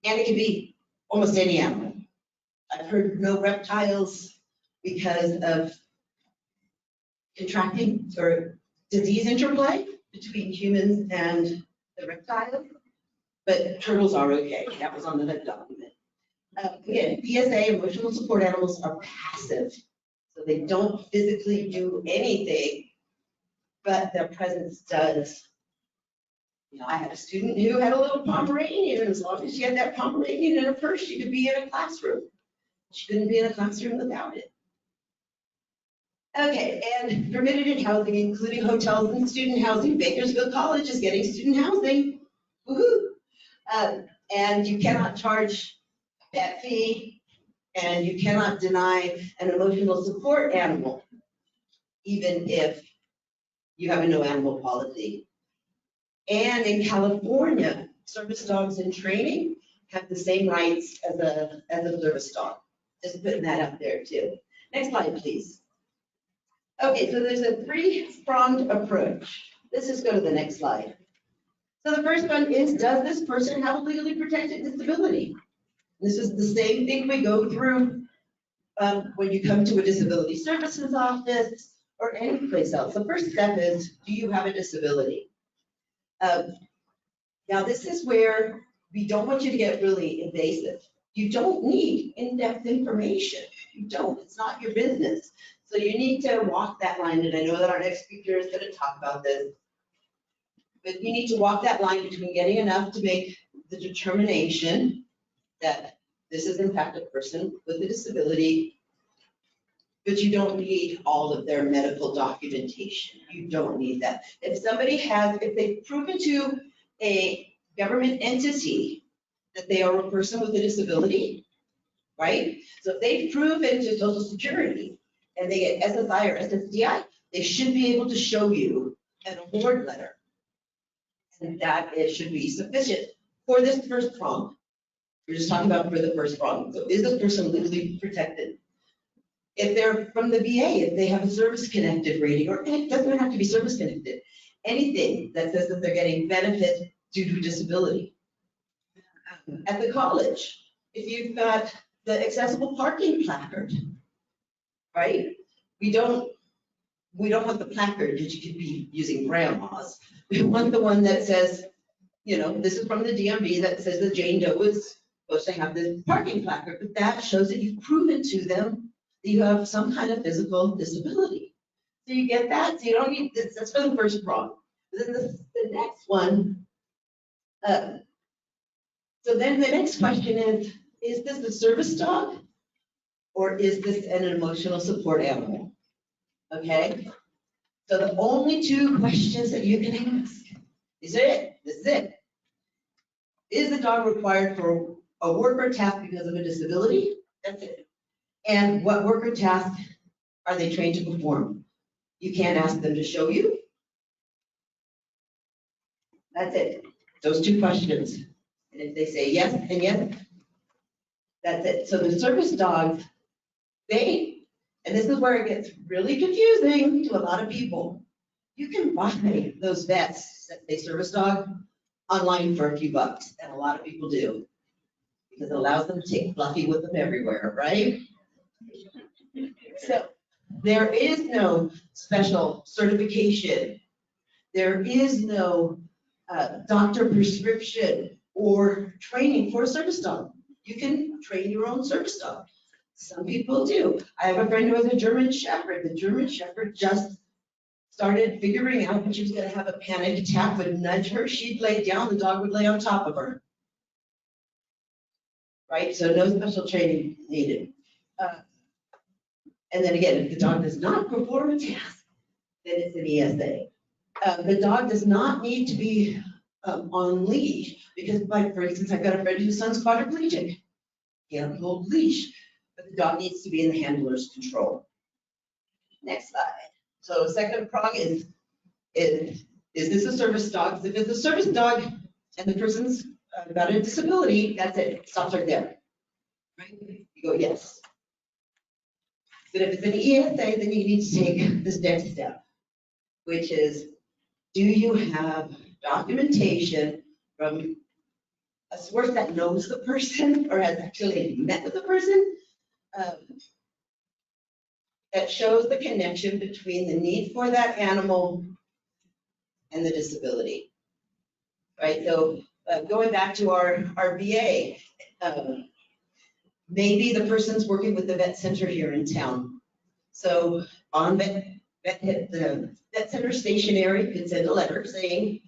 L: And it can be almost any animal. I've heard no reptiles because of contracting or disease interplay between humans and the reptiles, but turtles are okay. That was on the document. Again, PSA, emotional support animals are passive, so they don't physically do anything, but their presence does. You know, I had a student who had a little Pomeranian, and as long as she had that Pomeranian in her purse, she could be in a classroom. She couldn't be in a classroom without it. Okay, and permitted in housing, including hotels and student housing. Bakersfield College is getting student housing. Woohoo! And you cannot charge that fee, and you cannot deny an emotional support animal, even if you have a no animal policy. And in California, service dogs in training have the same rights as a service dog. Just putting that up there too. Next slide, please. Okay, so there's a three-pronged approach. Let's just go to the next slide. So the first one is, does this person have a legally protected disability? This is the same thing we go through when you come to a disability services office or any place else. The first step is, do you have a disability? Now, this is where we don't want you to get really invasive. You don't need in-depth information. You don't. It's not your business. So you need to walk that line, and I know that our next speaker is going to talk about this. But you need to walk that line between getting enough to make the determination that this is in fact a person with a disability, but you don't need all of their medical documentation. You don't need that. If somebody has, if they've proven to a government entity that they are a person with a disability, right? So if they've proven to Social Security and they get SSI or SSDI, they should be able to show you an award letter. And that it should be sufficient for this first prong. We're just talking about for the first prong. So is this person legally protected? If they're from the VA, if they have a service-connected rating, or it doesn't have to be service-connected, anything that says that they're getting benefit due to disability. At the college, if you've got the accessible parking placard, right? We don't want the placard that you could be using grandma's. We want the one that says, you know, this is from the DMV that says that Jane Doe is supposed to have this parking placard, but that shows that you've proven to them that you have some kind of physical disability. So you get that, so you don't need this, that's for the first prong. Then the next one, so then the next question is this a service dog or is this an emotional support animal? Okay, so the only two questions that you can ask, is it? This is it. Is the dog required for a work or task because of a disability? That's it. And what work or task are they trained to perform? You can't ask them to show you. That's it. Those two questions. And if they say yes and yes, that's it. So the service dogs, and this is where it gets really confusing to a lot of people. You can buy those vests that say service dog online for a few bucks, and a lot of people do, because it allows them to take Fluffy with them everywhere, right? So there is no special certification. There is no doctor prescription or training for a service dog. You can train your own service dog. Some people do. I have a friend who has a German Shepherd. The German Shepherd just started figuring out when she was going to have a panic attack, would nudge her, she'd lay down, the dog would lay on top of her. Right? So no special training needed. And then again, if the dog does not perform a task, then it's an ESA. The dog does not need to be on leash because, for instance, I've got a friend whose son's quadriplegic. He can't hold leash, but the dog needs to be in the handler's control. Next slide. So second prong is this a service dog? If it's a service dog and the person's got a disability, that's it. It stops right there. Right? You go, yes. But if it's an ESA, then you need to take this next step, which is, do you have documentation from a source that knows the person or has actually met with the person that shows the connection between the need for that animal and the disability. Right, so going back to our VA, maybe the person's working with the vet center here in town. So on the vet center stationery could send a letter saying,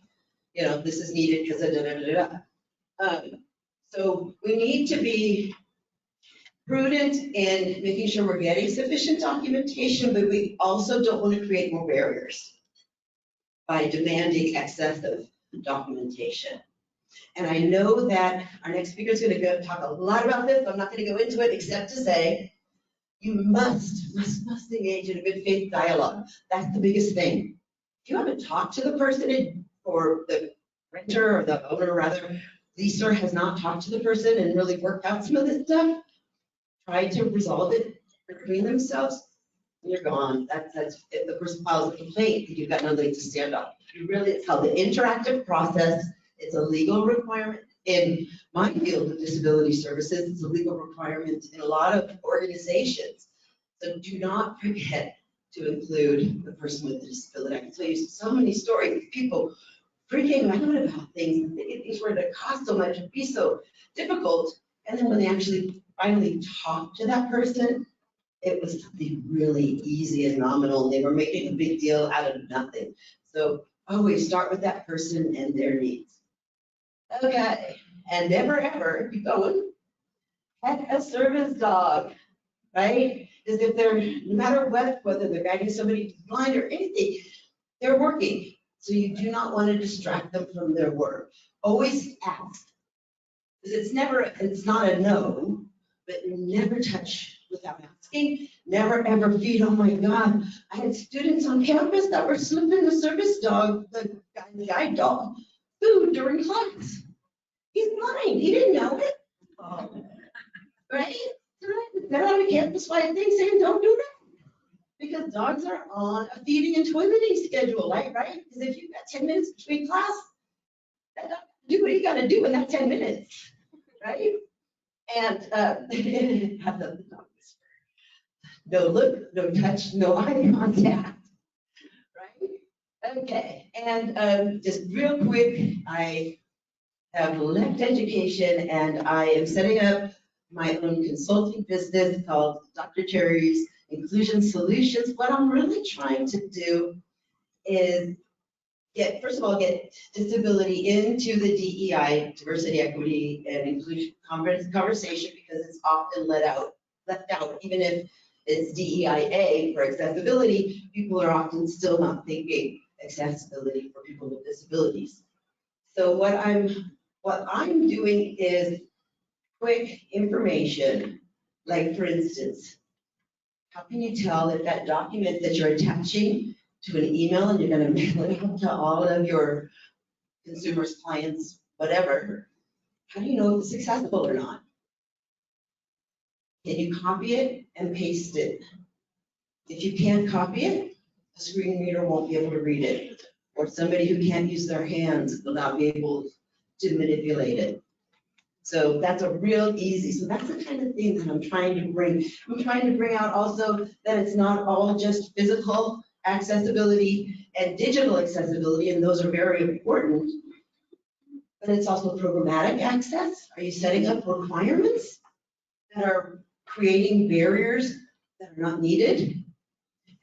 L: you know, this is needed because of da-da-da-da. So we need to be prudent in making sure we're getting sufficient documentation, but we also don't want to create more barriers by demanding excessive documentation. And I know that our next speaker is going to talk a lot about this. I'm not going to go into it except to say you must engage in a good faith dialogue. That's the biggest thing. If you haven't talked to the person or the renter or the owner rather, leaser has not talked to the person and really worked out some of this stuff, try to resolve it between themselves, and you're gone. That's if the person files a complaint, you've got nothing to stand up. It's called the interactive process. It's a legal requirement in my field of disability services. It's a legal requirement in a lot of organizations. So do not forget to include the person with the disability. I can tell you so many stories of people freaking out about things and thinking things were going to cost so much and be so difficult. And then when they actually finally talk to that person, it was something really easy and nominal. They were making a big deal out of nothing. So always start with that person and their needs. Okay, and never ever keep going. Pet a service dog, right? Because if they're, no matter what, whether they're guiding somebody blind or anything, they're working. So you do not want to distract them from their work. Always ask. Because it's not a no, but never touch without asking. Never ever feed. Oh my God, I had students on campus that were slipping the service dog, the guide dog, food during class. He's blind, he didn't know it. Right? They're on a campus-wide thing saying don't do that. Because dogs are on a feeding and toileting schedule, right? Because if you've got 10 minutes between class, that dog do what you gotta do in that 10 minutes, right? And have the dog whisper. No look, no touch, no eye contact, right? Okay, and just real quick, I have left education and I am setting up my own consulting business called Dr. Cherry's Inclusion Solutions. What I'm really trying to do is first of all, get disability into the DEI, diversity, equity, and inclusion conversation because it's often left out, even if it's DEIA for accessibility, people are often still not thinking accessibility for people with disabilities. So what I'm doing is quick information, like for instance, how can you tell if that document that you're attaching to an email and you're going to mail it out to all of your consumers, clients, whatever, how do you know if it's accessible or not? Can you copy it and paste it? If you can't copy it, a screen reader won't be able to read it, or somebody who can't use their hands will not be able to manipulate it. So that's a real easy, so that's the kind of thing that I'm trying to bring. I'm trying to bring out also that it's not all just physical accessibility and digital accessibility, and those are very important, but it's also programmatic access. Are you setting up requirements that are creating barriers that are not needed?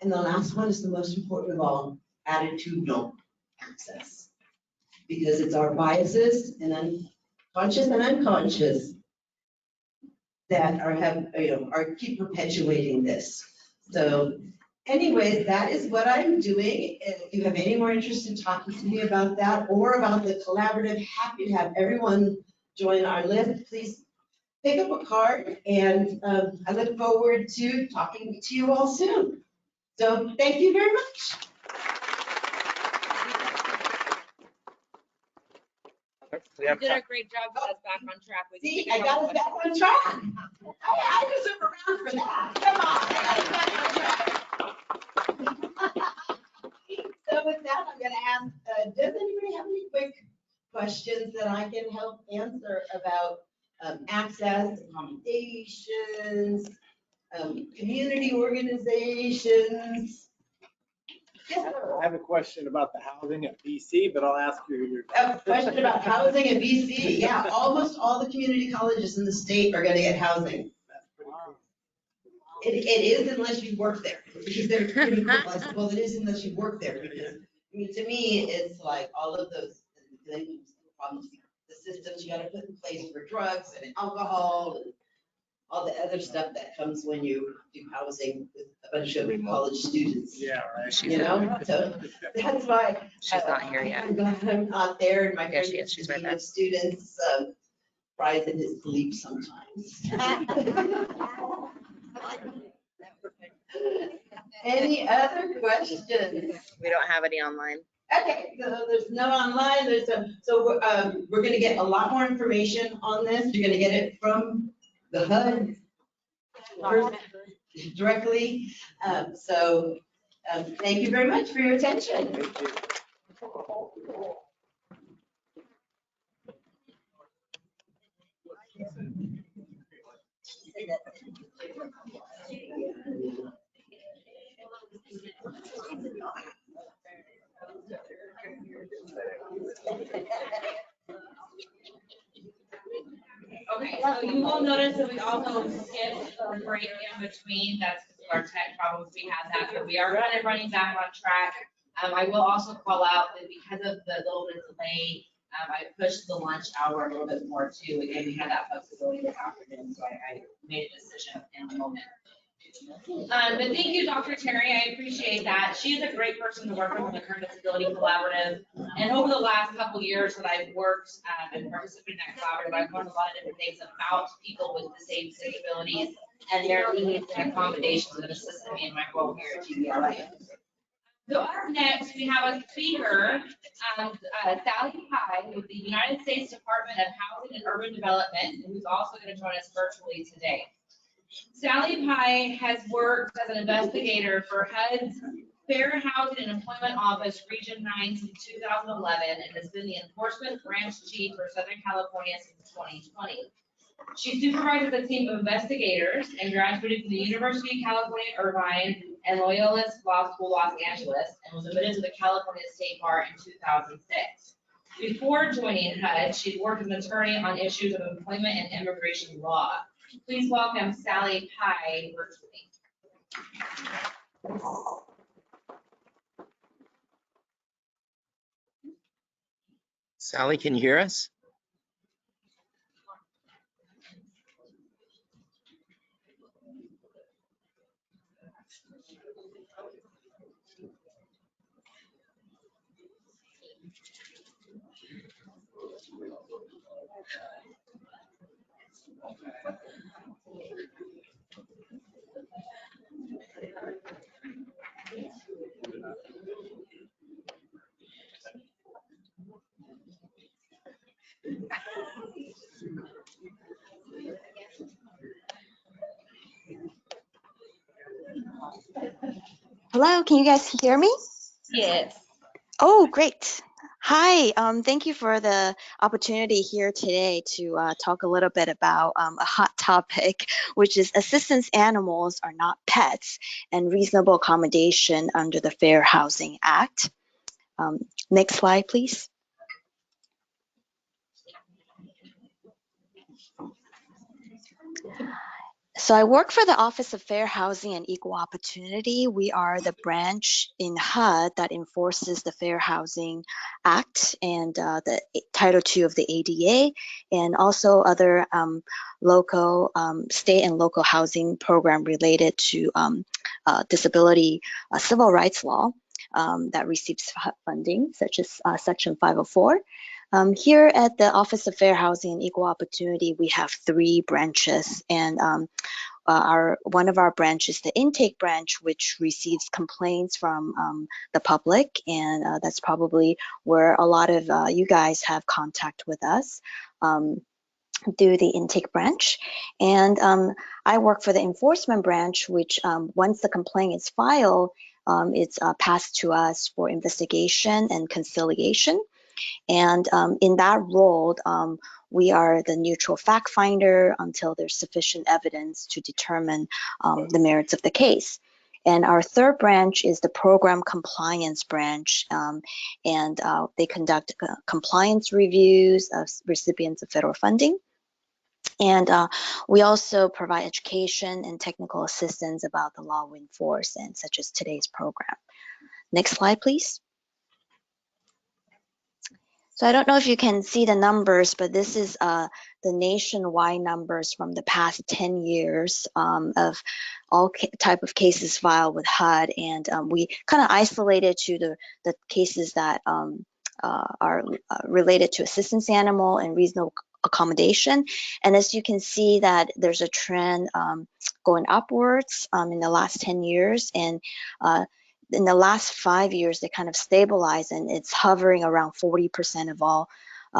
L: And the last one is the most important of all, attitudinal access, because it's our biases and conscious and unconscious that are keep perpetuating this. So anyways, that is what I'm doing. If you have any more interest in talking to me about that or about the collaborative, happy to have everyone join our list. Please pick up a card, and I look forward to talking to you all soon. So thank you very much.
A: You did a great job, got us back on track. We can
L: See,
A: take a
L: I got
A: couple
L: us back on track. I deserve a round for that. Come on, I got us back on track. So with that, I'm gonna ask, does anybody have any quick questions that I can help answer about access, accommodations, community organizations.
J: I have a question about the housing at BC, but I'll ask you your.
L: A question about housing in BC. Yeah, almost all the community colleges in the state are gonna get housing. It is unless you work there, because they're pretty flexible. It is unless you work there, because, I mean, to me, it's like all of those problems, the systems you gotta put in place for drugs and alcohol and all the other stuff that comes when you do housing with a bunch of college students.
J: Yeah, right.
L: You know, so that's why.
A: She's not here yet.
L: I'm glad I'm not there, and my
A: Yeah,
L: friend
A: she is.
L: is
A: She's right
L: dean
A: there.
L: of students, cries in his sleep sometimes. Any other questions?
A: We don't have any online.
L: Okay, so there's no online, so we're gonna get a lot more information on this. You're gonna get it from the HUD directly. Thank you very much for your attention.
J: Thank you.
E: Okay, so you will notice that we also skipped a break in between. That's because of our tech problems. We had that, but we are kind of running back on track. I will also call out that because of the little bit of delay, I pushed the lunch hour a little bit more too. Again, we had that flexibility this afternoon, so I made a decision in the moment. But thank you, Dr. Terry. I appreciate that. She is a great person to work with in the Current Disability Collaborative. And over the last couple of years that I've worked and participated in that collaborative, I've learned a lot of different things about people with the same disabilities and their needs and accommodations that assisted me in my role here at GBLA. So up next, we have a speaker, Sally Pye with the United States Department of Housing and Urban Development, who's also going to join us virtually today. Sally Pye has worked as an investigator for HUD's Fair Housing and Employment Office Region 9 since 2011 and has been the Enforcement Branch Chief for Southern California since 2020. She supervises a team of investigators and graduated from the University of California, Irvine and Loyola Law School, Los Angeles, and was admitted to the California State Bar in 2006. Before joining HUD, she'd worked as an attorney on issues of employment and immigration law. Please welcome Sally Pye virtually.
H: Sally, can you hear us?
M: Hello, can you guys hear me?
A: Yes.
M: Oh, great. Hi, thank you for the opportunity here today to talk a little bit about a hot topic, which is assistance animals are not pets and reasonable accommodation under the Fair Housing Act. Next slide, please. So I work for the Office of Fair Housing and Equal Opportunity. We are the branch in HUD that enforces the Fair Housing Act and the Title II of the ADA, and also other local, state and local housing program related to disability civil rights law that receives funding, such as Section 504. Here at the Office of Fair Housing and Equal Opportunity, we have 3 branches, and one of our branches, the intake branch, which receives complaints from the public, and that's probably where a lot of you guys have contact with us through the intake branch. And I work for the enforcement branch, which once the complaint is filed, it's passed to us for investigation and conciliation. And in that role, we are the neutral fact finder until there's sufficient evidence to determine the merits of the case. And our third branch is the program compliance branch, and they conduct compliance reviews of recipients of federal funding. And we also provide education and technical assistance about the law we enforce, and such as today's program. Next slide, please. So I don't know if you can see the numbers, but this is the nationwide numbers from the past 10 years of all type of cases filed with HUD. And we kind of isolated to the cases that are related to assistance animal and reasonable accommodation. And as you can see that there's a trend going upwards in the last 10 years. And in the last 5 years, they kind of stabilized, and it's hovering around 40% of all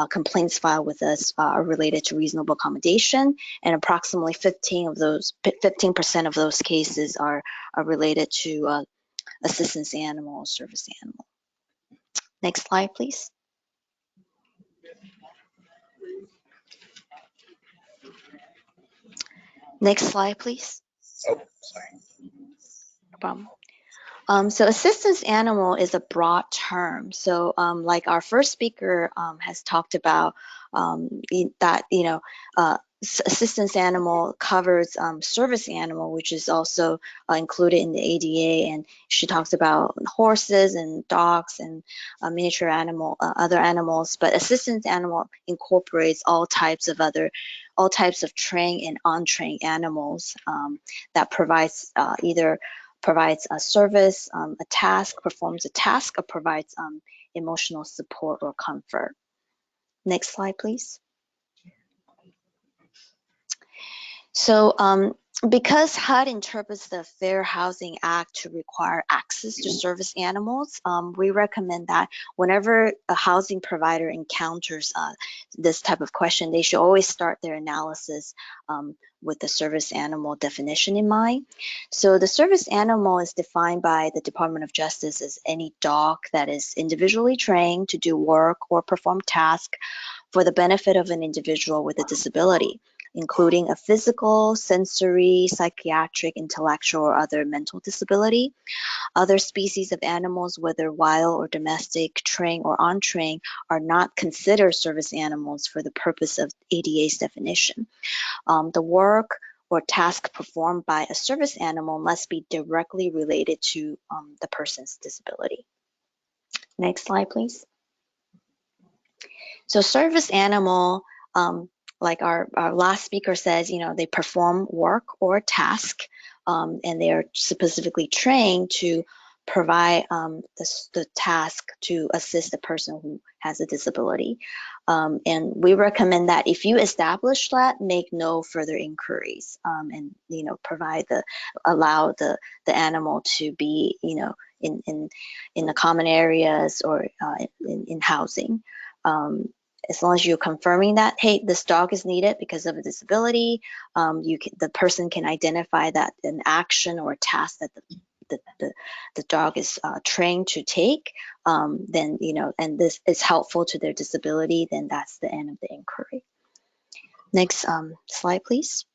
M: complaints filed with us are related to reasonable accommodation, and approximately 15% of those cases are related to assistance animal or service animal. Next slide, please. Next slide, please.
H: Oh, sorry.
M: No problem. So assistance animal is a broad term. So like our first speaker has talked about that, assistance animal covers service animal, which is also included in the ADA. And she talks about horses and dogs and miniature animal, other animals. But assistance animal incorporates all types of trained and untrained animals that provides provides a service, a task, performs a task, or provides emotional support or comfort. Next slide, please. So because HUD interprets the Fair Housing Act to require access to service animals, we recommend that whenever a housing provider encounters this type of question, they should always start their analysis with the service animal definition in mind. So the service animal is defined by the Department of Justice as any dog that is individually trained to do work or perform tasks for the benefit of an individual with a disability, including a physical, sensory, psychiatric, intellectual, or other mental disability. Other species of animals, whether wild or domestic, trained or untrained, are not considered service animals for the purpose of ADA's definition. The work or task performed by a service animal must be directly related to the person's disability. Next slide, please. So service animal, like our last speaker says, they perform work or task, and they are specifically trained to provide the task to assist the person who has a disability. And we recommend that if you establish that, make no further inquiries, and allow the animal to be in the common areas or in housing. As long as you're confirming that, hey, this dog is needed because of a disability, the person can identify that an action or a task that the dog is trained to take, then, and this is helpful to their disability, then that's the end of the inquiry. Next slide, please.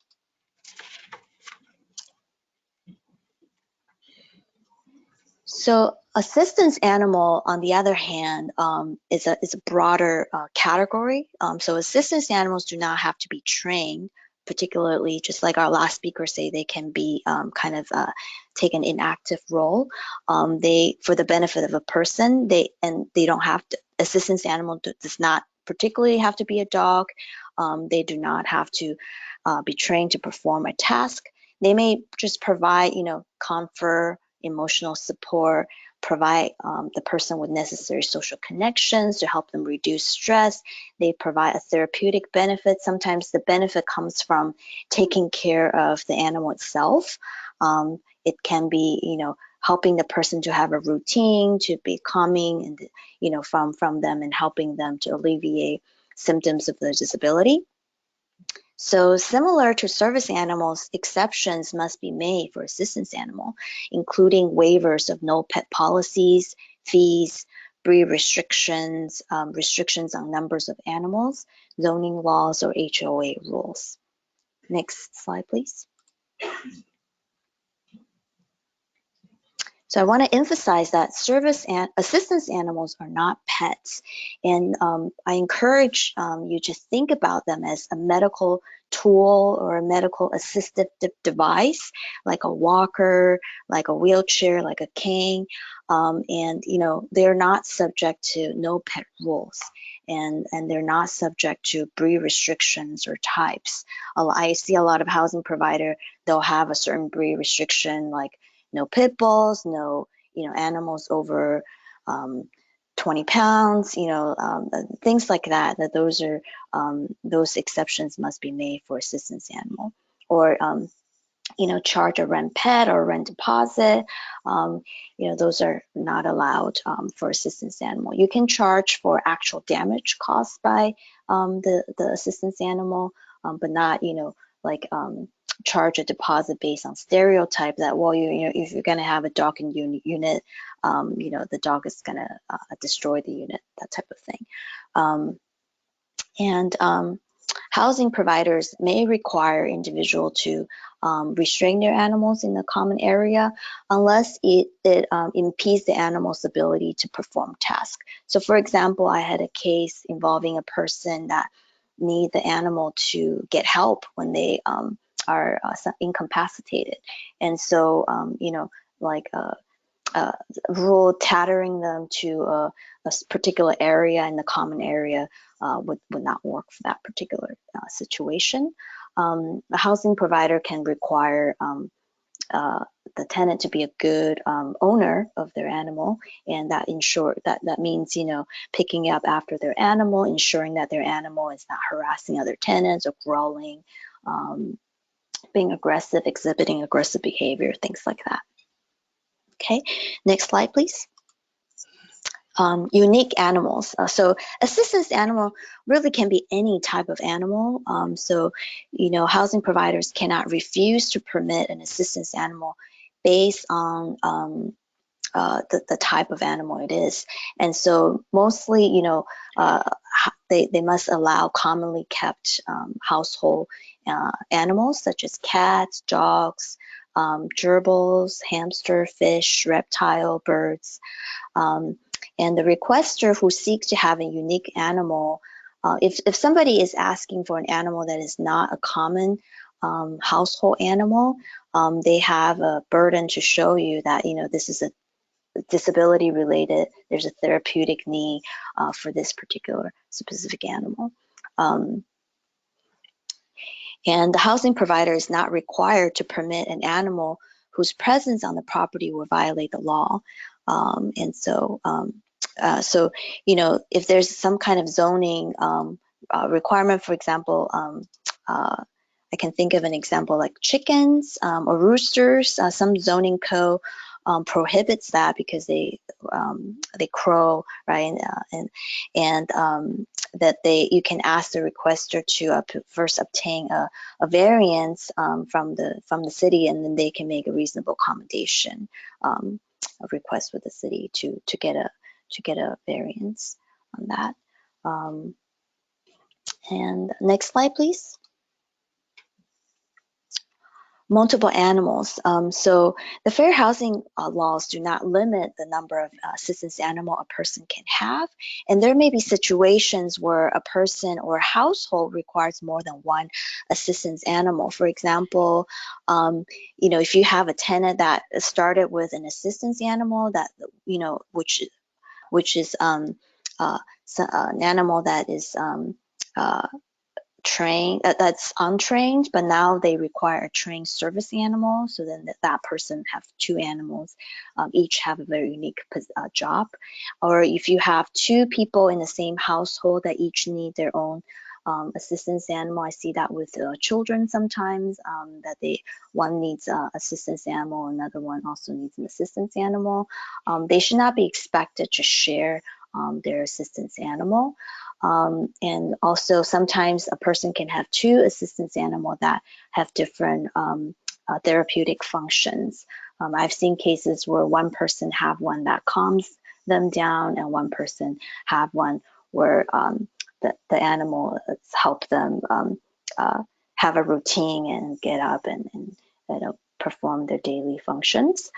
M: So assistance animal, on the other hand, is a broader category. So assistance animals do not have to be trained, particularly just like our last speaker say, they can be take an inactive role. For the benefit of a person, they don't have to. Assistance animal does not particularly have to be a dog. They do not have to be trained to perform a task. They may just provide, comfort, emotional support, provide the person with necessary social connections to help them reduce stress. They provide a therapeutic benefit. Sometimes the benefit comes from taking care of the animal itself. It can be, helping the person to have a routine, to be calming, and from them, and helping them to alleviate symptoms of their disability. So similar to service animals, exceptions must be made for assistance animal, including waivers of no pet policies, fees, breed restrictions, restrictions on numbers of animals, zoning laws, or HOA rules. Next slide, please. So I want to emphasize that service and assistance animals are not pets. And I encourage you to think about them as a medical tool or a medical assistive device, like a walker, like a wheelchair, like a cane. And, you know, they're not subject to no pet rules. And they're not subject to breed restrictions or types. I see a lot of housing provider, they'll have a certain breed restriction, like no pit bulls, no, you know, animals over 20 pounds, you know, things like that, those are, those exceptions must be made for assistance animal. Or, you know, charge a rent pet or rent deposit, you know, those are not allowed for assistance animal. You can charge for actual damage caused by the assistance animal, but not, you know, like charge a deposit based on stereotype that, well, you know, if you're going to have a dog in unit, you know, the dog is going to destroy the unit, that type of thing. Housing providers may require individual to restrain their animals in the common area unless it impedes the animal's ability to perform tasks. So for example, I had a case involving a person that need the animal to get help when they are incapacitated. And so, you know, like rule tethering them to a particular area in the common area would not work for that particular situation. A housing provider can require the tenant to be a good owner of their animal, and that means, you know, picking up after their animal, ensuring that their animal is not harassing other tenants or growling, being aggressive, exhibiting aggressive behavior, things like that. Okay, next slide, please. Unique animals. So assistance animal really can be any type of animal. So, you know, housing providers cannot refuse to permit an assistance animal based on the type of animal it is. And so mostly, you know, they must allow commonly kept household animals such as cats, dogs, gerbils, hamster, fish, reptile, birds. And the requester who seeks to have a unique animal, if somebody is asking for an animal that is not a common household animal, they have a burden to show you that, you know, this is a disability related, there's a therapeutic need for this particular specific animal. And the housing provider is not required to permit an animal whose presence on the property will violate the law. And so, you know, if there's some kind of zoning requirement, for example, I can think of an example like chickens or roosters. Some zoning code prohibits that because they crow, right? And that you can ask the requester to first obtain a variance from the city, and then they can make a reasonable accommodation, a request with the city to get a variance on that. And next slide, please. Multiple animals. So the fair housing laws do not limit the number of assistance animal a person can have. And there may be situations where a person or a household requires more than one assistance animal. For example, you know, if you have a tenant that started with an assistance animal that, you know, which is an animal that is trained, that's untrained, but now they require a trained service animal, so then that person have two animals, each have a very unique job. Or if you have two people in the same household that each need their own assistance animal, I see that with children sometimes, that one needs assistance animal, another one also needs an assistance animal. They should not be expected to share their assistance animal. And also sometimes a person can have two assistance animals that have different therapeutic functions. I've seen cases where one person have one that calms them down, and one person have one where the animal help them have a routine and get up and perform their daily functions.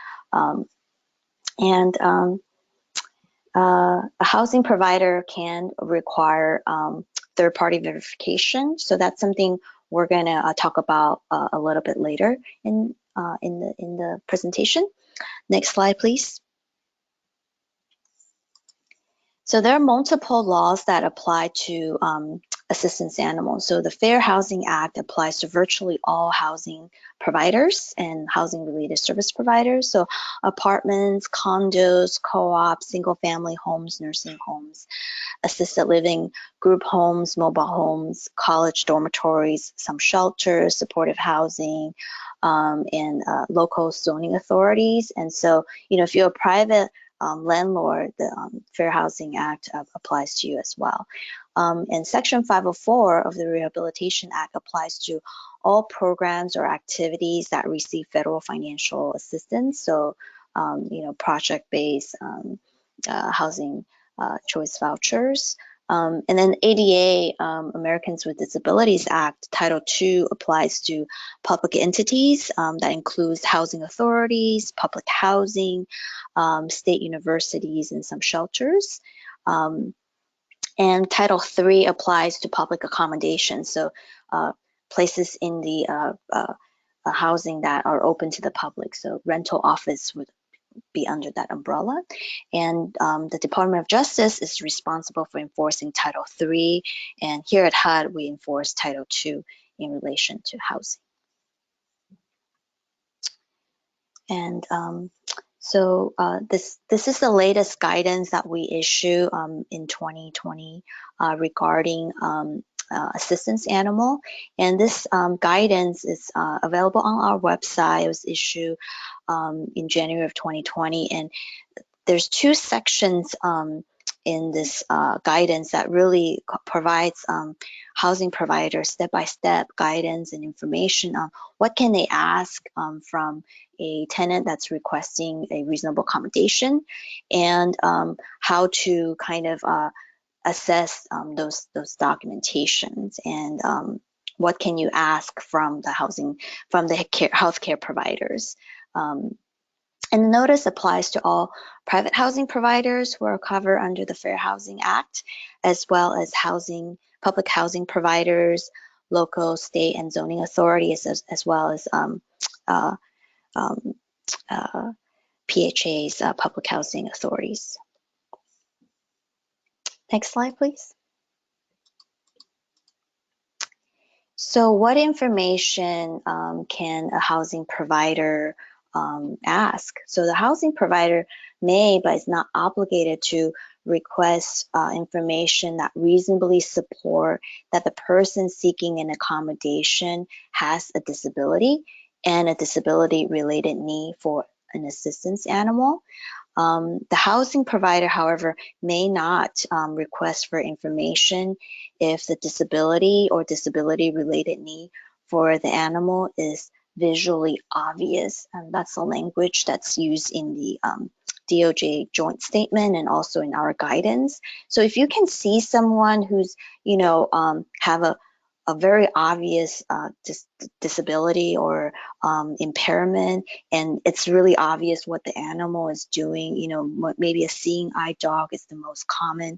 M: A housing provider can require third-party verification. So that's something we're going to talk about a little bit later in the presentation. Next slide, please. So there are multiple laws that apply to assistance animals. So the Fair Housing Act applies to virtually all housing providers and housing related service providers. So apartments, condos, co-ops, single family homes, nursing homes, assisted living, group homes, mobile homes, college dormitories, some shelters, supportive housing, and local zoning authorities. And so, if you're a private landlord, the Fair Housing Act applies to you as well. And Section 504 of the Rehabilitation Act applies to all programs or activities that receive federal financial assistance. So, project-based housing choice vouchers. And then ADA, Americans with Disabilities Act, Title II applies to public entities that includes housing authorities, public housing, state universities, and some shelters. And Title III applies to public accommodations, so places in the housing that are open to the public. So rental office would be under that umbrella. And the Department of Justice is responsible for enforcing Title III. And here at HUD, we enforce Title II in relation to housing. And so this is the latest guidance that we issue in 2020 regarding assistance animal. And this guidance is available on our website. It was issued in January of 2020. And there's two sections in this guidance that really provides housing providers step-by-step guidance and information on what can they ask from a tenant that's requesting a reasonable accommodation, and how to kind of assess those documentations, and what can you ask from the healthcare providers. And the notice applies to all private housing providers who are covered under the Fair Housing Act, as well as public housing providers, local, state, and zoning authorities, as well as PHA's public housing authorities. Next slide, please. So what information can a housing provider ask? So the housing provider may, but is not obligated to, request information that reasonably support that the person seeking an accommodation has a disability and a disability-related need for an assistance animal. The housing provider, however, may not request for information if the disability or disability-related need for the animal is visually obvious. And that's the language that's used in the DOJ joint statement and also in our guidance. So if you can see someone who's, have a very obvious disability or impairment, and it's really obvious what the animal is doing, maybe a seeing eye dog is the most common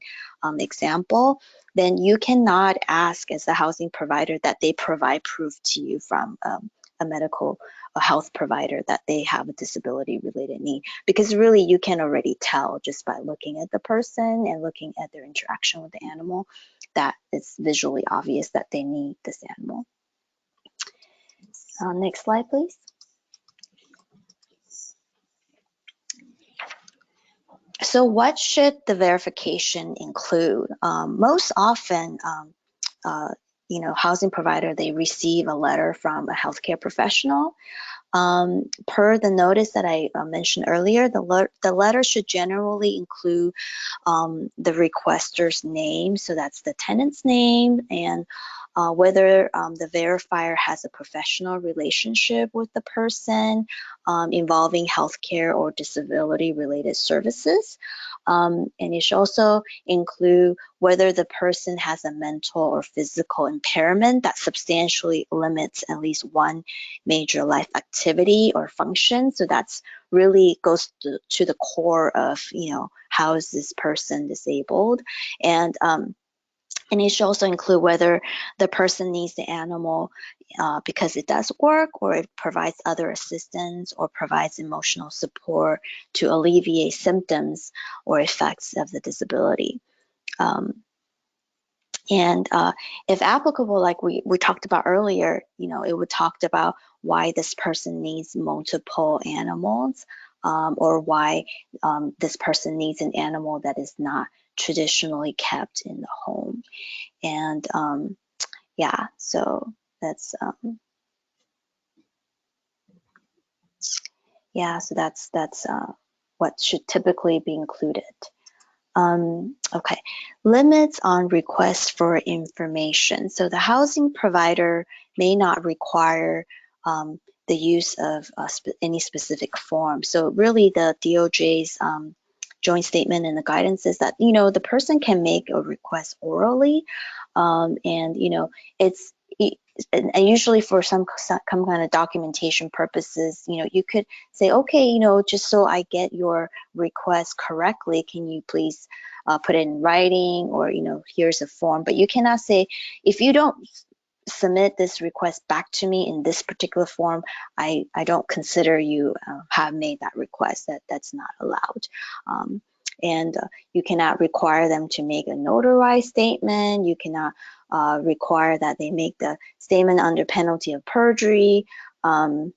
M: example, then you cannot ask as a housing provider that they provide proof to you from a health provider that they have a disability related need, because really you can already tell just by looking at the person and looking at their interaction with the animal that it's visually obvious that they need this animal. Next slide, please. So what should the verification include? Most often, housing provider, they receive a letter from a healthcare professional. Per the notice that I mentioned earlier, the letter should generally include the requester's name, so that's the tenant's name, and whether the verifier has a professional relationship with the person involving healthcare or disability-related services. And it should also include whether the person has a mental or physical impairment that substantially limits at least one major life activity or function. So that's really goes to the core of, how is this person disabled? And it should also include whether the person needs the animal because it does work, or it provides other assistance, or provides emotional support to alleviate symptoms or effects of the disability. And if applicable, like we talked about earlier, it would talk about why this person needs multiple animals, or why this person needs an animal that is not traditionally kept in the home. And yeah, so that's what should typically be included. Okay, limits on requests for information. So the housing provider may not require the use of any specific form. So really the DOJ's joint statement and the guidance is that, the person can make a request orally, and it's and usually for some kind of documentation purposes, you could say, okay, just so I get your request correctly, can you please put it in writing, or here's a form. But you cannot say, if you don't submit this request back to me in this particular form, I don't consider you have made that request. That's not allowed. And you cannot require them to make a notarized statement. You cannot require that they make the statement under penalty of perjury, or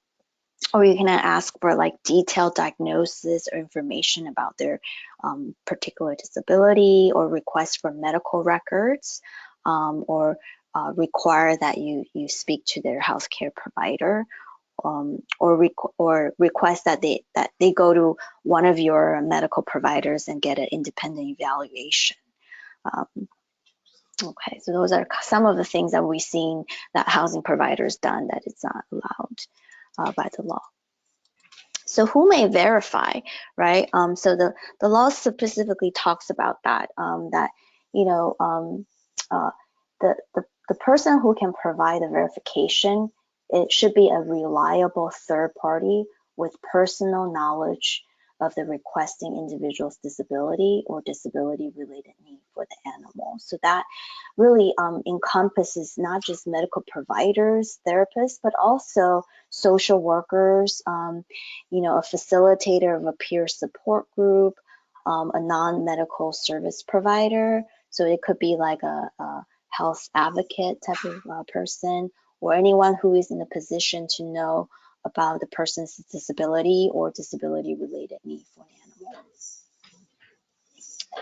M: you cannot ask for like detailed diagnosis or information about their particular disability, or request for medical records, or require that you speak to their healthcare provider, or request that they go to one of your medical providers and get an independent evaluation. Okay, so those are some of the things that we've seen that housing providers done that it's not allowed by the law. So who may verify, right? So the law specifically talks about that, that the person who can provide the verification, it should be a reliable third party with personal knowledge of the requesting individual's disability or disability-related need for the animal. So that really encompasses not just medical providers, therapists, but also social workers, a facilitator of a peer support group, a non-medical service provider. So it could be like a health advocate type of person, or anyone who is in a position to know about the person's disability or disability-related need for an animal.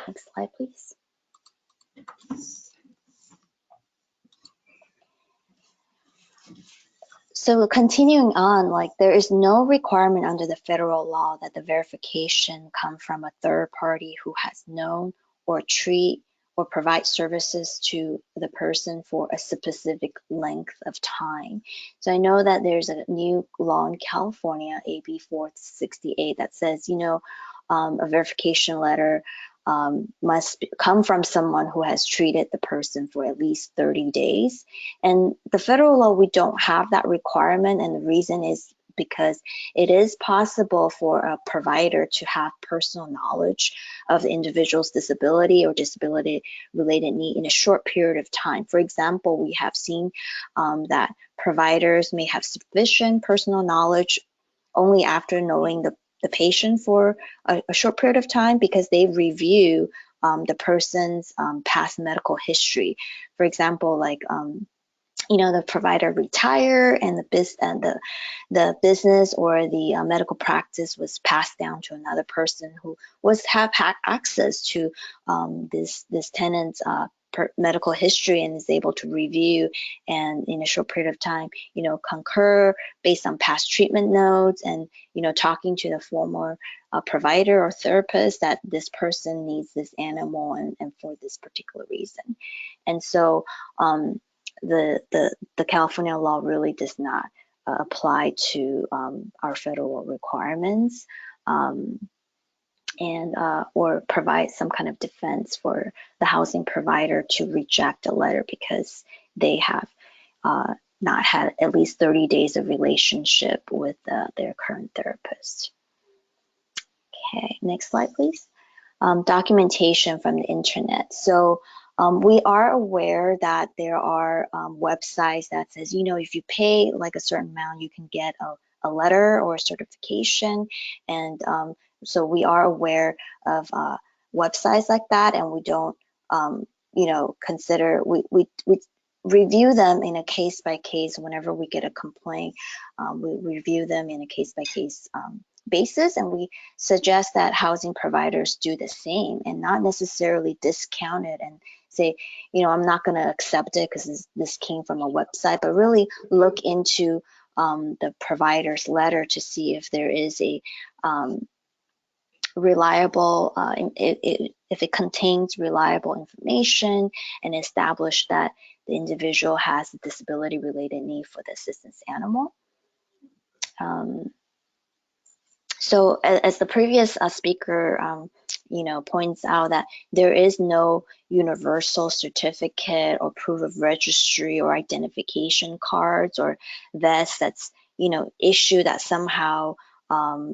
M: Next slide, please. So continuing on, there is no requirement under the federal law that the verification come from a third party who has known or treat or provide services to the person for a specific length of time. So I know that there's a new law in California, AB 468, that says, a verification letter must come from someone who has treated the person for at least 30 days. And the federal law, we don't have that requirement. And the reason is because it is possible for a provider to have personal knowledge of the individual's disability or disability-related need in a short period of time. For example, we have seen that providers may have sufficient personal knowledge only after knowing the patient for a short period of time, because they review the person's past medical history. For example, the provider retire and the business or the medical practice was passed down to another person who had access to this tenant's medical history and is able to review and in a short period of time, concur based on past treatment notes and, talking to the former provider or therapist that this person needs this animal and for this particular reason. And so, the California law really does not apply to our federal requirements, and or provide some kind of defense for the housing provider to reject a letter because they have not had at least 30 days of relationship with their current therapist. Okay, next slide, please. Documentation from the internet. So we are aware that there are websites that says, you know, if you pay like a certain amount, you can get a letter or a certification. And so we are aware of websites like that, and we don't, you know, consider, we review them in a case by case. Whenever we get a complaint, we review them in a case by case basis, and we suggest that housing providers do the same and not necessarily discount it and say, you know, I'm not going to accept it because this came from a website, but really look into the provider's letter to see if there is a reliable, if it contains reliable information and establish that the individual has a disability related need for the assistance animal. So as the previous speaker, you know, points out that there is no universal certificate or proof of registry or identification cards or vests that's, you know, issued that somehow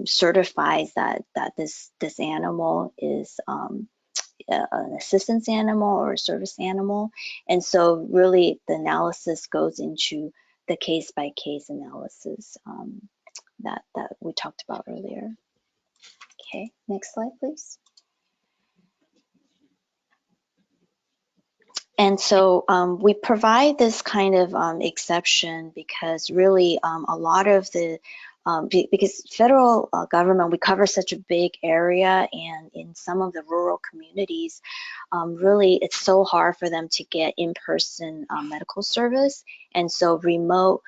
M: certifies that this animal is an assistance animal or a service animal. And so really the analysis goes into the case by case analysis that we talked about earlier. Okay, next slide, please. And so we provide this kind of exception because really a lot of the, because federal government, we cover such a big area, and in some of the rural communities, really it's so hard for them to get in-person medical service. And so remote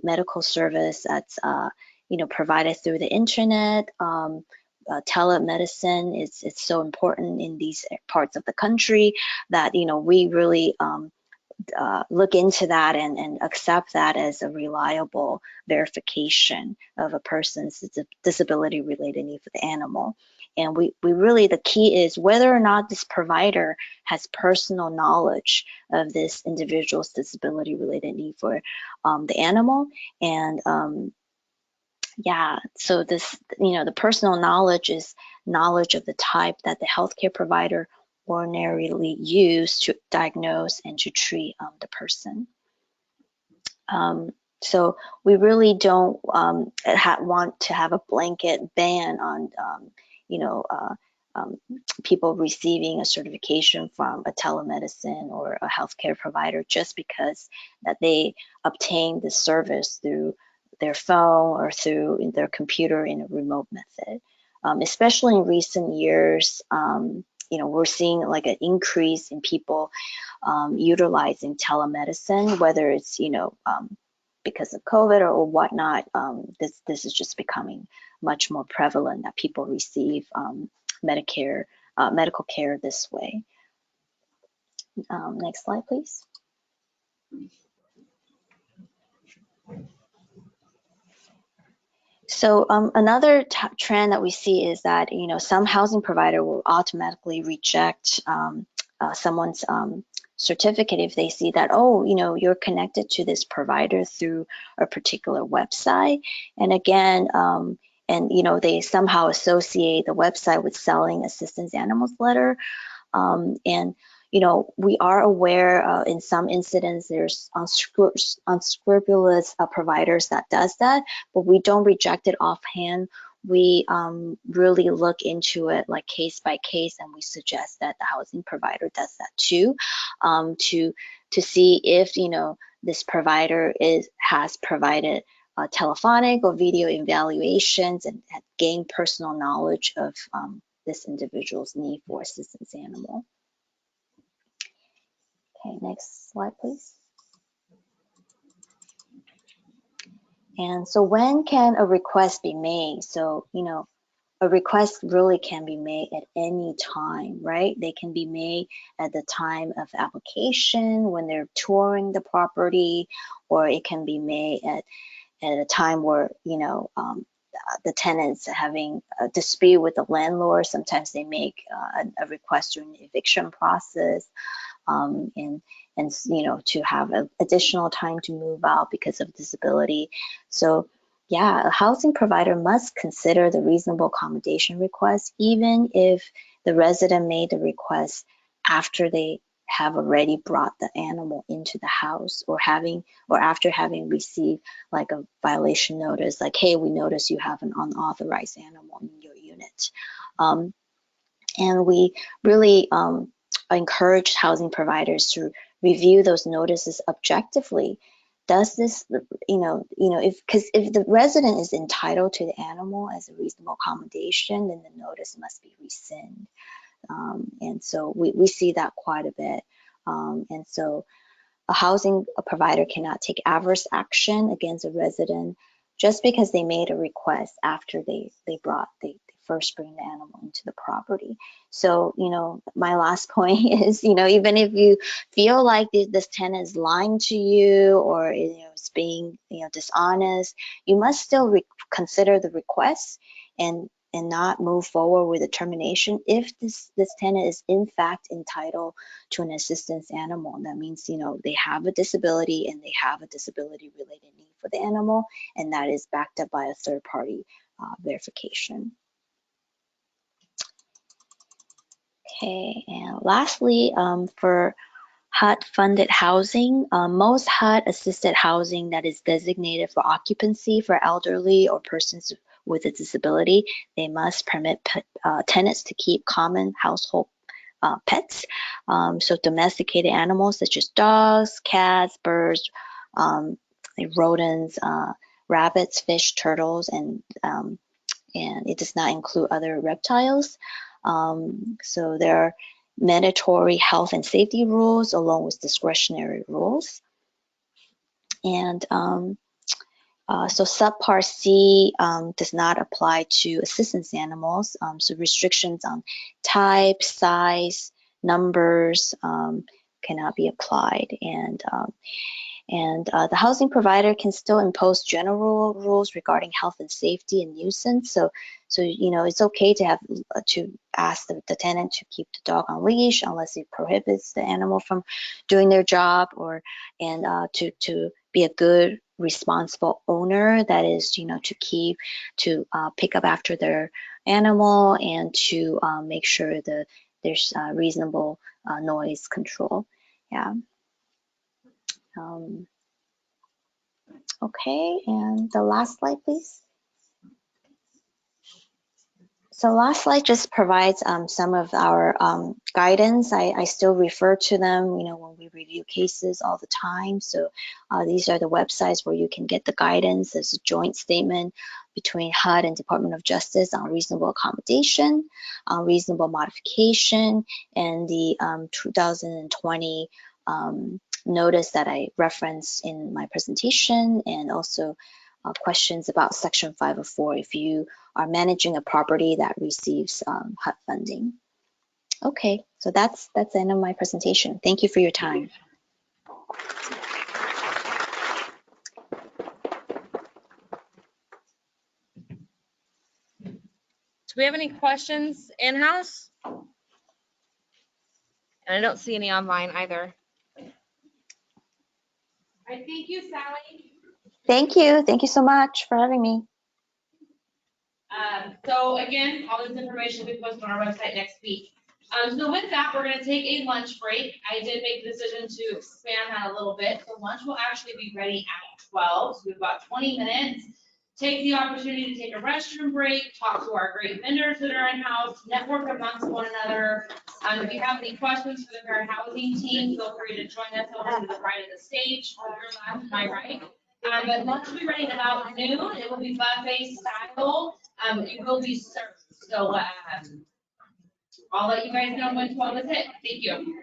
M: medical service that's you know, provided through the internet, telemedicine is so important in these parts of the country that, you know, we really look into that and accept that as a reliable verification of a person's disability related need for the animal. And we really, the key is whether or not this provider has personal knowledge of this individual's disability related need for the animal. And yeah, so this, you know, the personal knowledge is knowledge of the type that the healthcare provider ordinarily use to diagnose and to treat the person. So we really don't want to have a blanket ban on, you know, people receiving a certification from a telemedicine or a healthcare provider just because that they obtain the service through their phone or through their computer in a remote method. Especially in recent years, you know, we're seeing like an increase in people utilizing telemedicine, whether it's, you know, because of COVID or whatnot. This is just becoming much more prevalent that people receive medical care this way. Next slide, please. So another trend that we see is that, you know, some housing provider will automatically reject someone's certificate if they see that, oh, you know, you're connected to this provider through a particular website. And again, and, you know, they somehow associate the website with selling assistance animals letter. And you know, we are aware in some incidents there's unscrupulous providers that does that, but we don't reject it offhand. We really look into it like case by case, and we suggest that the housing provider does that too, to see if, you know, this provider has provided telephonic or video evaluations and gained personal knowledge of this individual's need for assistance animal. Okay, next slide, please. And so when can a request be made? So, you know, a request really can be made at any time, right? They can be made at the time of application when they're touring the property, or it can be made at a time where, the tenants having a dispute with the landlord. Sometimes they make a request during the eviction process, and to have additional time to move out because of disability. So yeah, a housing provider must consider the reasonable accommodation request, even if the resident made the request after they have already brought the animal into the house, or after having received like a violation notice, like, hey, we notice you have an unauthorized animal in your unit. And we really encourage housing providers to review those notices objectively. Does this, if the resident is entitled to the animal as a reasonable accommodation, then the notice must be rescinded. And so we see that quite a bit. And so a housing provider cannot take adverse action against a resident just because they made a request after they first bring the animal into the property. So, my last point is, even if you feel like this tenant is lying to you, or is being dishonest, you must still consider the request and not move forward with a termination if this tenant is in fact entitled to an assistance animal. That means, they have a disability and they have a disability related need for the animal, and that is backed up by a third party verification. Okay, and lastly, for HUD-funded housing, most HUD-assisted housing that is designated for occupancy for elderly or persons with a disability, they must permit tenants to keep common household pets. So domesticated animals such as dogs, cats, birds, rodents, rabbits, fish, turtles, and it does not include other reptiles. So there are mandatory health and safety rules along with discretionary rules. And so subpart C does not apply to assistance animals. So restrictions on type, size, numbers cannot be applied. And the housing provider can still impose general rules regarding health and safety and nuisance. So it's okay to ask the tenant to keep the dog on leash unless it prohibits the animal from doing their job, and to be a good responsible owner, that is to pick up after their animal, and to make sure that there's reasonable noise control. Yeah. Okay, and the last slide, please. So last slide just provides some of our guidance. I still refer to them, when we review cases all the time. So these are the websites where you can get the guidance. There's a joint statement between HUD and Department of Justice on reasonable accommodation, reasonable modification, and the 2020 notice that I referenced in my presentation, and also questions about Section 504 if you are managing a property that receives HUD funding. Okay, so that's the end of my presentation. Thank you for your time.
A: Do we have any questions in-house? And I don't see any online either.
E: All right, thank you, Sally.
M: Thank you. Thank you so much for having me.
E: So again, all this information will be posted on our website next week. So with that, we're gonna take a lunch break. I did make the decision to expand that a little bit. So lunch will actually be ready at 12, so we have about 20 minutes. Take the opportunity to take a restroom break, talk to our great vendors that are in-house, network amongst one another. If you have any questions for the fair housing team, feel free to join us over to the right of the stage, your left, my right. But lunch will be ready at about noon. It will be buffet style. You will be served. So I'll let you guys know when 12 is hit. Thank you.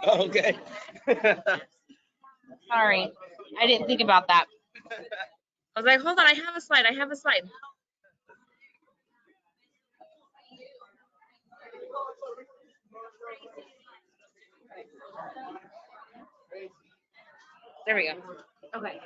H: Okay.
A: Sorry, I didn't think about that. I was like, hold on, I have a slide. I have a slide. There we go. Okay.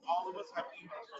D: All of us have emails.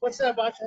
J: What's up, Bacha?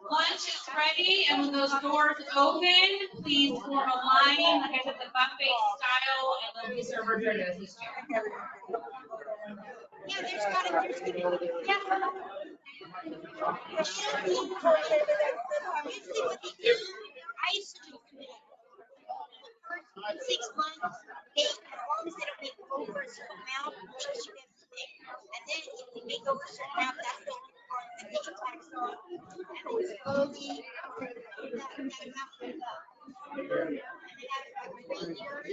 E: Lunch is ready, and when those doors open, please form a line, like I said, the buffet style, and there'll be servers ready to assist you.
L: Yeah, there's gotta, yeah. Usually what they do, I used to do first 6 months, they, as long as they don't make over a certain amount, they should be able to make. And then if they make over a certain amount, that's the part that they tax on. And then slowly, that amount goes up. And then after like 3 years,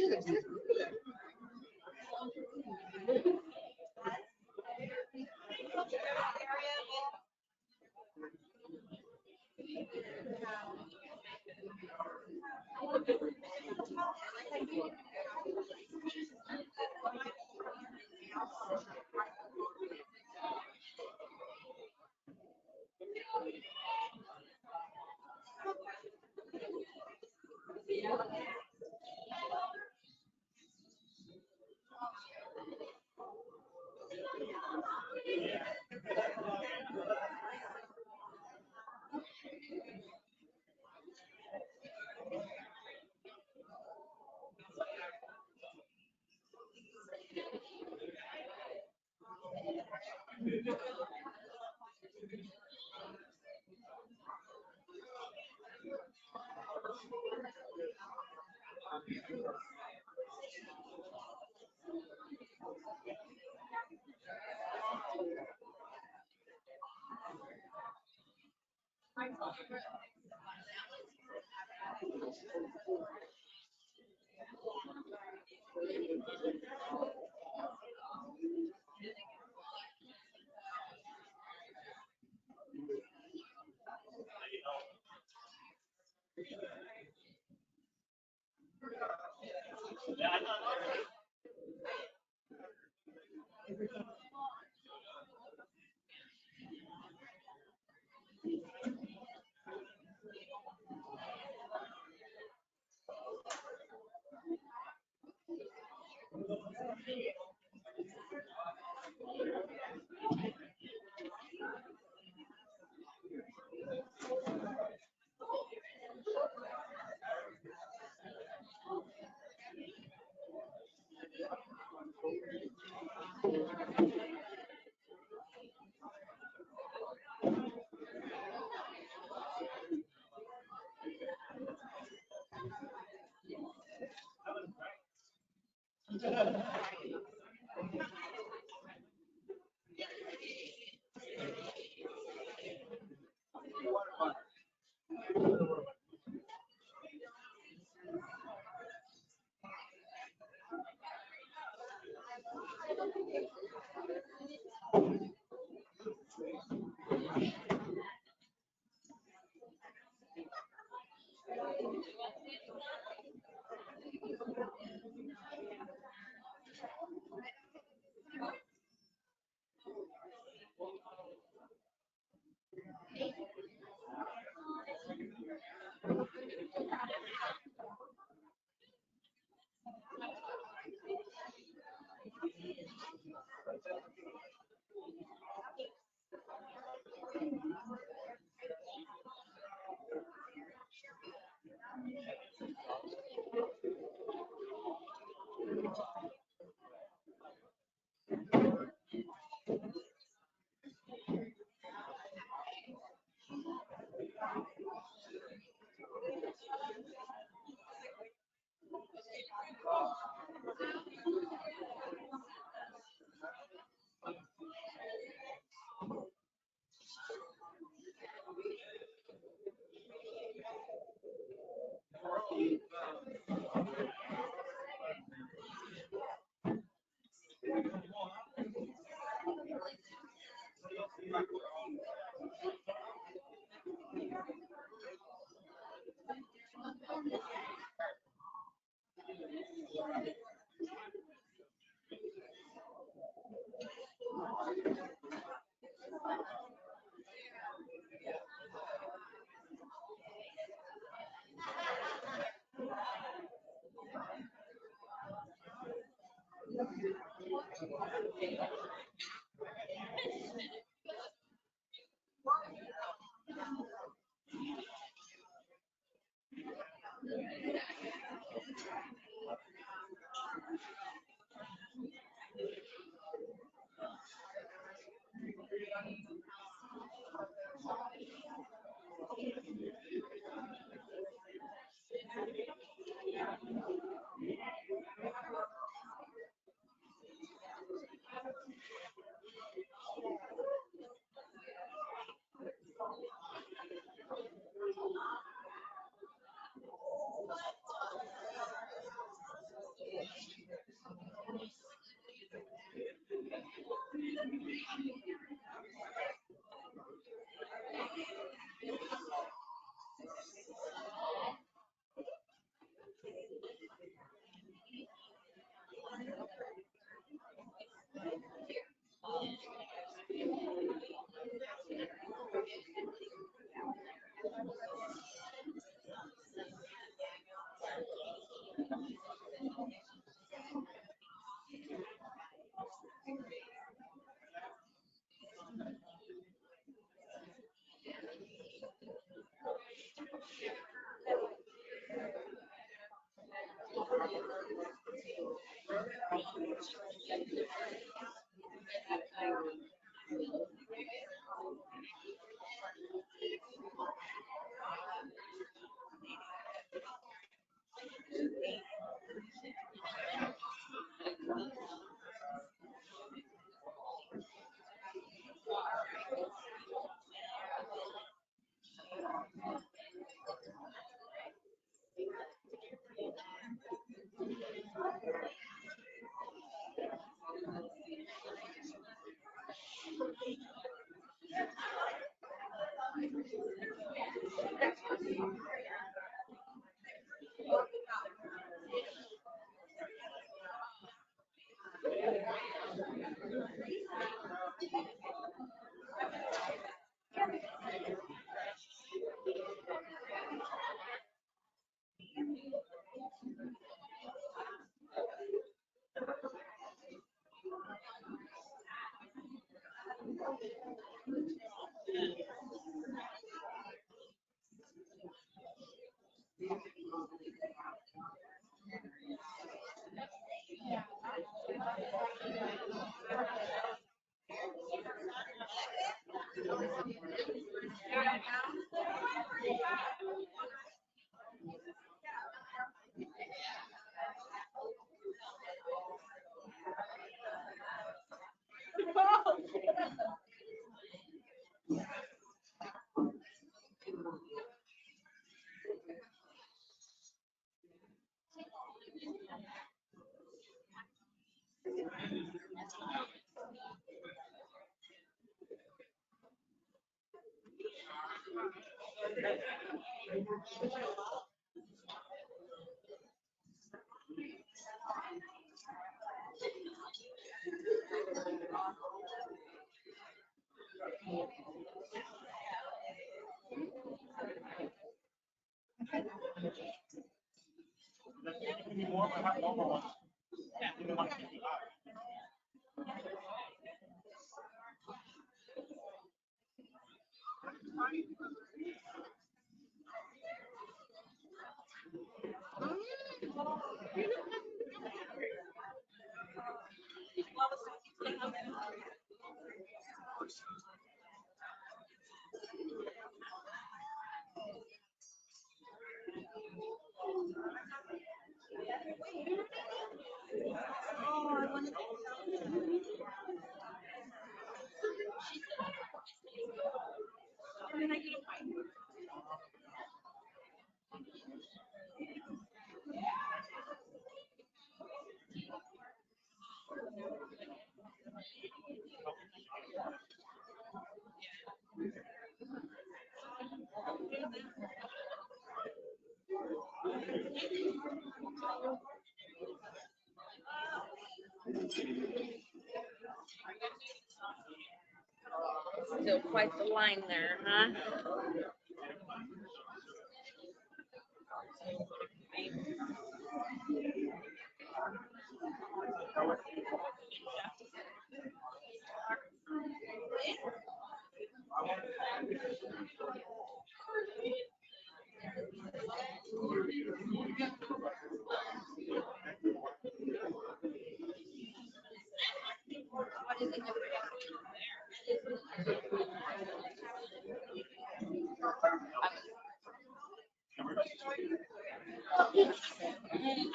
A: Still quite the line there, huh?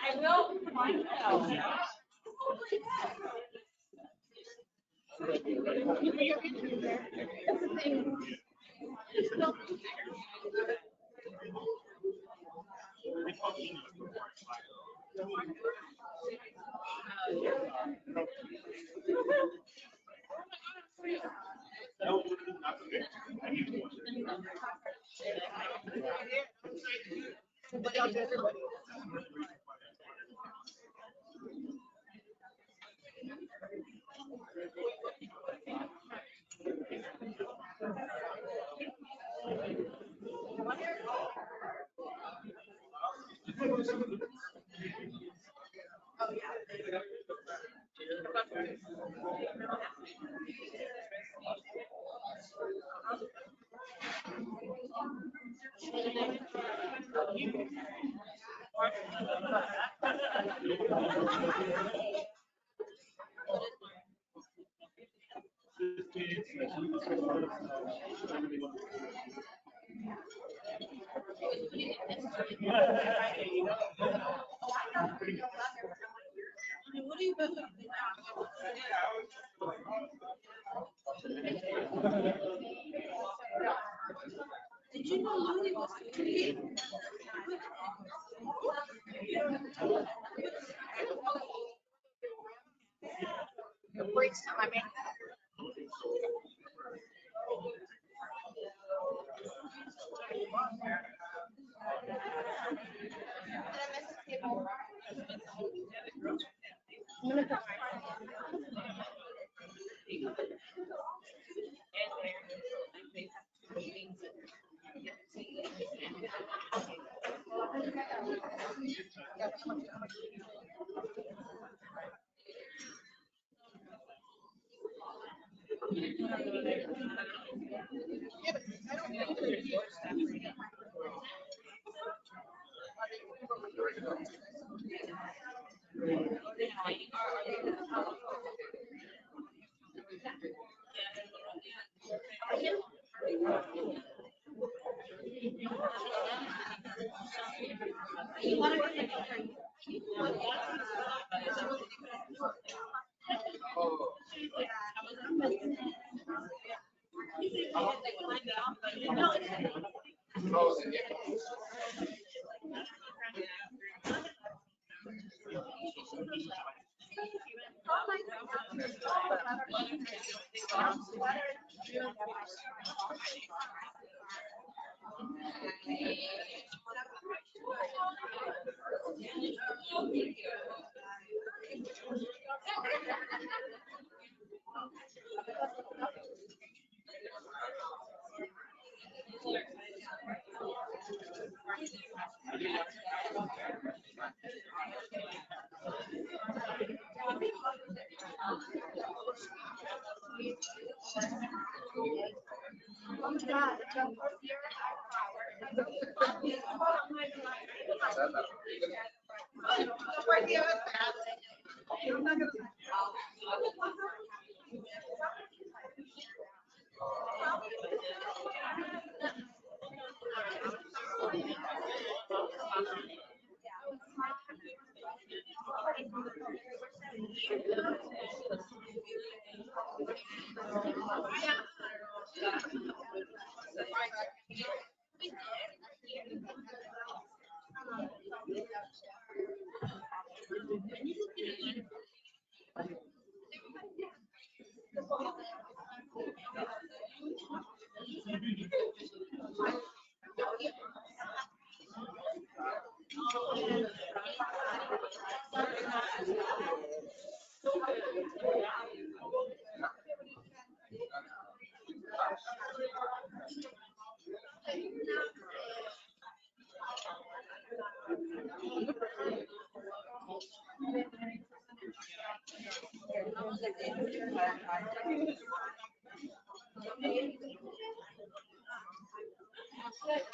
A: I will find out.
L: Did you know Louis was
I: The brakes on my back.
C: It's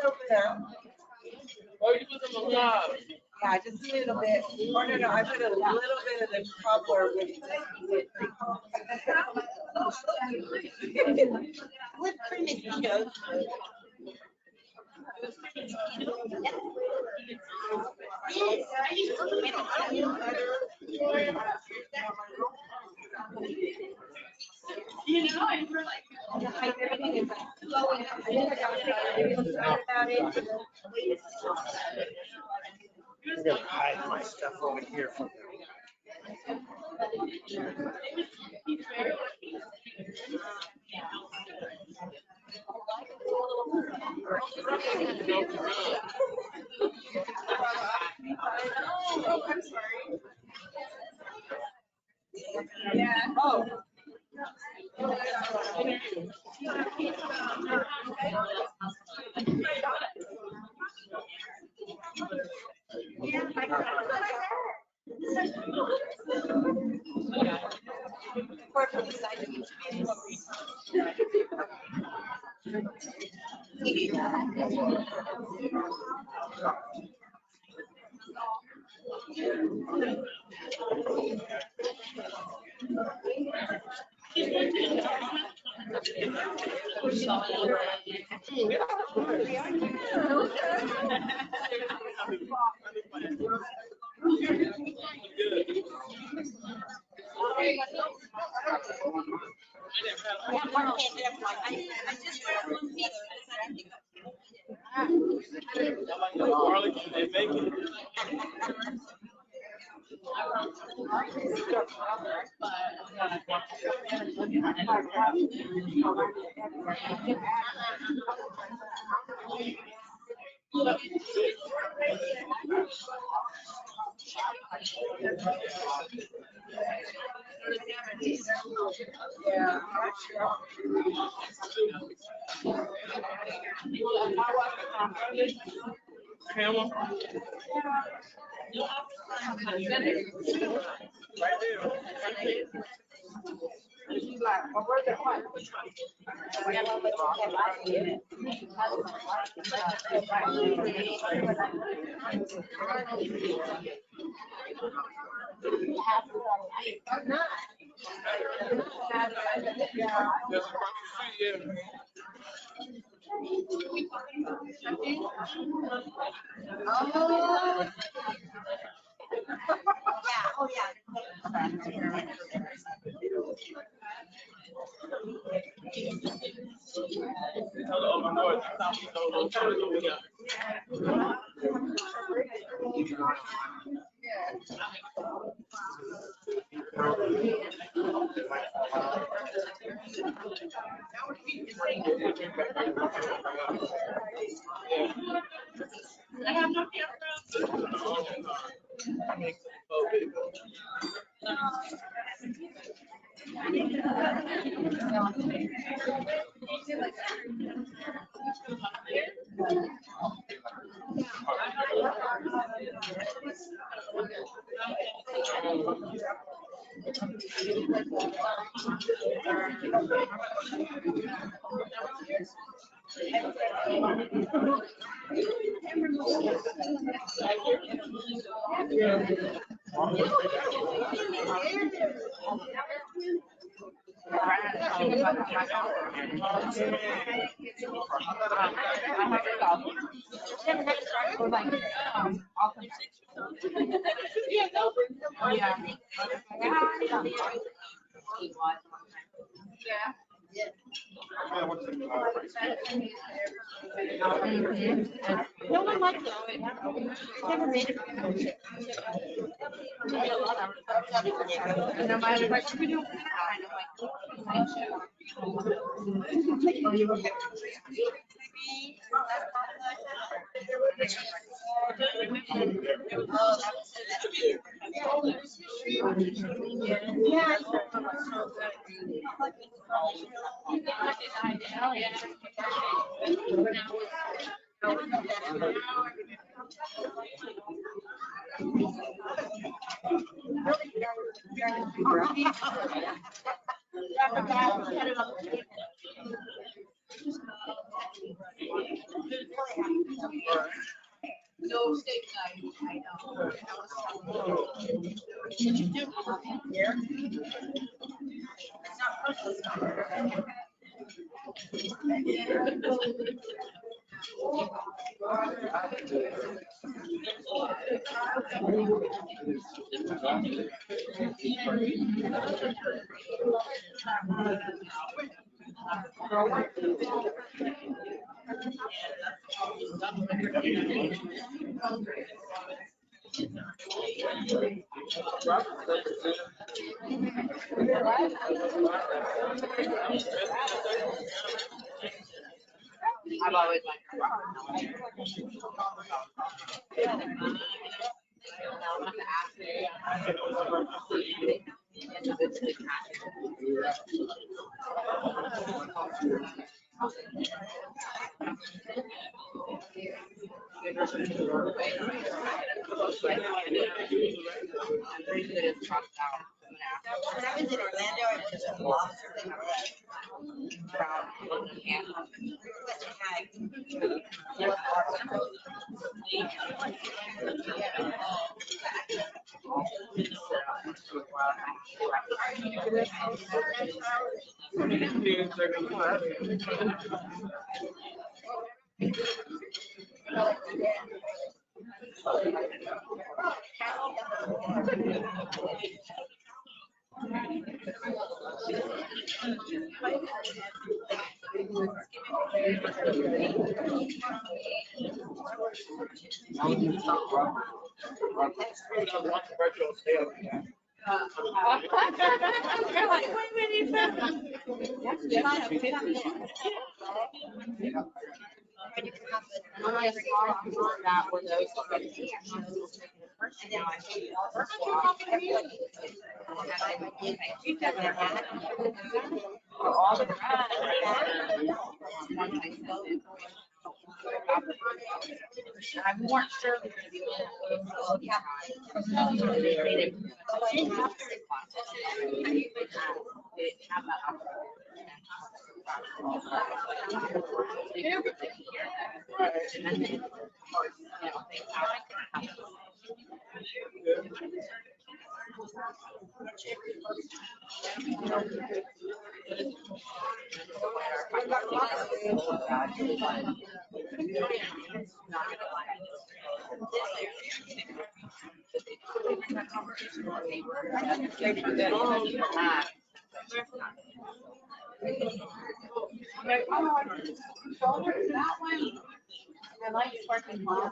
C: over there. Yeah, just a little bit. Oh, no, I put a little bit of the cobbler with whipped cream is good.
E: You know, and we're like.
J: I'm gonna hide my stuff over here from them.
C: Oh, I'm sorry. Yeah. Oh.
D: Arlington, they make it. Camel. There's across the street, yeah.
I: No one likes it. Never made it. No matter what you do.
E: No steak night, I know. I've always liked
L: When I was in Orlando, I went to a lobster and
A: You're like, wait, we need to. That were those. All the I weren't sure. I like sparkling water.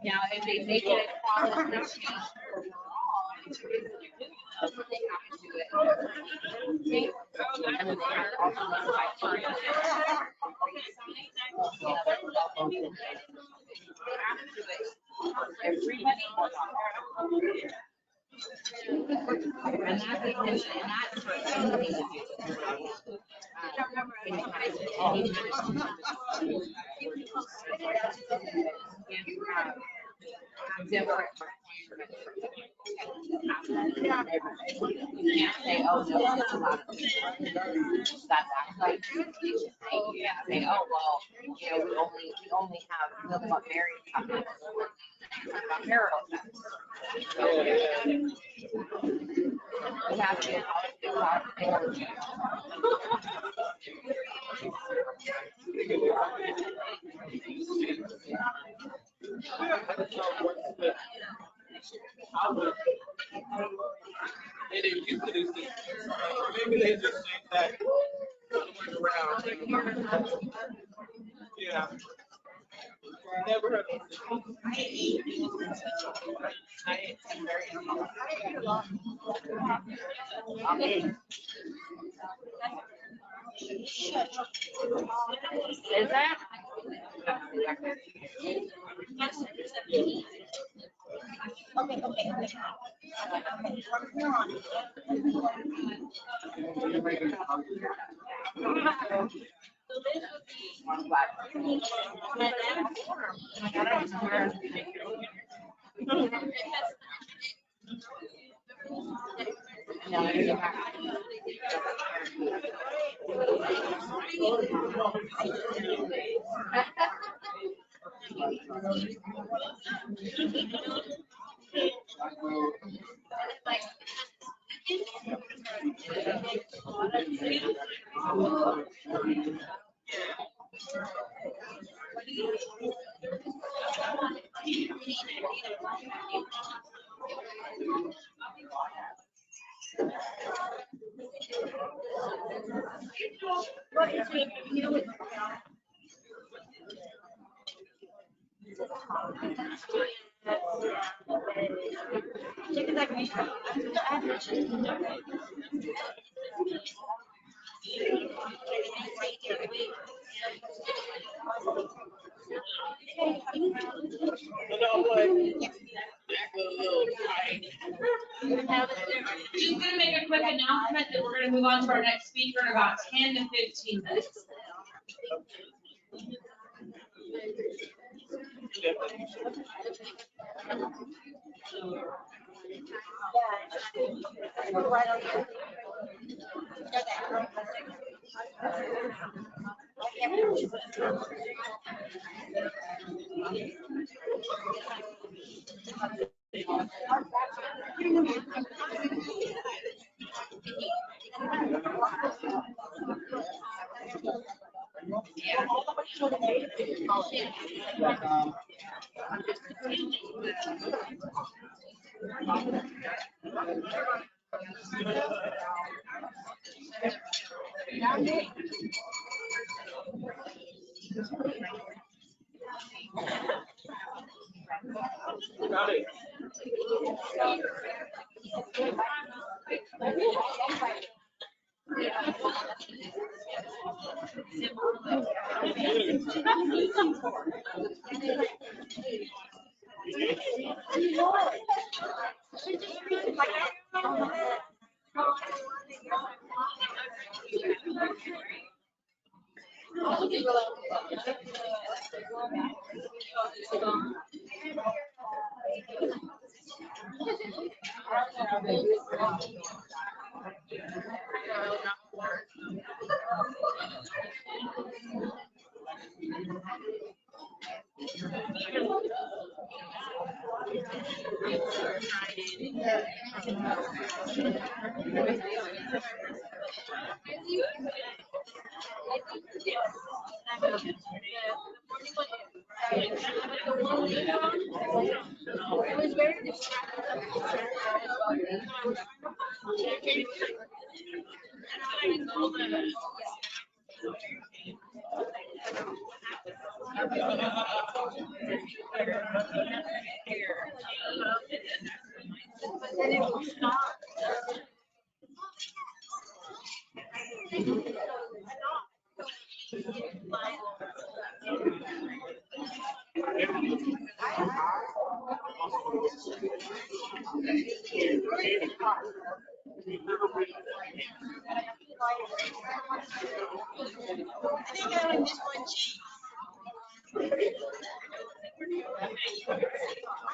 A: Now, if they make it a quality different. You can't say, oh, no, it's a lot of that's like, you should say, oh, well, you know, we only have nothing about married couples, about marital sex. So, we have to
D: Maybe they just think that around. Yeah. Never heard of it.
A: Is that?
L: Okay, okay, okay.
E: Just gonna make a quick announcement that we're gonna move on to our next speaker in about 10 to 15 minutes.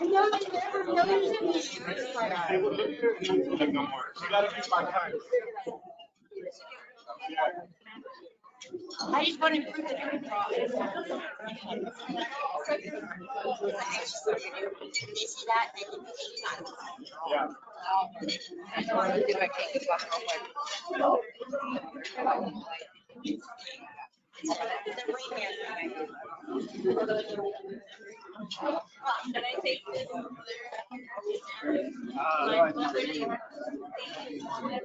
L: I know you never noticed me.
D: No more. You gotta keep my time.
L: I just want to improve the drink draw. They see that, they think she's not.
D: Yeah.
L: Can I take this?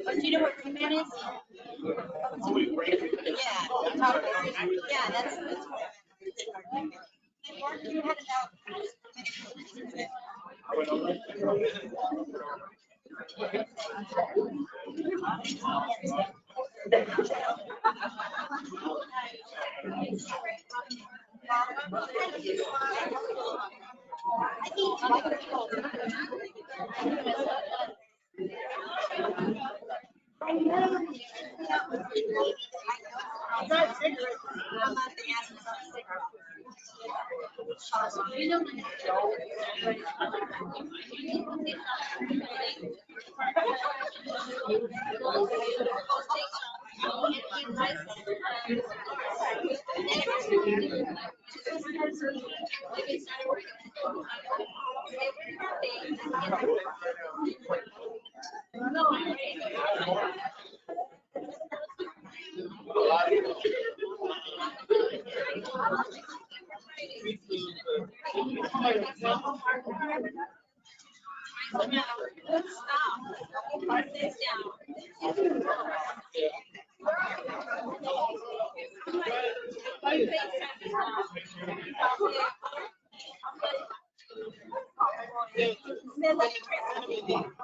L: Do you know what Green Man is? Yeah. Yeah, that's. Mark, you had it out. Stop.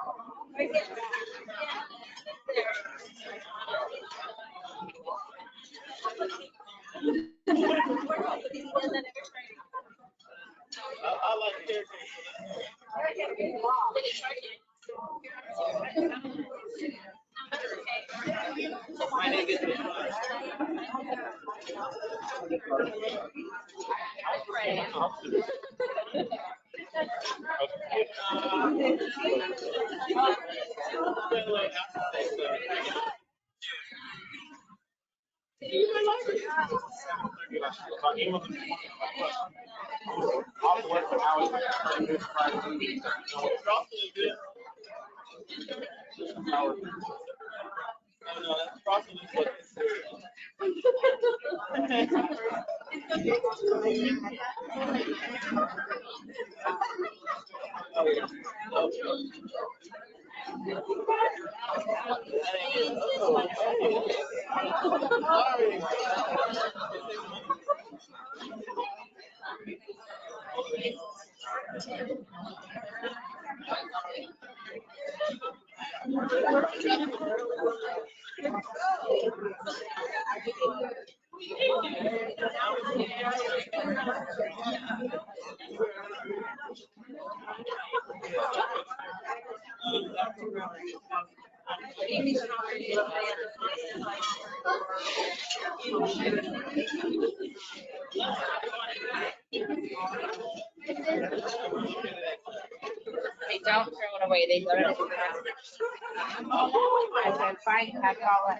A: Hey, don't throw it away. They go to the I said, fine, pack it all in.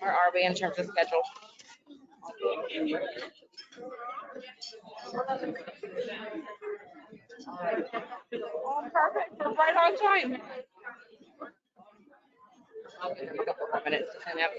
A: Where are we in terms of schedule? Oh, perfect. We're right on time. I'll give you a couple more minutes to clean up.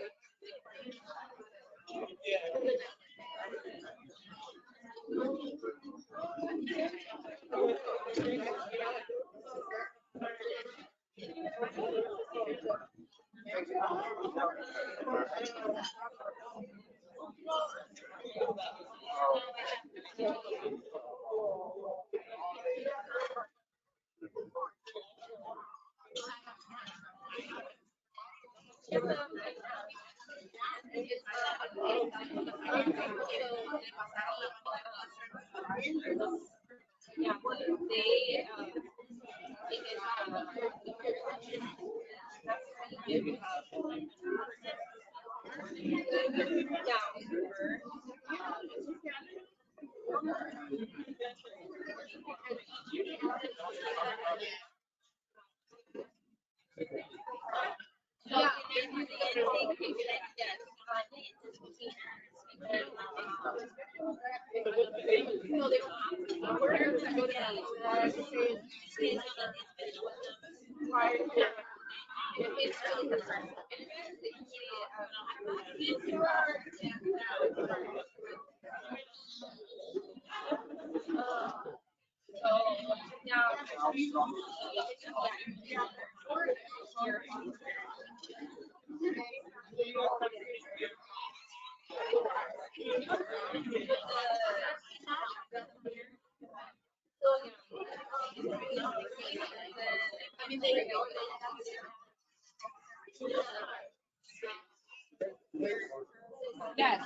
A: Yes.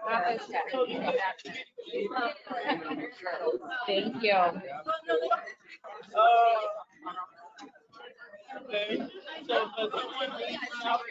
A: Not this check. Thank you.
C: Okay, so does someone reach out?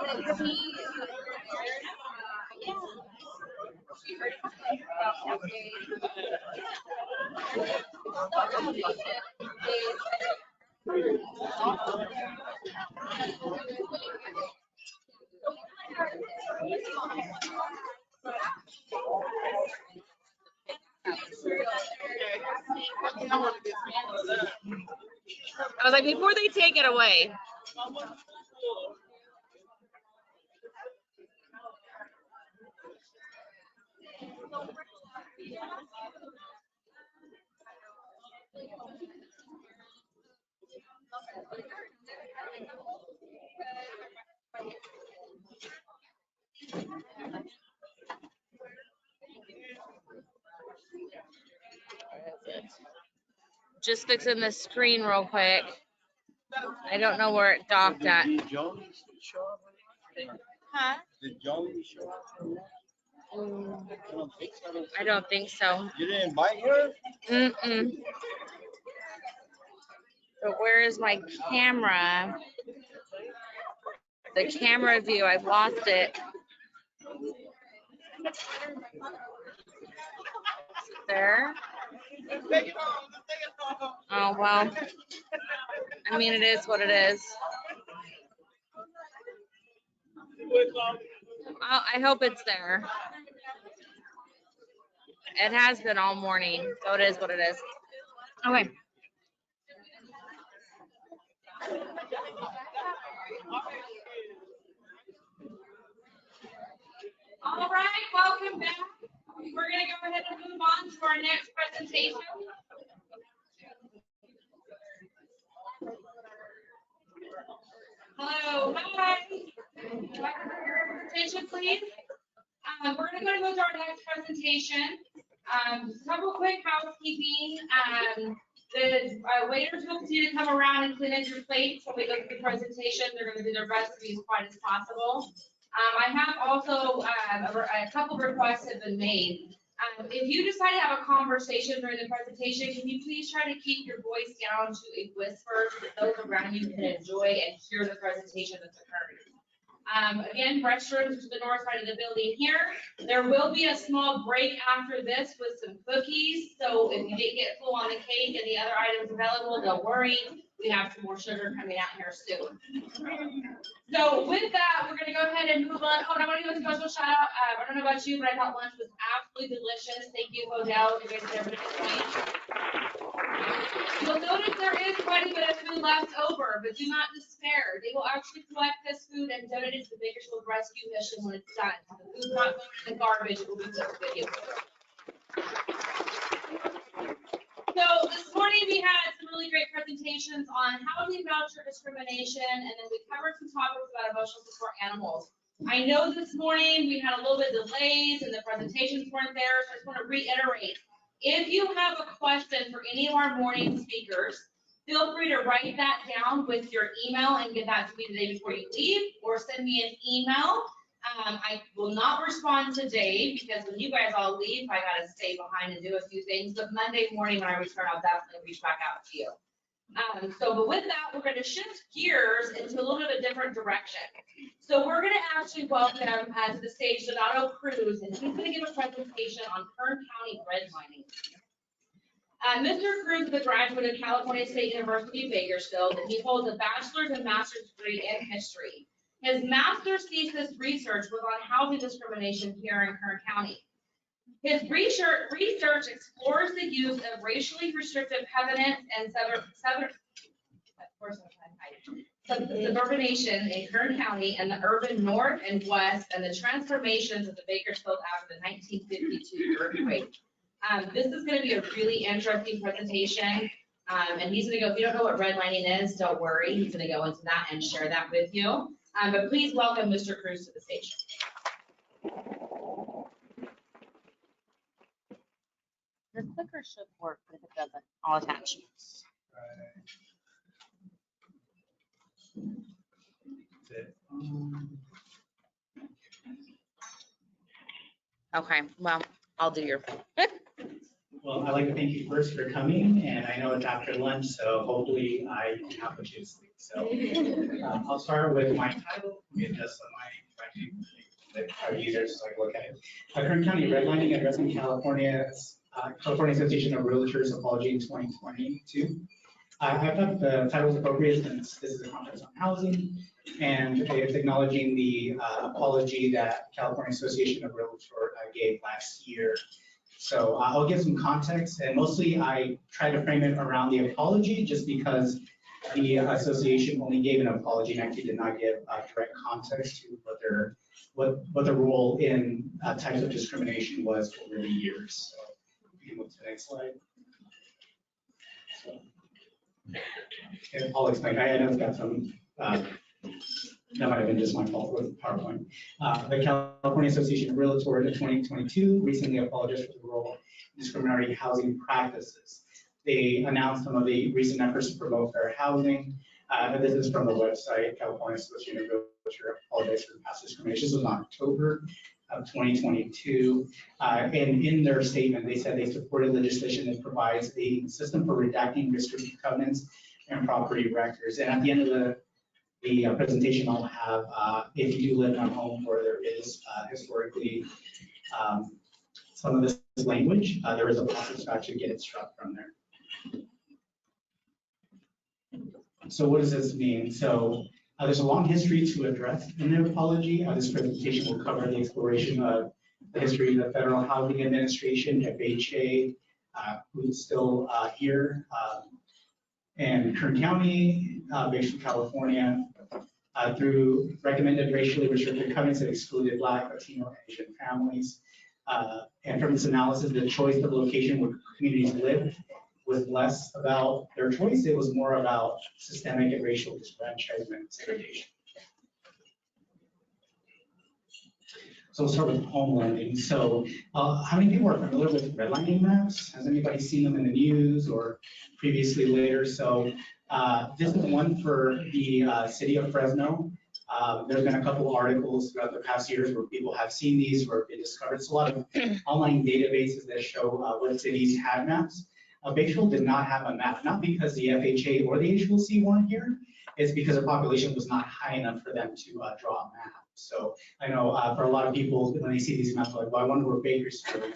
A: I was like, before they take it away. Just fixing the screen real quick. I don't know where it docked at.
J: Did Jones show up?
A: Huh?
J: Did Jones show up?
A: I don't think so.
J: You didn't invite her?
A: Mm-mm. But where is my camera? The camera view, I've lost it. There. Oh, well. I mean, it is what it is. I hope it's there. It has been all morning, so it is what it is. Okay.
E: All right, welcome back. We're going to go ahead and move on to our next presentation. Hello, hi. Attention, please. We're going to go to our next presentation. Couple quick housekeeping. The waiters will continue to come around and clean up your plates when we go through the presentation. They're going to do their best to be as quiet as possible. I have also a couple requests have been made. If you decide to have a conversation during the presentation, can you please try to keep your voice down to a whisper so that those around you can enjoy and hear the presentation that's occurring. Again, restrooms to the north side of the building here. There will be a small break after this with some cookies. So if you didn't get full on the cake and the other items available, don't worry. We have some more sugar coming out here soon. So with that, we're going to go ahead and move on. Oh, and I want to give a special shout out. I don't know about you, but I thought lunch was absolutely delicious. Thank you, Hodel. You guys did everything right. You'll notice there is quite a bit of food left over, but do not despair. They will actually collect this food and donate it to the Bakersfield Rescue Mission when it's done. The food's not going in the garbage, it will be put to good use. So this morning we had some really great presentations on housing voucher discrimination, and then we covered some topics about emotional support animals. I know this morning we had a little bit of delays and the presentations weren't there, so I just want to reiterate. If you have a question for any of our morning speakers, feel free to write that down with your email and get that to me the day before you leave, or send me an email. I will not respond today because when you guys all leave, I gotta stay behind and do a few things. But Monday morning when I return, I'll definitely reach back out to you. But with that, we're going to shift gears into a little bit of a different direction. So we're going to actually welcome to the stage Donato Cruz, and he's going to give a presentation on Kern County redlining. Mr. Cruz is a graduate of California State University, Bakersfield, and he holds a bachelor's and master's degree in history. His master's thesis research was on housing discrimination here in Kern County. His research explores the use of racially restrictive covenants and suburbanation in Kern County and the urban north and west, and the transformations of the Bakersfield after the 1952 earthquake. This is going to be a really interesting presentation, and he's going to go, if you don't know what redlining is, don't worry, he's going to go into that and share that with you. But please welcome Mr. Cruz to the stage.
A: The clicker should work, but if it doesn't, I'll attach. Okay, well, I'll do your.
N: Well, I'd like to thank you first for coming, and I know it's after lunch, so hopefully I can help with you sleep. So I'll start with my title. Let me adjust my users so I can look at it. Kern County Redlining Addressing California's California Association of Realtors Apology in 2022. I thought the title was appropriate since this is a conference on housing, and it's acknowledging the apology that California Association of Realtors gave last year. So I'll give some context, and mostly I try to frame it around the apology just because the association only gave an apology and actually did not give direct context to what their role in types of discrimination was over the years. So we can move to the next slide. And I'll explain. I know it's got some, that might have been just my fault with PowerPoint. The California Association of Realtors in 2022 recently apologized for the role in discriminatory housing practices. They announced some of the recent efforts to promote fair housing. This is from the website, California Association of Realtors apologized for past discrimination. This was in October of 2022. And in their statement, they said they supported legislation that provides a system for redacting restrictive covenants and property records. And at the end of the presentation, I'll have, if you do live in a home where there is historically some of this language, there is a process to actually get it struck from there. So what does this mean? So there's a long history to address in the apology. This presentation will cover the exploration of the history of the Federal Housing Administration, FHA, who's still here, and Kern County, Bakersfield, California, through recommended racially restricted covenants that excluded Black, Latino, and Asian families. And from this analysis, the choice of location where communities live was less about their choice. It was more about systemic and racial disfranchisement and segregation. So we'll start with home lending. So how many people are familiar with redlining maps? Has anybody seen them in the news or previously later? So this is one for the city of Fresno. There's been a couple of articles throughout the past years where people have seen these, where they discovered. It's a lot of online databases that show what cities had maps. Bakersfield did not have a map, not because the FHA or the HLC weren't here, it's because the population was not high enough for them to draw a map. So I know for a lot of people, when they see these maps, like, well, I wonder where Bakersfield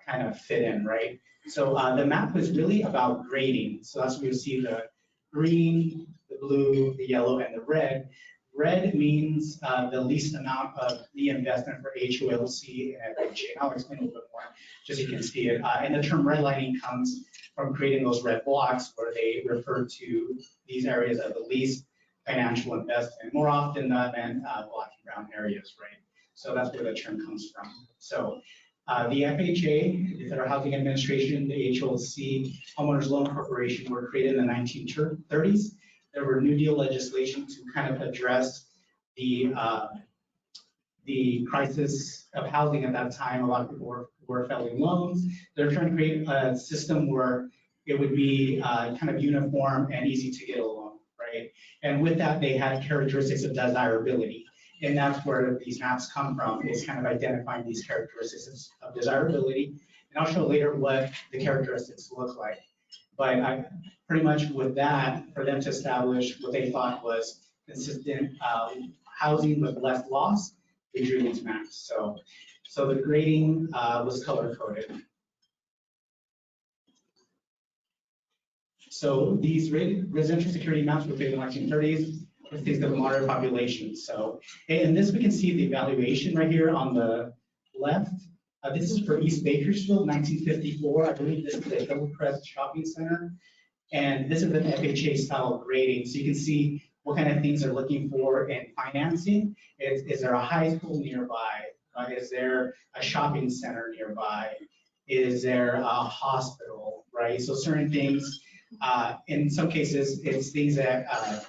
N: kind of fit in, right? So the map was really about grading. So that's where you see the green, the blue, the yellow, and the red. Red means the least amount of the investment for HOLC and FHA. I'll explain a little bit more, just so you can see it. And the term redlining comes from creating those red blocks where they refer to these areas of the least financial investment, more often than black and brown areas, right? So that's where the term comes from. So the FHA, the Federal Housing Administration, the HOLC, Homeowners Loan Corporation were created in the 1930s. There were New Deal legislation to kind of address the crisis of housing at that time. A lot of people were failing loans. They're trying to create a system where it would be kind of uniform and easy to get a loan, right? And with that, they had characteristics of desirability. And that's where these maps come from, is kind of identifying these characteristics of desirability. And I'll show later what the characteristics look like. But pretty much with that, for them to establish what they thought was consistent housing with less loss, they drew these maps. So the grading was color coded. So these residential security maps were made in the 1930s. This is the moderate population. So in this, we can see the evaluation right here on the left. This is for East Bakersfield, 1954. I believe this is the Hillcrest Shopping Center. And this is an FHA style grading. So you can see what kind of things they're looking for in financing. Is there a high school nearby? Is there a shopping center nearby? Is there a hospital, right? So certain things, in some cases, it's things that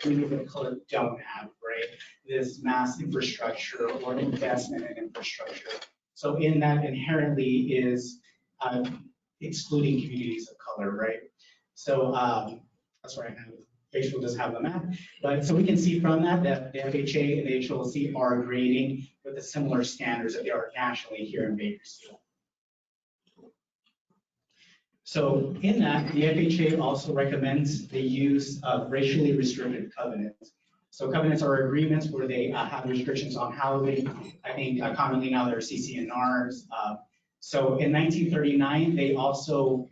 N: communities of color don't have, right? This mass infrastructure or investment in infrastructure. So in that inherently is excluding communities of color, right? So that's where I have, Bakersfield does have the map. But so we can see from that the FHA and the HLC are grading with the similar standards that they are nationally here in Bakersfield. So in that, the FHA also recommends the use of racially restricted covenants. So covenants are agreements where they have restrictions on housing. I think commonly now they're CC&Rs. So in 1939, they also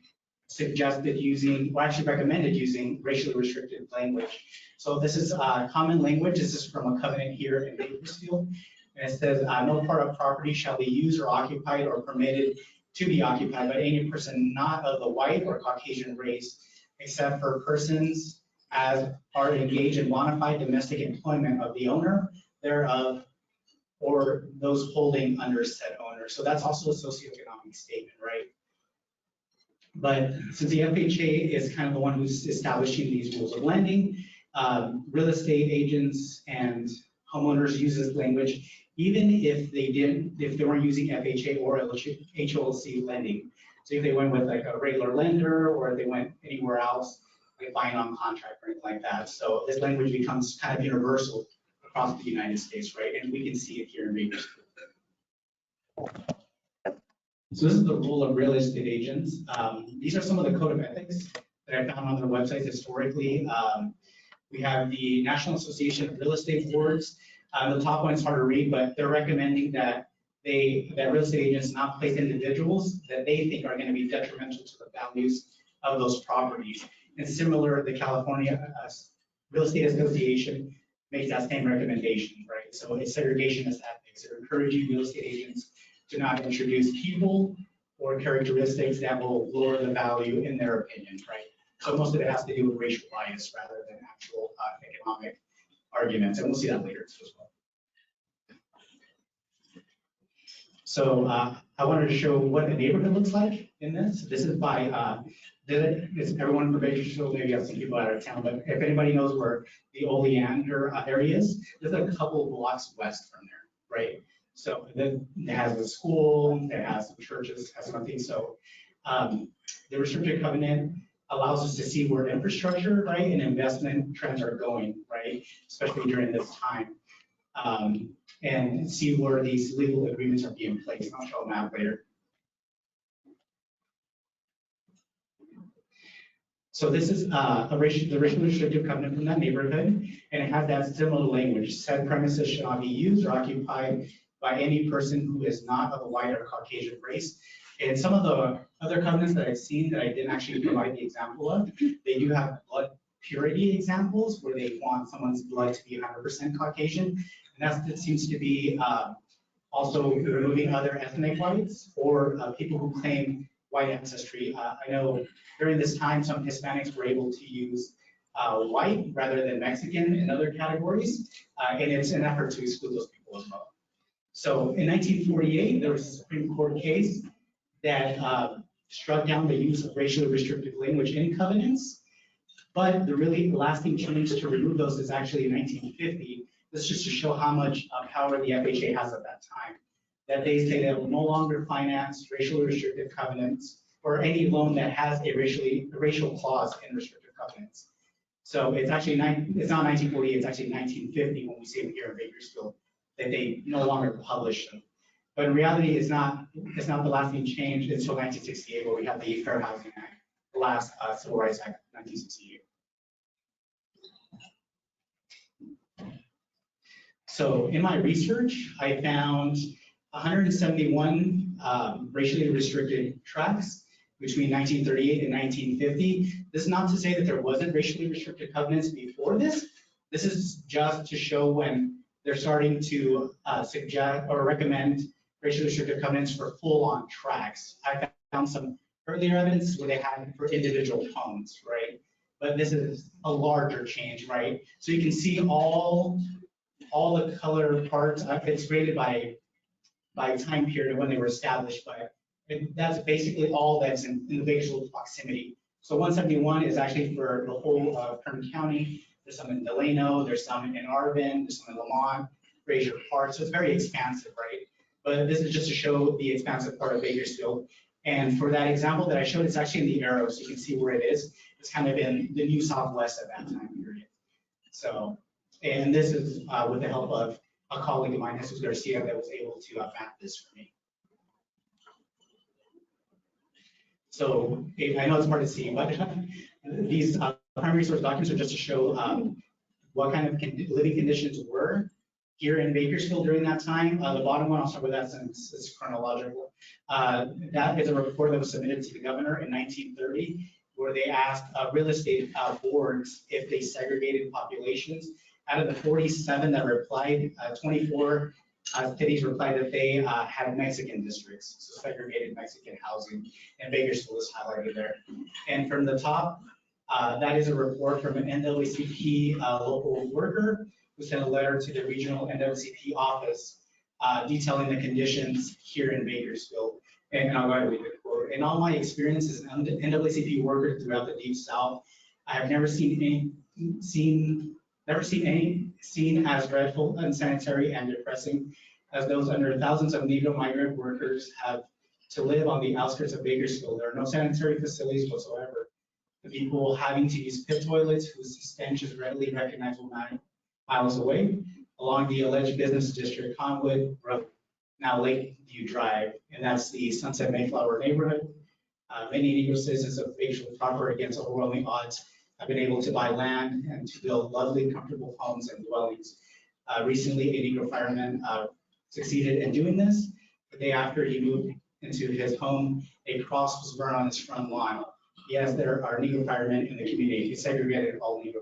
N: suggested using, well, actually recommended using racially restricted language. So this is common language. This is from a covenant here in Bakersfield. And it says, no part of property shall be used or occupied or permitted to be occupied by any person not of the white or Caucasian race, except for persons as are engaged in bona fide domestic employment of the owner thereof or those holding under said owner. So that's also a socioeconomic statement, right? But since the FHA is kind of the one who's establishing these rules of lending, real estate agents and homeowners use this language, even if they weren't using FHA or HOLC lending. So if they went with like a regular lender or if they went anywhere else, like buying on contract or anything like that. So this language becomes kind of universal across the United States, right? And we can see it here in Bakersfield. So this is the role of real estate agents. These are some of the code of ethics that I found on their website historically. We have the National Association of Real Estate Boards. The top one is hard to read, but they're recommending that real estate agents not place individuals that they think are going to be detrimental to the values of those properties. And similar, the California Real Estate Association makes that same recommendation, right? So it's segregationist ethics. They're encouraging real estate agents to not introduce people or characteristics that will lower the value in their opinion, right? So most of it has to do with racial bias rather than actual economic arguments, and we'll see that later as well. So I wanted to show what the neighborhood looks like in this. This is by, it's everyone from Bakersfield, maybe I have some people out of town, but if anybody knows where the Oleander area is, there's a couple of blocks west from there, right? So then it has a school, it has some churches, has something. So the restricted covenant allows us to see where infrastructure, right, and investment trends are going, right, especially during this time, and see where these legal agreements are being placed. I'll show a map later. So this is the racially restrictive covenant from that neighborhood, and it has that similar language. Said premises shall not be used or occupied by any person who is not of a white or Caucasian race. And some of the other covenants that I've seen that I didn't actually provide the example of, they do have blood purity examples where they want someone's blood to be 100% Caucasian. And that seems to be also removing other ethnic whites or people who claim white ancestry. I know during this time, some Hispanics were able to use white rather than Mexican in other categories. And it's an effort to exclude those people as well. So in 1948, there was a Supreme Court case that struck down the use of racially restrictive language in covenants. But the really lasting change to remove those is actually in 1950. This is just to show how much power the FHA has at that time. That they say they will no longer finance racially restrictive covenants or any loan that has a racial clause in restrictive covenants. So it's actually it's not 1948, it's actually 1950 when we see them here in Bakersfield that they no longer publish them. But in reality, it's not the lasting change until 1968 where we have the Fair Housing Act, the last Civil Rights Act, 1968. So in my research, I found 171 racially restricted tracts between 1938 and 1950. This is not to say that there wasn't racially restricted covenants before this. This is just to show when they're starting to suggest or recommend racially restricted covenants for full-on tracts. I found some earlier evidence where they had for individual homes, right? But this is a larger change, right? So you can see all the color parts. It's rated by time period when they were established, but that's basically all that's in the Bakersfield proximity. So 171 is actually for the whole of Kern County. There's some in Delano, there's some in Arvin, there's some in Lamont, Fraser Park. So it's very expansive, right? But this is just to show the expansive part of Bakersfield. And for that example that I showed, it's actually in the arrow, so you can see where it is. It's kind of in the New Southwest at that time period. So, and this is with the help of a colleague of mine, Jesus Garcia, that was able to map this for me. So I know it's hard to see, but these primary source documents are just to show what kind of living conditions were here in Bakersfield during that time. The bottom one, I'll start with that since it's chronological. That is a report that was submitted to the governor in 1930, where they asked real estate boards if they segregated populations. Out of the 47 that replied, 24 cities replied that they had Mexican districts, so segregated Mexican housing, and Bakersfield is highlighted there. And from the top, that is a report from an NAACP local worker who sent a letter to the regional NAACP office detailing the conditions here in Bakersfield. And I'll go ahead and read the quote. In all my experience as an NAACP worker throughout the Deep South, I have never seen any scene as dreadful, unsanitary, and depressing as those under thousands of Negro migrant workers have to live on the outskirts of Bakersfield. There are no sanitary facilities whatsoever. The people having to use pit toilets whose stench is readily recognizable miles away along the alleged business district, Conwood Road, now Lakeview Drive, and that's the Sunset Mayflower neighborhood. Many Negro citizens of Bakersfield proper, against overwhelming odds, have been able to buy land and to build lovely, comfortable homes and dwellings. Recently, a Negro fireman succeeded in doing this. The day after he moved into his home, a cross was burned on his front lawn. Yes, there are Negro firemen in the community. He segregated all Negro.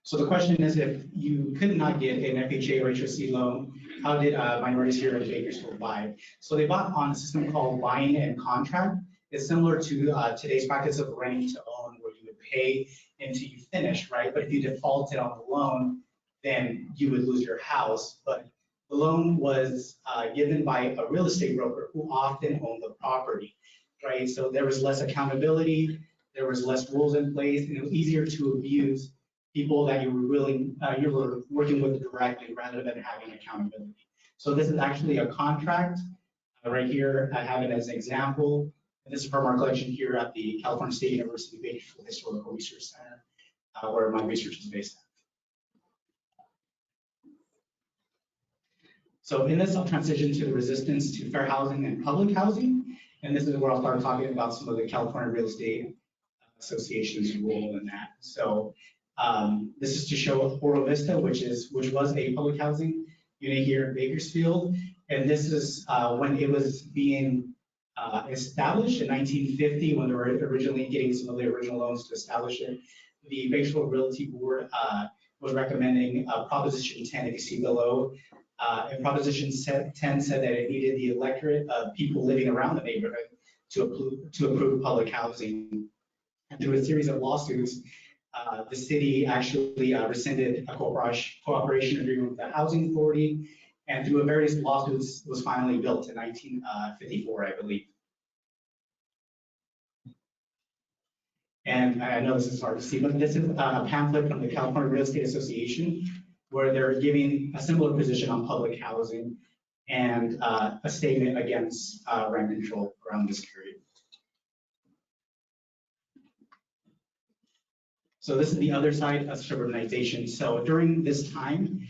N: So the question is, if you could not get an FHA or HOC loan, how did minorities here in Bakersfield buy? So they bought on a system called buying and contract. It's similar to today's practice of renting to own, where you would pay until you finish, right? But if you defaulted on the loan, then you would lose your house. But the loan was given by a real estate broker who often owned the property, right? So there was less accountability, there was less rules in place, and it was easier to abuse people that you were working with directly rather than having accountability. So this is actually a contract. Right here, I have it as an example. And this is from our collection here at the California State University Bakersfield Historical Research Center, where my research is based at. So in this, I'll transition to the resistance to fair housing and public housing. And this is where I'll start talking about some of the California Real Estate Association's role in that. So this is to show Oro Vista, which was a public housing unit here in Bakersfield. And this is when it was being established in 1950, when they were originally getting some of the original loans to establish it. The Bakersfield Realty Board was recommending Proposition 10, if you see below. And Proposition 10 said that it needed the electorate of people living around the neighborhood to approve public housing. And through a series of lawsuits, the city actually rescinded a cooperation agreement with the Housing Authority, and through various lawsuits was finally built in 1954, I believe. And I know this is hard to see, but this is a pamphlet from the California Real Estate Association, where they're giving a similar position on public housing and a statement against rent control around this period. So this is the other side of suburbanization. So during this time,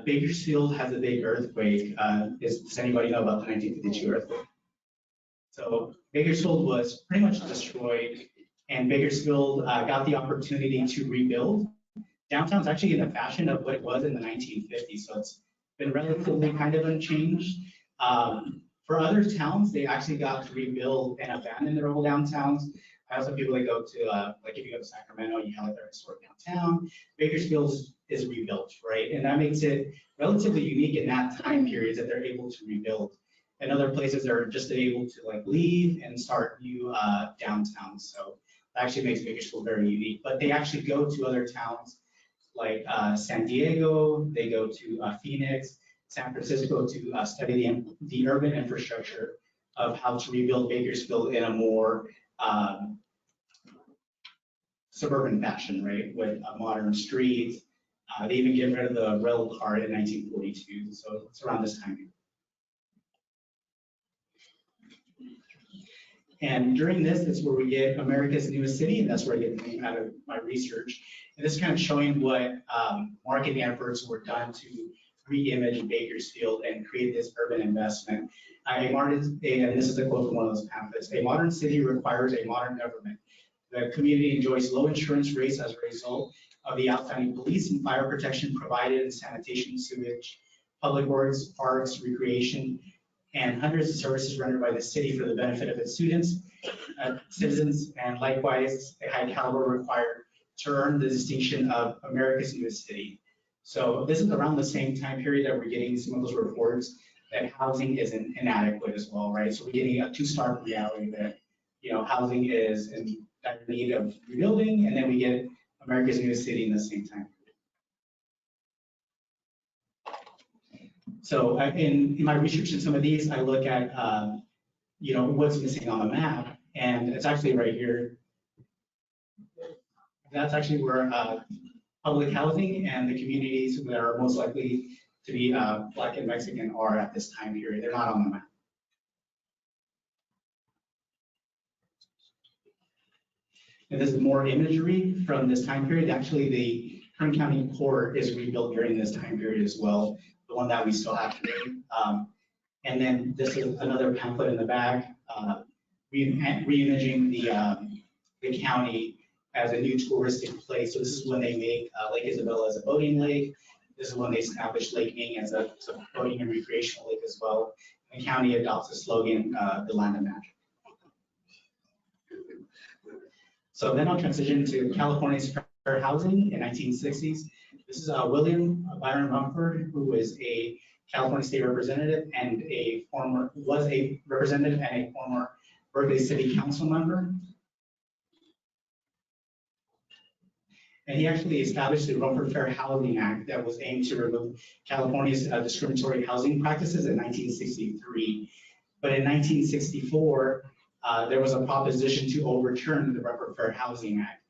N: Bakersfield has a big earthquake. Does anybody know about the 1952 earthquake? So Bakersfield was pretty much destroyed, and Bakersfield got the opportunity to rebuild. Downtown's actually in the fashion of what it was in the 1950s, so it's been relatively kind of unchanged. For other towns, they actually got to rebuild and abandon their old downtowns. I also people that go to, like if you go to Sacramento, you have their historic downtown. Bakersfield is rebuilt, right? And that makes it relatively unique in that time period that they're able to rebuild. And other places they're just able to like leave and start new downtowns. So that actually makes Bakersfield very unique. But they actually go to other towns like San Diego, they go to Phoenix, San Francisco to study the urban infrastructure of how to rebuild Bakersfield in a more suburban fashion, right? With modern streets. They even get rid of the rail car in 1942, so it's around this time. And during this is where we get America's Newest City, and that's where I get the name out of my research. And this is kind of showing what marketing efforts were done to re-image Bakersfield and create this urban investment. And this is a quote from one of those pamphlets, a modern city requires a modern government. The community enjoys low insurance rates as a result of the outstanding police and fire protection provided in sanitation, sewage, public works, parks, recreation, and hundreds of services rendered by the city for the benefit of its students, citizens, and likewise a high caliber required to earn the distinction of America's newest city. So this is around the same time period that we're getting some of those reports that housing is inadequate as well, right? So we're getting a two-star reality that, you know, housing is in dire need of rebuilding, and then we get America's newest city in the same time. So in my research in some of these, I look at, you know, what's missing on the map, and it's actually right here. That's actually where public housing and the communities that are most likely to be Black and Mexican are at this time period. They're not on the map. And this is more imagery from this time period. Actually, the Kern County Court is rebuilt during this time period as well, the one that we still have today. And then this is another pamphlet in the back, re-imaging the county as a new touristic place. So this is when they make Lake Isabella as a boating lake. This is when they established Lake Ming as a boating and recreational lake as well. The county adopts the slogan, the land of magic. So then I'll transition to California's fair housing in 1960s. This is William Byron Rumford, who is a California state representative and was a representative and a former Berkeley City Council member. And he actually established the Rumford Fair Housing Act that was aimed to remove California's discriminatory housing practices in 1963. But in 1964, there was a proposition to overturn the Rumford Fair Housing Act.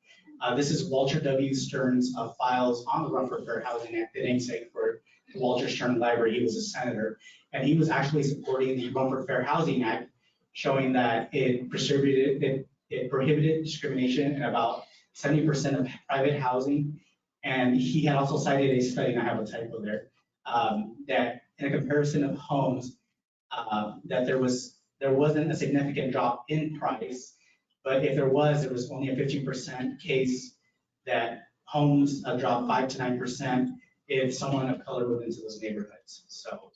N: This is Walter W. Stern's files on the Rumford Fair Housing Act, the namesake for the Walter Stern Library. He was a senator, and he was actually supporting the Rumford Fair Housing Act, showing that it prohibited discrimination in about 70% of private housing. And he had also cited a study, and I have a typo there, that in a comparison of homes, that there wasn't a significant drop in price, but if there was only a 15% case that homes dropped 5 to 9% if someone of color moved into those neighborhoods. So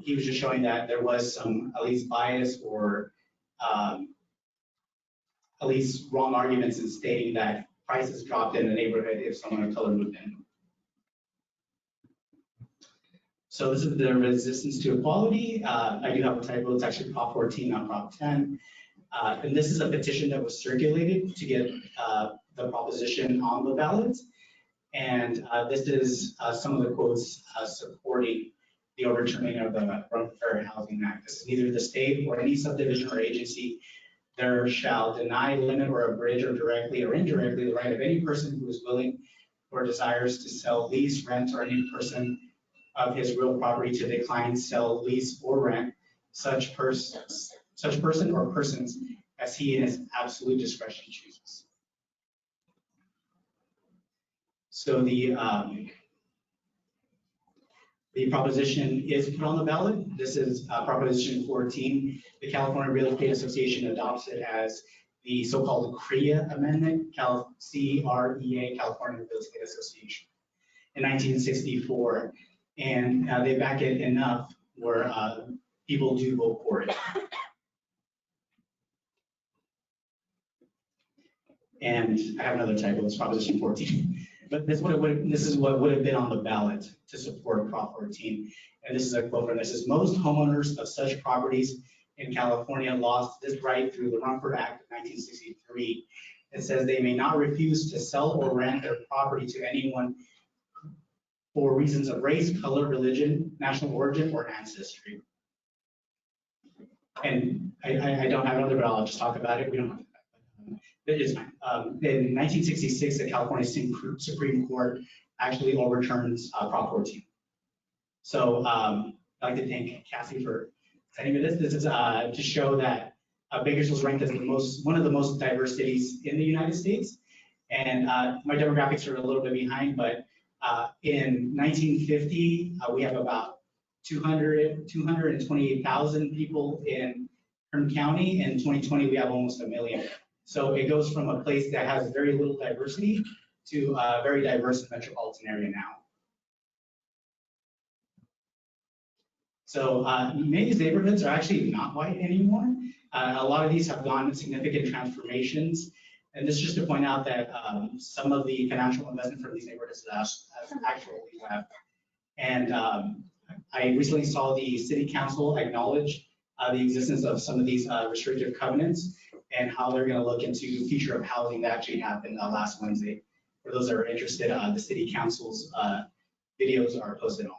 N: he was just showing that there was some at least bias or at least wrong arguments in stating that prices dropped in the neighborhood if someone of color moved in. So this is the resistance to equality. I do have a typo, it's actually Prop 14, not Prop 10. And this is a petition that was circulated to get the proposition on the ballot. And this is some of the quotes supporting the overturning of the Rumford Fair Housing Act. This is neither the state or any subdivision or agency there shall deny, limit, or abridge, or directly or indirectly the right of any person who is willing or desires to sell, lease, rent, or any person of his real property to decline, sell, lease, or rent such person or persons as he in his absolute discretion chooses. So the proposition is put on the ballot. This is Proposition 14. The California Real Estate Association adopts it as the so-called CREA Amendment, C-R-E-A, California Real Estate Association, in 1964. And they back it enough where people do vote for it. And I have another typo, it's Proposition 14. But this is what would have been on the ballot to support Prop 14. And this is a quote from this: is most homeowners of such properties in California lost this right through the Rumford Act of 1963. It says they may not refuse to sell or rent their property to anyone for reasons of race, color, religion, national origin, or ancestry. And I don't have it on there, but I'll just talk about it. We don't have to. It is fine. In 1966, the California Supreme Court actually overturns Prop 14. So I'd like to thank Cassie for sending me this. This is to show that Bakersfield is ranked as one of the most diverse cities in the United States. And my demographics are a little bit behind, but In 1950, we have about 228,000 people in Kern County. In 2020, we have almost 1 million. So it goes from a place that has very little diversity to a very diverse metropolitan area now. So many of these neighborhoods are actually not white anymore. A lot of these have gone significant transformations. And this is just to point out that some of the financial investment from these neighborhoods has actually left. And I recently saw the city council acknowledge the existence of some of these restrictive covenants and how they're going to look into the future of housing that actually happened last Wednesday. For those that are interested, the city council's videos are posted online.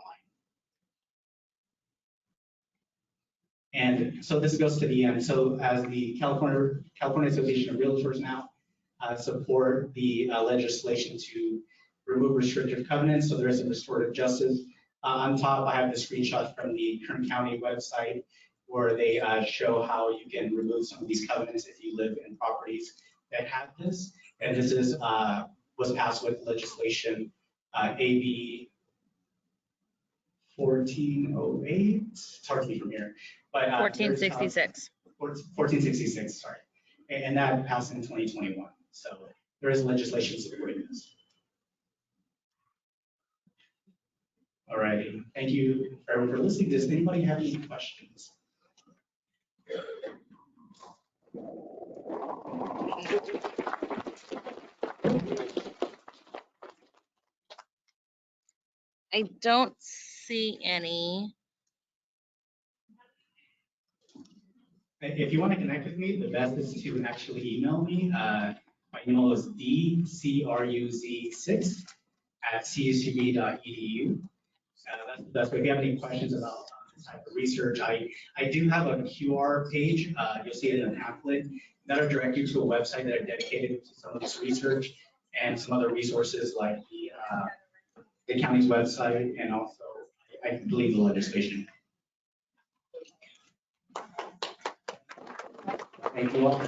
N: And so this goes to the end. So as the California Association of Realtors now support the legislation to remove restrictive covenants, so there is a restorative justice. On top, I have the screenshot from the Kern County website where they show how you can remove some of these covenants if you live in properties that have this. And this is was passed with legislation AB 1408. It's hard to read from here, but
A: 1466.
N: 1466, sorry. And that passed in 2021. So there is legislation supporting this. All right, thank you everyone for listening. Does anybody have any questions?
A: I don't see any.
N: If you want to connect with me, the best is to actually email me. My email is dcruz6@csub.edu. That's the best way. If you have any questions about this type of research, I do have a QR page. You'll see it in the pamphlet. That'll direct you to a website that I dedicated to some of this research and some other resources like the county's website and also, I believe, the legislation. Thank you all.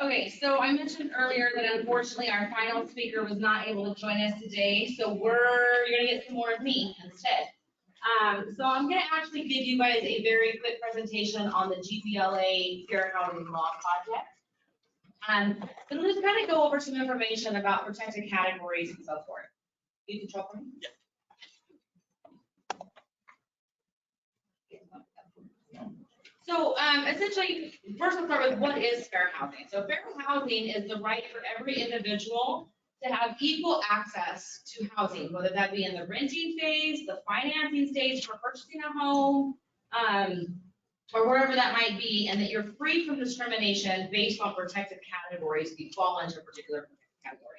E: Okay, so I mentioned earlier that unfortunately our final speaker was not able to join us today, so you're gonna get some more of me instead. So I'm gonna actually give you guys a very quick presentation on the GBLA Fair Housing Law Project. So we'll just kind of go over some information about protected categories and so forth. You control for me?
D: Yeah.
E: So essentially, first we'll start with what is fair housing. So fair housing is the right for every individual to have equal access to housing, whether that be in the renting phase, the financing stage for purchasing a home, or wherever that might be, and that you're free from discrimination based on protected categories if you fall into a particular category.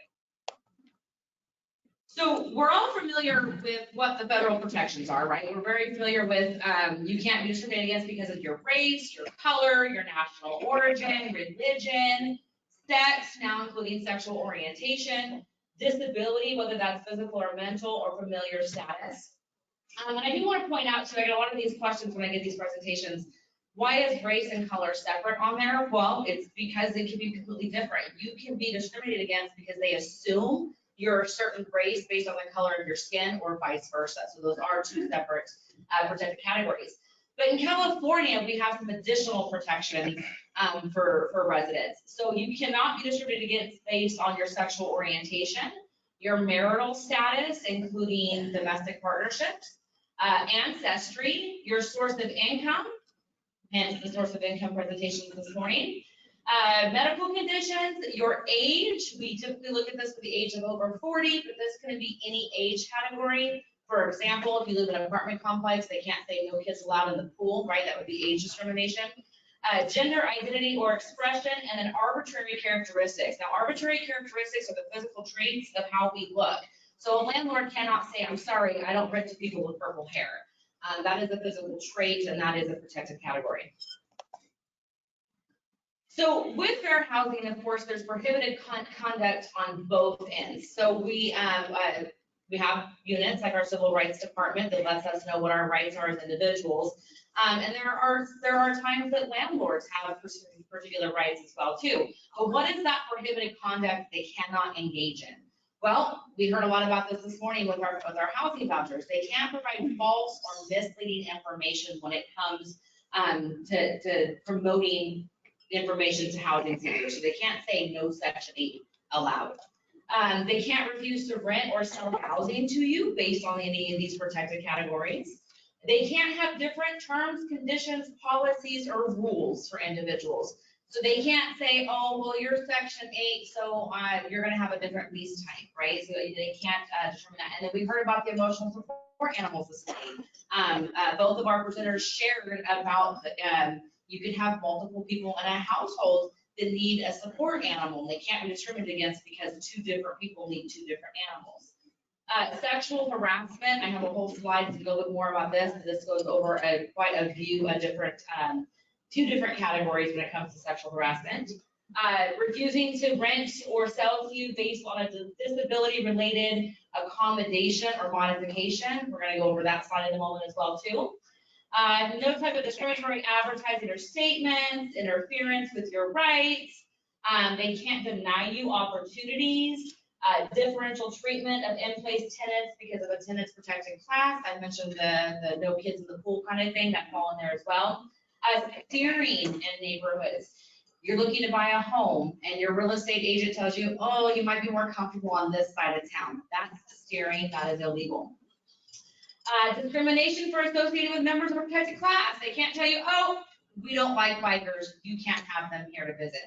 E: So we're all familiar with what the federal protections are, right? We're very familiar with you can't be discriminated against because of your race, your color, your national origin, religion, sex, now including sexual orientation, disability, whether that's physical or mental, or familiar status. And I do want to point out too, I get a lot of these questions when I get these presentations. Why is race and color separate on there? Well, it's because it can be completely different. You can be discriminated against because they assume you're a certain race based on the color of your skin or vice versa. So those are two separate protected categories. But in California, we have some additional protections for residents. So you cannot be discriminated against based on your sexual orientation, your marital status, including domestic partnerships, ancestry, your source of income, hence the source of income presentation this morning, medical conditions, your age. We typically look at this with the age of over 40, but this can be any age category. For example, if you live in an apartment complex, they can't say no kids allowed in the pool, right? That would be age discrimination. Gender identity or expression, and then arbitrary characteristics. Now, arbitrary characteristics are the physical traits of how we look. So a landlord cannot say, I'm sorry, I don't rent to people with purple hair. That is a physical trait, and that is a protected category. So with fair housing, of course, there's prohibited conduct on both ends. So we
A: We have units like our civil rights department that lets us know what our rights are as individuals. And there are times that landlords have particular rights as well too. But what is that prohibited conduct they cannot engage in? Well, we heard a lot about this morning with our housing vouchers. They can't provide false or misleading information when it comes to promoting information to housing seekers. So they can't say no Section 8 allowed. They can't refuse to rent or sell housing to you based on any of these protected categories. They can't have different terms, conditions, policies, or rules for individuals. So they can't say, oh, well, you're Section 8, so you're going to have a different lease type, right? So they can't determine that. And then we heard about the emotional support animals this morning. Both of our presenters shared about you can have multiple people in a household that need a support animal. They can't be discriminated against because two different people need two different animals. Sexual harassment, I have a whole slide to go a bit more about this. This goes over quite a few different, two different categories when it comes to sexual harassment. Refusing to rent or sell to you based on a disability-related accommodation or modification. We're going to go over that slide in a moment as well too. No type of discriminatory advertising or statements, interference with your rights. They can't deny you opportunities. Differential treatment of in-place tenants because of a tenant's protected class. I mentioned the no kids in the pool kind of thing that fall in there as well. Steering in neighborhoods. You're looking to buy a home and your real estate agent tells you, oh, you might be more comfortable on this side of town. That's steering, that is illegal. Discrimination for associating with members of a protected class. They can't tell you, oh, we don't like bikers, you can't have them here to visit.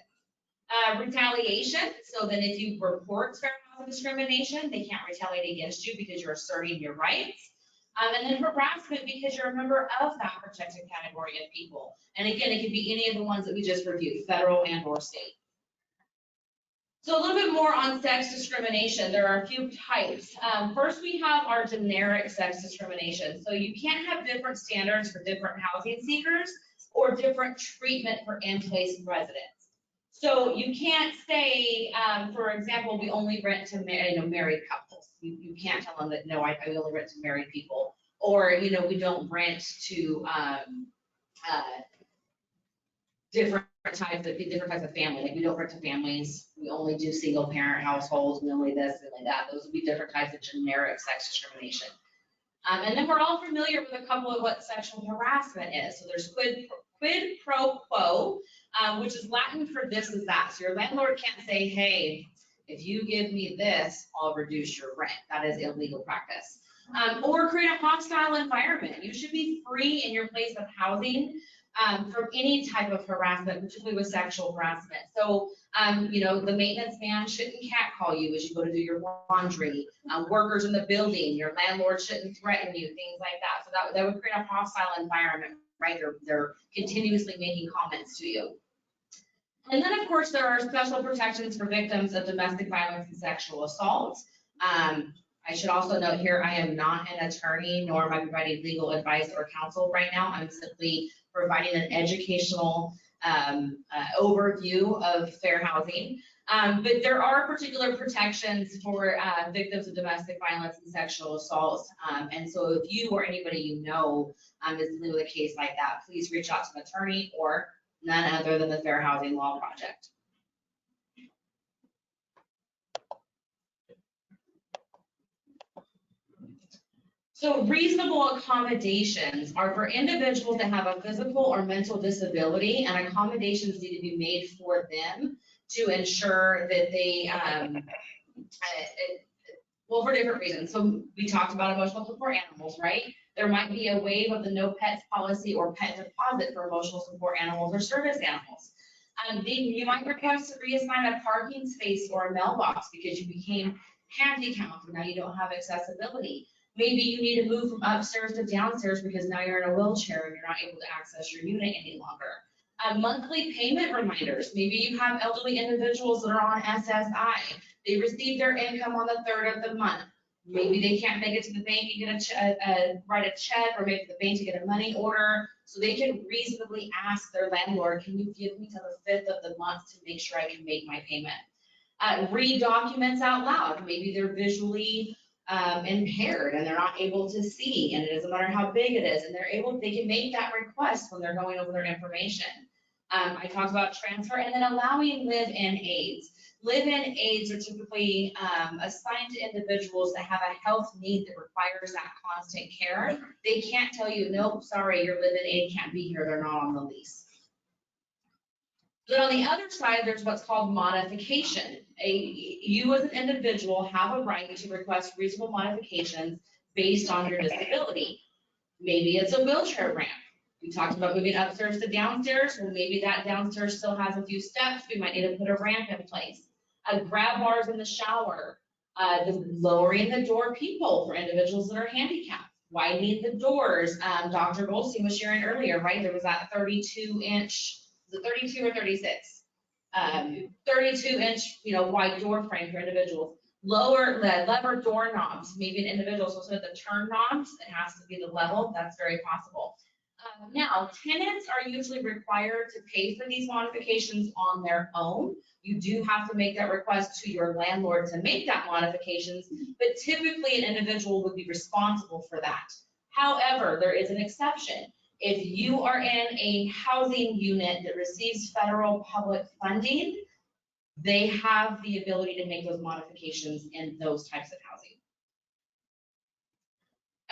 A: Retaliation, so then if you report fair housing discrimination, they can't retaliate against you because you're asserting your rights. And then harassment because you're a member of that protected category of people. And again, it could be any of the ones that we just reviewed, federal and or state. So a little bit more on sex discrimination. There are a few types. First, we have our generic sex discrimination. So you can't have different standards for different housing seekers or different treatment for in-place residents. So you can't say, for example, we only rent to married couples. You can't tell them that, no, I only rent to married people. Or, we don't rent to different types of family. Like we don't rent to families. We only do single parent households. We only this and like that. Those would be different types of generic sex discrimination. And then we're all familiar with a couple of what sexual harassment is. So there's quid pro quo, which is Latin for this is that. So your landlord can't say, hey, if you give me this, I'll reduce your rent. That is illegal practice. Or create a hostile environment. You should be free in your place of housing from any type of harassment, particularly with sexual harassment. So, the maintenance man shouldn't catcall you as you go to do your laundry. Workers in the building, your landlord shouldn't threaten you, things like that. So that would create a hostile environment, right? They're continuously making comments to you. And then, of course, there are special protections for victims of domestic violence and sexual assault. I should also note here, I am not an attorney, nor am I providing legal advice or counsel right now. I'm simply providing an educational overview of fair housing. But there are particular protections for victims of domestic violence and sexual assault. And so if you or anybody you know is dealing with a case like that, please reach out to an attorney or none other than the Fair Housing Law Project. So reasonable accommodations are for individuals that have a physical or mental disability, and accommodations need to be made for them to ensure that they, well, for different reasons. So we talked about emotional support animals, right? There might be a waive of the no pets policy or pet deposit for emotional support animals or service animals. You might request to reassign a parking space or a mailbox because you became handicapped and now you don't have accessibility. Maybe you need to move from upstairs to downstairs because now you're in a wheelchair and you're not able to access your unit any longer. Monthly payment reminders. Maybe you have elderly individuals that are on SSI. They receive their income on the 3rd of the month. Maybe they can't make it to the bank and get write a check or make it to the bank to get a money order. So they can reasonably ask their landlord, can you give me till the 5th of the month to make sure I can make my payment? Read documents out loud. Maybe they're visually
E: impaired and they're not able to see, and it doesn't matter how big it is, and they can make that request when they're going over their information. I talked about transfer and then allowing live-in aides. Live-in aides are typically assigned to individuals that have a health need that requires that constant care. They can't tell you, nope, sorry, your live-in aide can't be here, they're not on the lease. Then on the other side, there's what's called modification. You as an individual have a right to request reasonable modifications based on your disability. Maybe it's a wheelchair ramp. We talked about moving upstairs to downstairs. Well, maybe that downstairs still has a few steps. We might need to put a ramp in place. Grab bars in the shower, lowering the door peephole for individuals that are handicapped, widening the doors. Dr. Goldstein was sharing earlier, right? There was that 32-inch, was it 32 or 36? 32-inch, wide door frame for individuals. Lever doorknobs, maybe an individual supposed to have the turn knobs, it has to be the level, that's very possible. Now, tenants are usually required to pay for these modifications on their own. You do have to make that request to your landlord to make that modifications, but typically an individual would be responsible for that. However, there is an exception. If you are in a housing unit that receives federal public funding, they have the ability to make those modifications in those types of housing.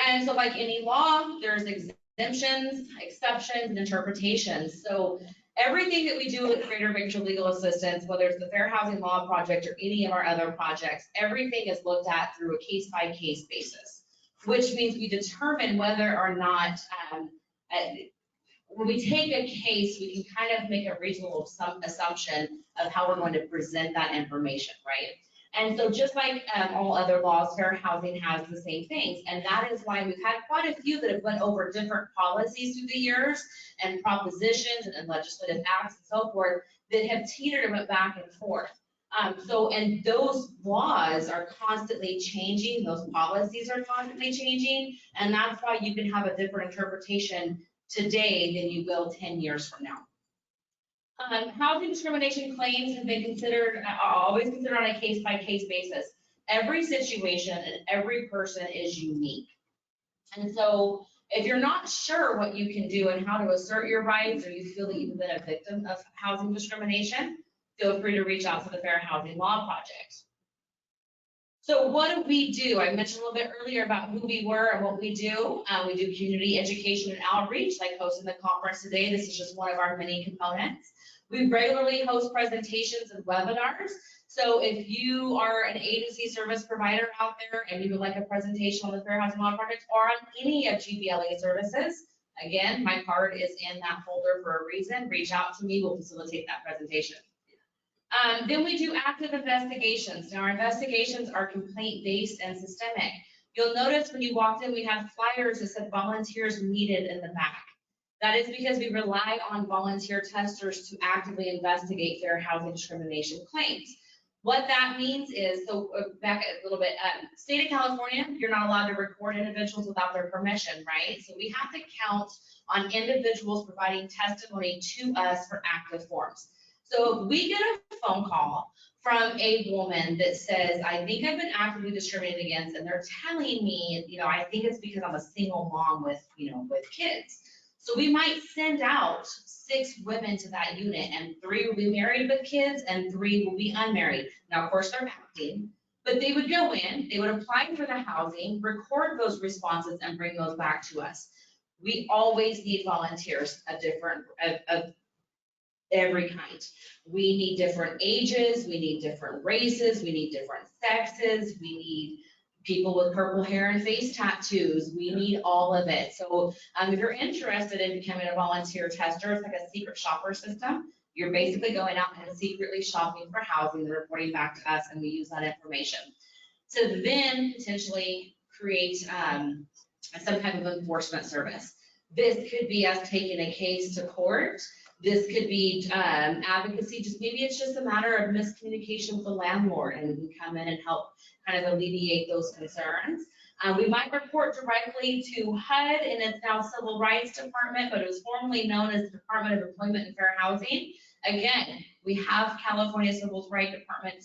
E: And so like any law, there's exemptions, exceptions, and interpretations. So everything that we do with Greater Bakersfield Legal Assistance, whether it's the Fair Housing Law Project or any of our other projects, everything is looked at through a case-by-case basis, which means we determine whether or not, when we take a case, we can kind of make a reasonable assumption of how we're going to present that information, right? And so just like all other laws, fair housing has the same things. And that is why we've had quite a few that have went over different policies through the years and propositions and legislative acts and so forth that have teetered and went back and forth. And those laws are constantly changing, those policies are constantly changing, and that's why you can have a different interpretation today than you will 10 years from now. Housing discrimination claims have been always considered on a case-by-case basis. Every situation and every person is unique. And so if you're not sure what you can do and how to assert your rights, or you feel that you've been a victim of housing discrimination, feel free to reach out to the Fair Housing Law Project. So what do we do? I mentioned a little bit earlier about who we were and what we do. We do community education and outreach, like hosting the conference today. This is just one of our many components. We regularly host presentations and webinars. So if you are an agency service provider out there and you would like a presentation on the Fair Housing Law Project or on any of GBLA services, again, my card is in that folder for a reason. Reach out to me, we'll facilitate that presentation. Then we do active investigations. Now our investigations are complaint-based and systemic. You'll notice when you walked in, we had flyers that said volunteers needed in the back. That is because we rely on volunteer testers to actively investigate fair housing discrimination claims. What that means is, so back a little bit, state of California, you're not allowed to record individuals without their permission, right? So we have to count on individuals providing testimony to us for active forms. So if we get a phone call from a woman that says, I think I've been actively discriminated against, and they're telling me, I think it's because I'm a single mom with kids. So we might send out 6 women to that unit, and 3 will be married with kids and 3 will be unmarried. Now, of course, they're acting, but they would go in, they would apply for the housing, record those responses, and bring those back to us. We always need volunteers of every kind. We need different ages, we need different races, we need different sexes, we need people with purple hair and face tattoos, we need all of it. So if you're interested in becoming a volunteer tester, it's like a secret shopper system. You're basically going out and secretly shopping for housing and reporting back to us, and we use that information to then potentially create some type of enforcement service. This could be us taking a case to court. This could be advocacy, maybe it's just a matter of miscommunication with the landlord, and we can come in and help kind of alleviate those concerns. We might report directly to HUD, and it's now Civil Rights Department, but it was formerly known as the Department of Employment and Fair Housing. Again, we have California Civil Rights Department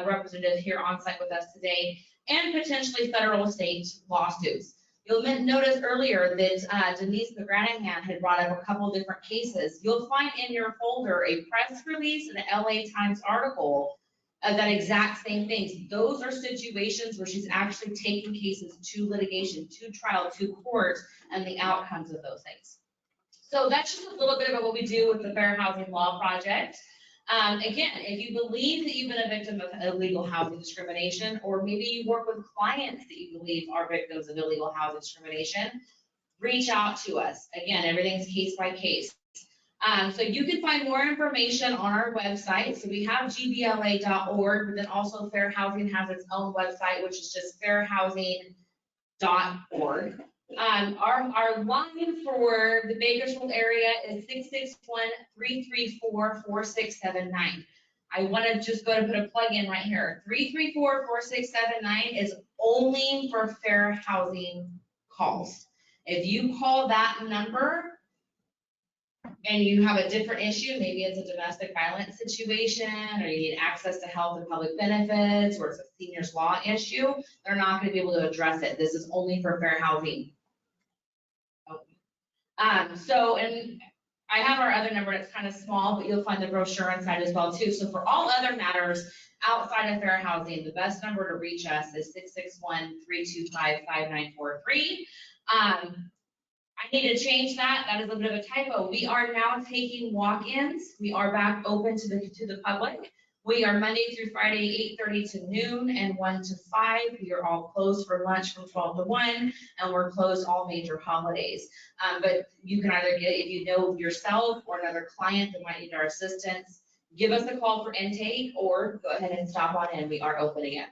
E: representative here on site with us today. and potentially federal state lawsuits. You'll notice earlier that Denise McGranahan had brought up a couple different cases. You'll find in your folder a press release and an LA Times article that exact same things. Those are situations where she's actually taken cases to litigation, to trial, to court, and the outcomes of those things. So that's just a little bit about what we do with the Fair Housing Law Project. Again, if you believe that you've been a victim of illegal housing discrimination, or maybe you work with clients that you believe are victims of illegal housing discrimination, reach out to us. Again, everything's case by case. So you can find more information on our website. So we have gbla.org, but then also Fair Housing has its own website, which is just fairhousing.org. Our line for the Bakersfield area is 661-334-4679. I want to just go to put a plug in right here. 334-4679 is only for fair housing calls. If you call that number and you have a different issue, maybe it's a domestic violence situation, or you need access to health and public benefits, or it's a seniors law issue, they're not going to be able to address it. This is only for fair housing. And I have our other number, it's kind of small, but you'll find the brochure inside as well too. So for all other matters outside of fair housing, the best number to reach us is 661-325-5943. I need to change that. That is a bit of a typo. We are now taking walk-ins. We are back open to the public. We are Monday through Friday, 8:30 to noon and 1 to 5. We are all closed for lunch from 12 to 1, and we're closed all major holidays. But you can either get, if you know yourself or another client that might need our assistance, give us a call for intake or go ahead and stop on in. We are open again.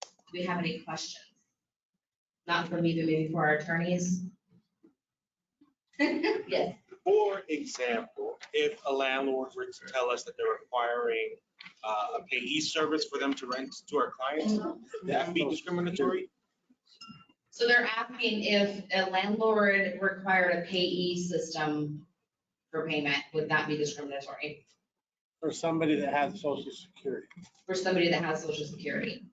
E: Do we have any questions? Not for me, but maybe for our attorneys. Yes.
D: For example, if a landlord were to tell us that they're requiring a payee service for them to rent to our clients, would that be discriminatory?
E: So they're asking if a landlord required a payee system for payment, would that be discriminatory?
J: For somebody that has Social Security.
E: For somebody that has Social Security.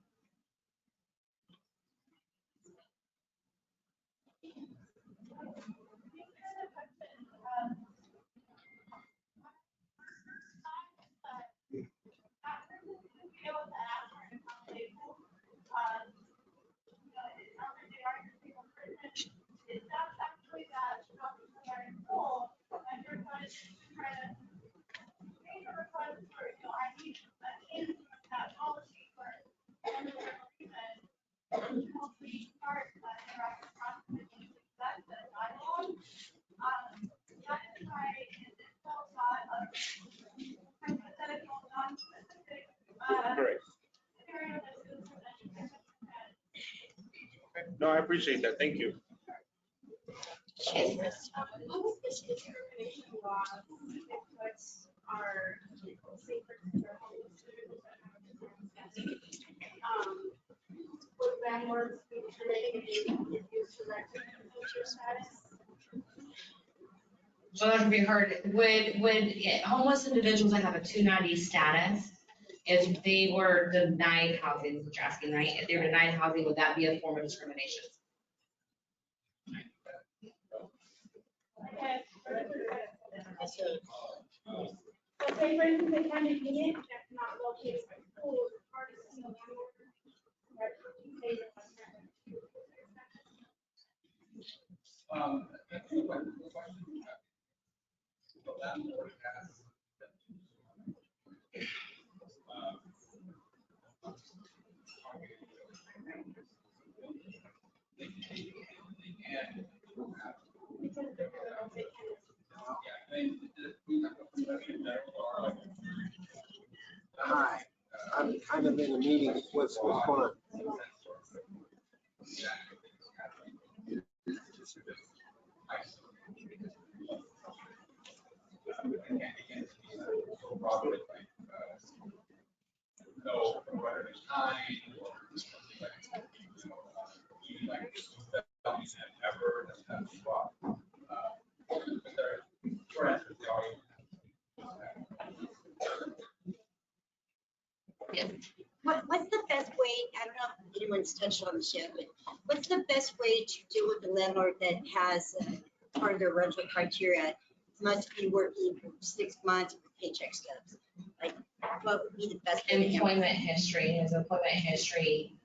D: Correct. No, I appreciate that. Thank you.
E: So that would be hard. Would homeless individuals that have a 290 status, if they were denied housing, is what you're asking, right? If they were denied housing, would that be a form of discrimination?
K: So say for instance, they find a unit that's not located by school, or part of the landlord.
J: Hi, I'm kind of in a meeting. What's going on?
L: What's the best way, I don't know, anyone's touched on this yet, but what's the best way to deal with a landlord that has part of their rental criteria must be working for 6 months with paycheck stubs? Like, what would be the best way to handle it?
A: Employment history, is employment history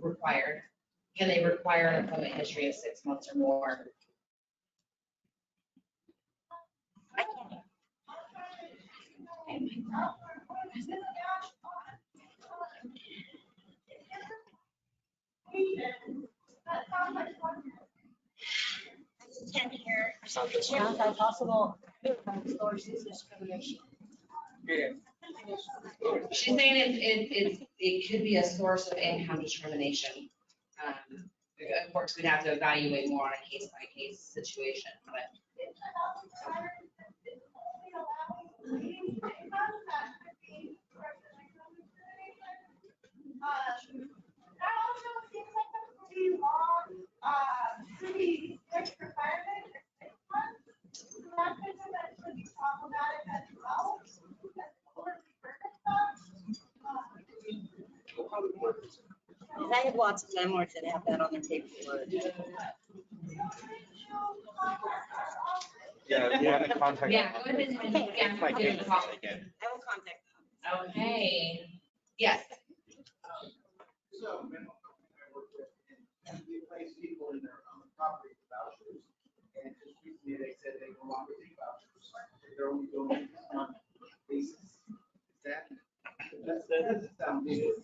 A: required? Can they require an employment history of 6 months or more?
L: Are possible sources of discrimination?
A: She's saying it could be a source of income discrimination. Of course, we'd have to evaluate more on a case-by-case situation, but.
I: That also seems like a pretty long, pretty strict requirement for 6 months. So that could eventually be problematic as well.
L: I have lots of landlords that have that on their paperwork.
H: Yeah, you want to contact.
A: Yeah, go ahead and, yeah,
H: My
A: give it a call.
H: again.
L: I will contact them.
A: Okay, yes.
J: So, we place people in their property vouchers, and just recently they said they no longer take vouchers. They're only doing it on basis. Is that doesn't sound good.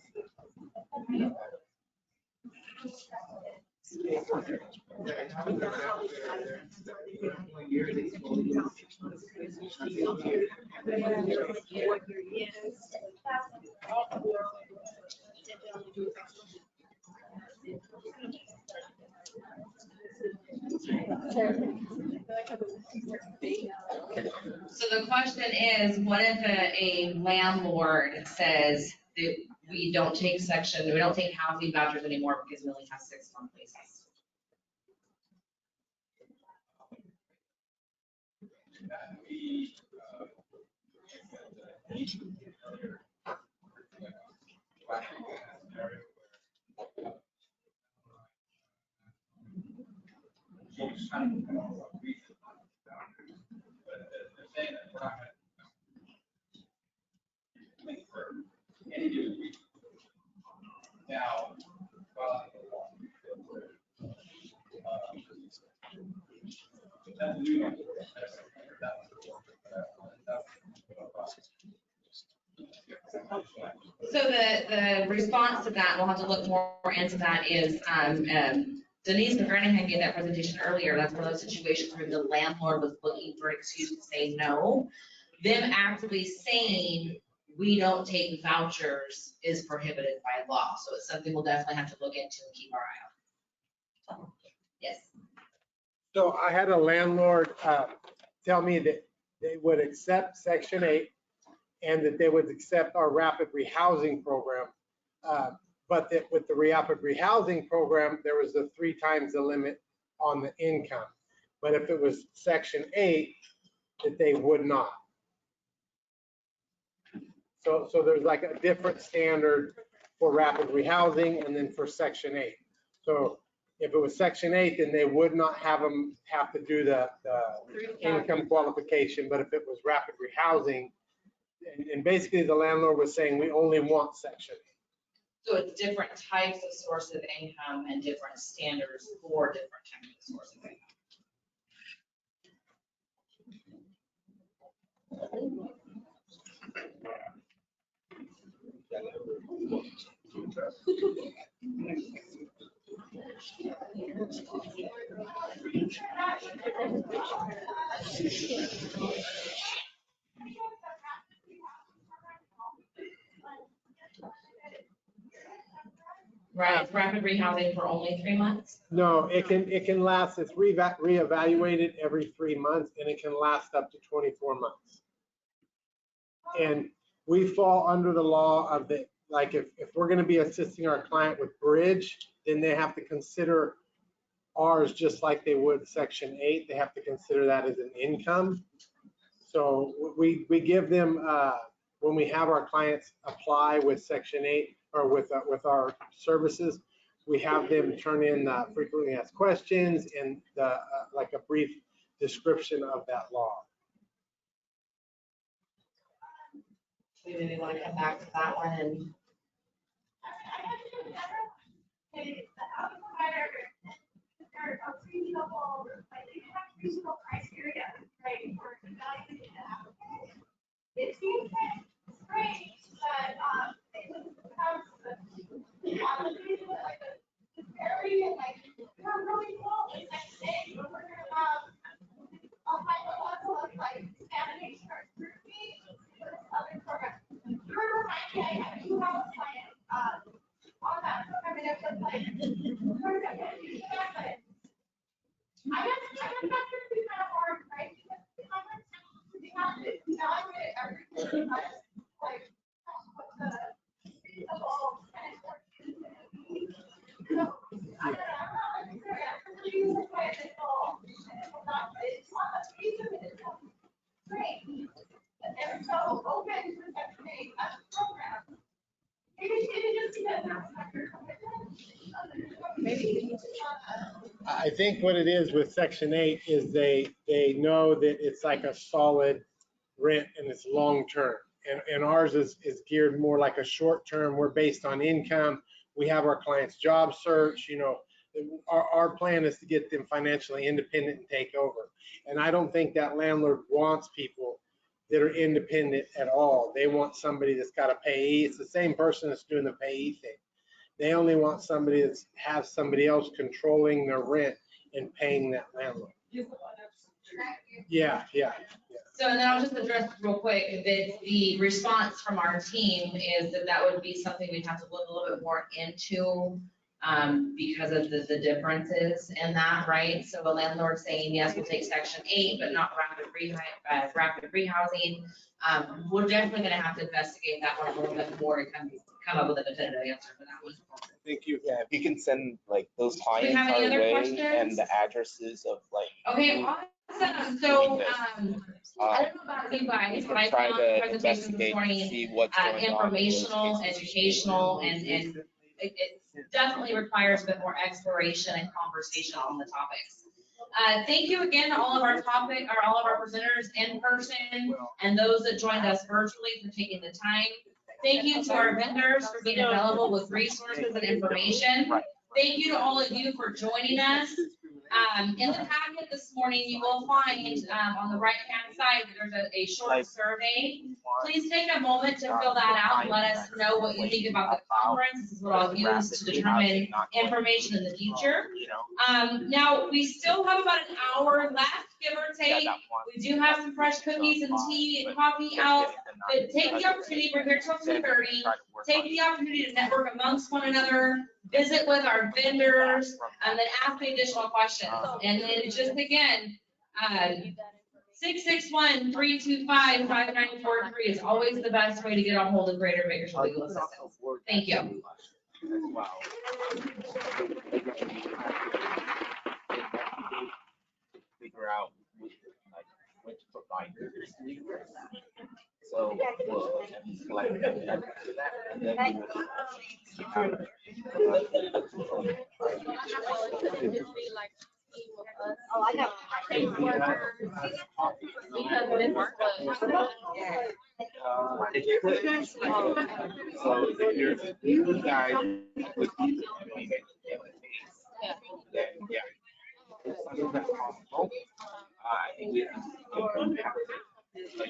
A: So the question is, what if a landlord says that we don't take housing vouchers anymore because we only have 6 month leases?
J: Now,
A: So the response to that, we'll have to look more into that, is Denise McGranahan gave that presentation earlier. That's one of those situations where the landlord was looking for an excuse to say no. Them actually saying, we don't take vouchers is prohibited by law. So it's something we'll definitely have to look into and keep our eye on. Yes.
J: so I had a landlord tell me that they would accept Section 8 and that they would accept our rapid rehousing program. But that with the rapid rehousing program, there was the 3 times the limit on the income. But if it was Section 8, that they would not. So there's like a different standard for rapid rehousing and then for Section 8. So if it was Section 8, then they would not have them have to do the income qualification. But if it was rapid rehousing, and basically the landlord was saying, we only want Section 8.
A: So it's different types of source of income and different standards for different types of source of income. Right, it's rapid rehousing for only 3 months?
J: No, it can last, it's reevaluated every 3 months, and it can last up to 24 months. And we fall under the law of the, like if we're gonna be assisting our client with bridge, then they have to consider ours just like they would Section 8. They have to consider that as an income. So we give them when we have our clients apply with Section 8 or with our services, we have them turn in frequently asked questions and like a brief description of that law.
A: We maybe want to come back to that one and.
I: Reasonable criteria, right, for evaluating an applicant. It seems strange that it has application like a very like we're really small in Section 8, but we're gonna have a high level of like examination or scrutiny for this other program. You're reminding me, I do have a client on that program, and it was like, we're gonna do that, but I guess that's gonna be kind of hard, right? Because we have to evaluate everything, like, what the reasonable and important is. So, I don't know, I'm not sure, I'm really surprised it's all, it's not a piece of it, it's great. And they're so open to Section 8 as a program. Maybe it just depends on your commitment. Maybe.
J: I think what it is with Section 8 is they know that it's like a solid rent and it's long-term. And ours is geared more like a short-term. We're based on income. We have our clients' job search, our plan is to get them financially independent and take over. And I don't think that landlord wants people that are independent at all. They want somebody that's got a payee. It's the same person that's doing the payee thing. They only want somebody that has somebody else controlling their rent and paying that landlord. Yeah.
A: So then I'll just address real quick that the response from our team is that would be something we'd have to look a little bit more into because of the differences in that, right? So a landlord saying, yes, we'll take Section 8, but not rapid rehousing. We're definitely gonna have to investigate that one a little bit more and come up with a definitive answer for that one.
J: Thank you.
H: Yeah, if you can send like those
A: we
H: clients
A: have any
H: our
A: other
H: way
A: questions?
H: and the addresses of like.
A: Okay, awesome. So, I don't know about you guys, but I
H: try
A: found
H: to
A: presentations this
H: investigate,
A: morning
H: see what's going on in those
A: informational,
H: cases.
A: educational, and it definitely requires a bit more exploration and conversation on the topics. Thank you again to all of our presenters in person and those that joined us virtually for taking the time. Thank you to our vendors for being available with resources and information. Thank you to all of you for joining us. In the packet this morning, you will find on the right-hand side, there's a short survey. Please take a moment to fill that out and let us know what you think about the conference. This is what I'll use to determine information in the future. Now, we still have about an hour left, give or take. We do have some fresh cookies and tea and coffee out, but take the opportunity, we're here till 2:30. Take the opportunity to network amongst one another, visit with our vendors, and then ask the additional questions. And then just again, 661-325-5943 is always the best way to get a hold of Greater Bakersfield Legal Assistance. Thank you.
H: Figure out like what to provide. So we'll select that, and then we will
I: Oh, I know.
H: it could. So if you guys would be then yeah. If something that's possible, I think we can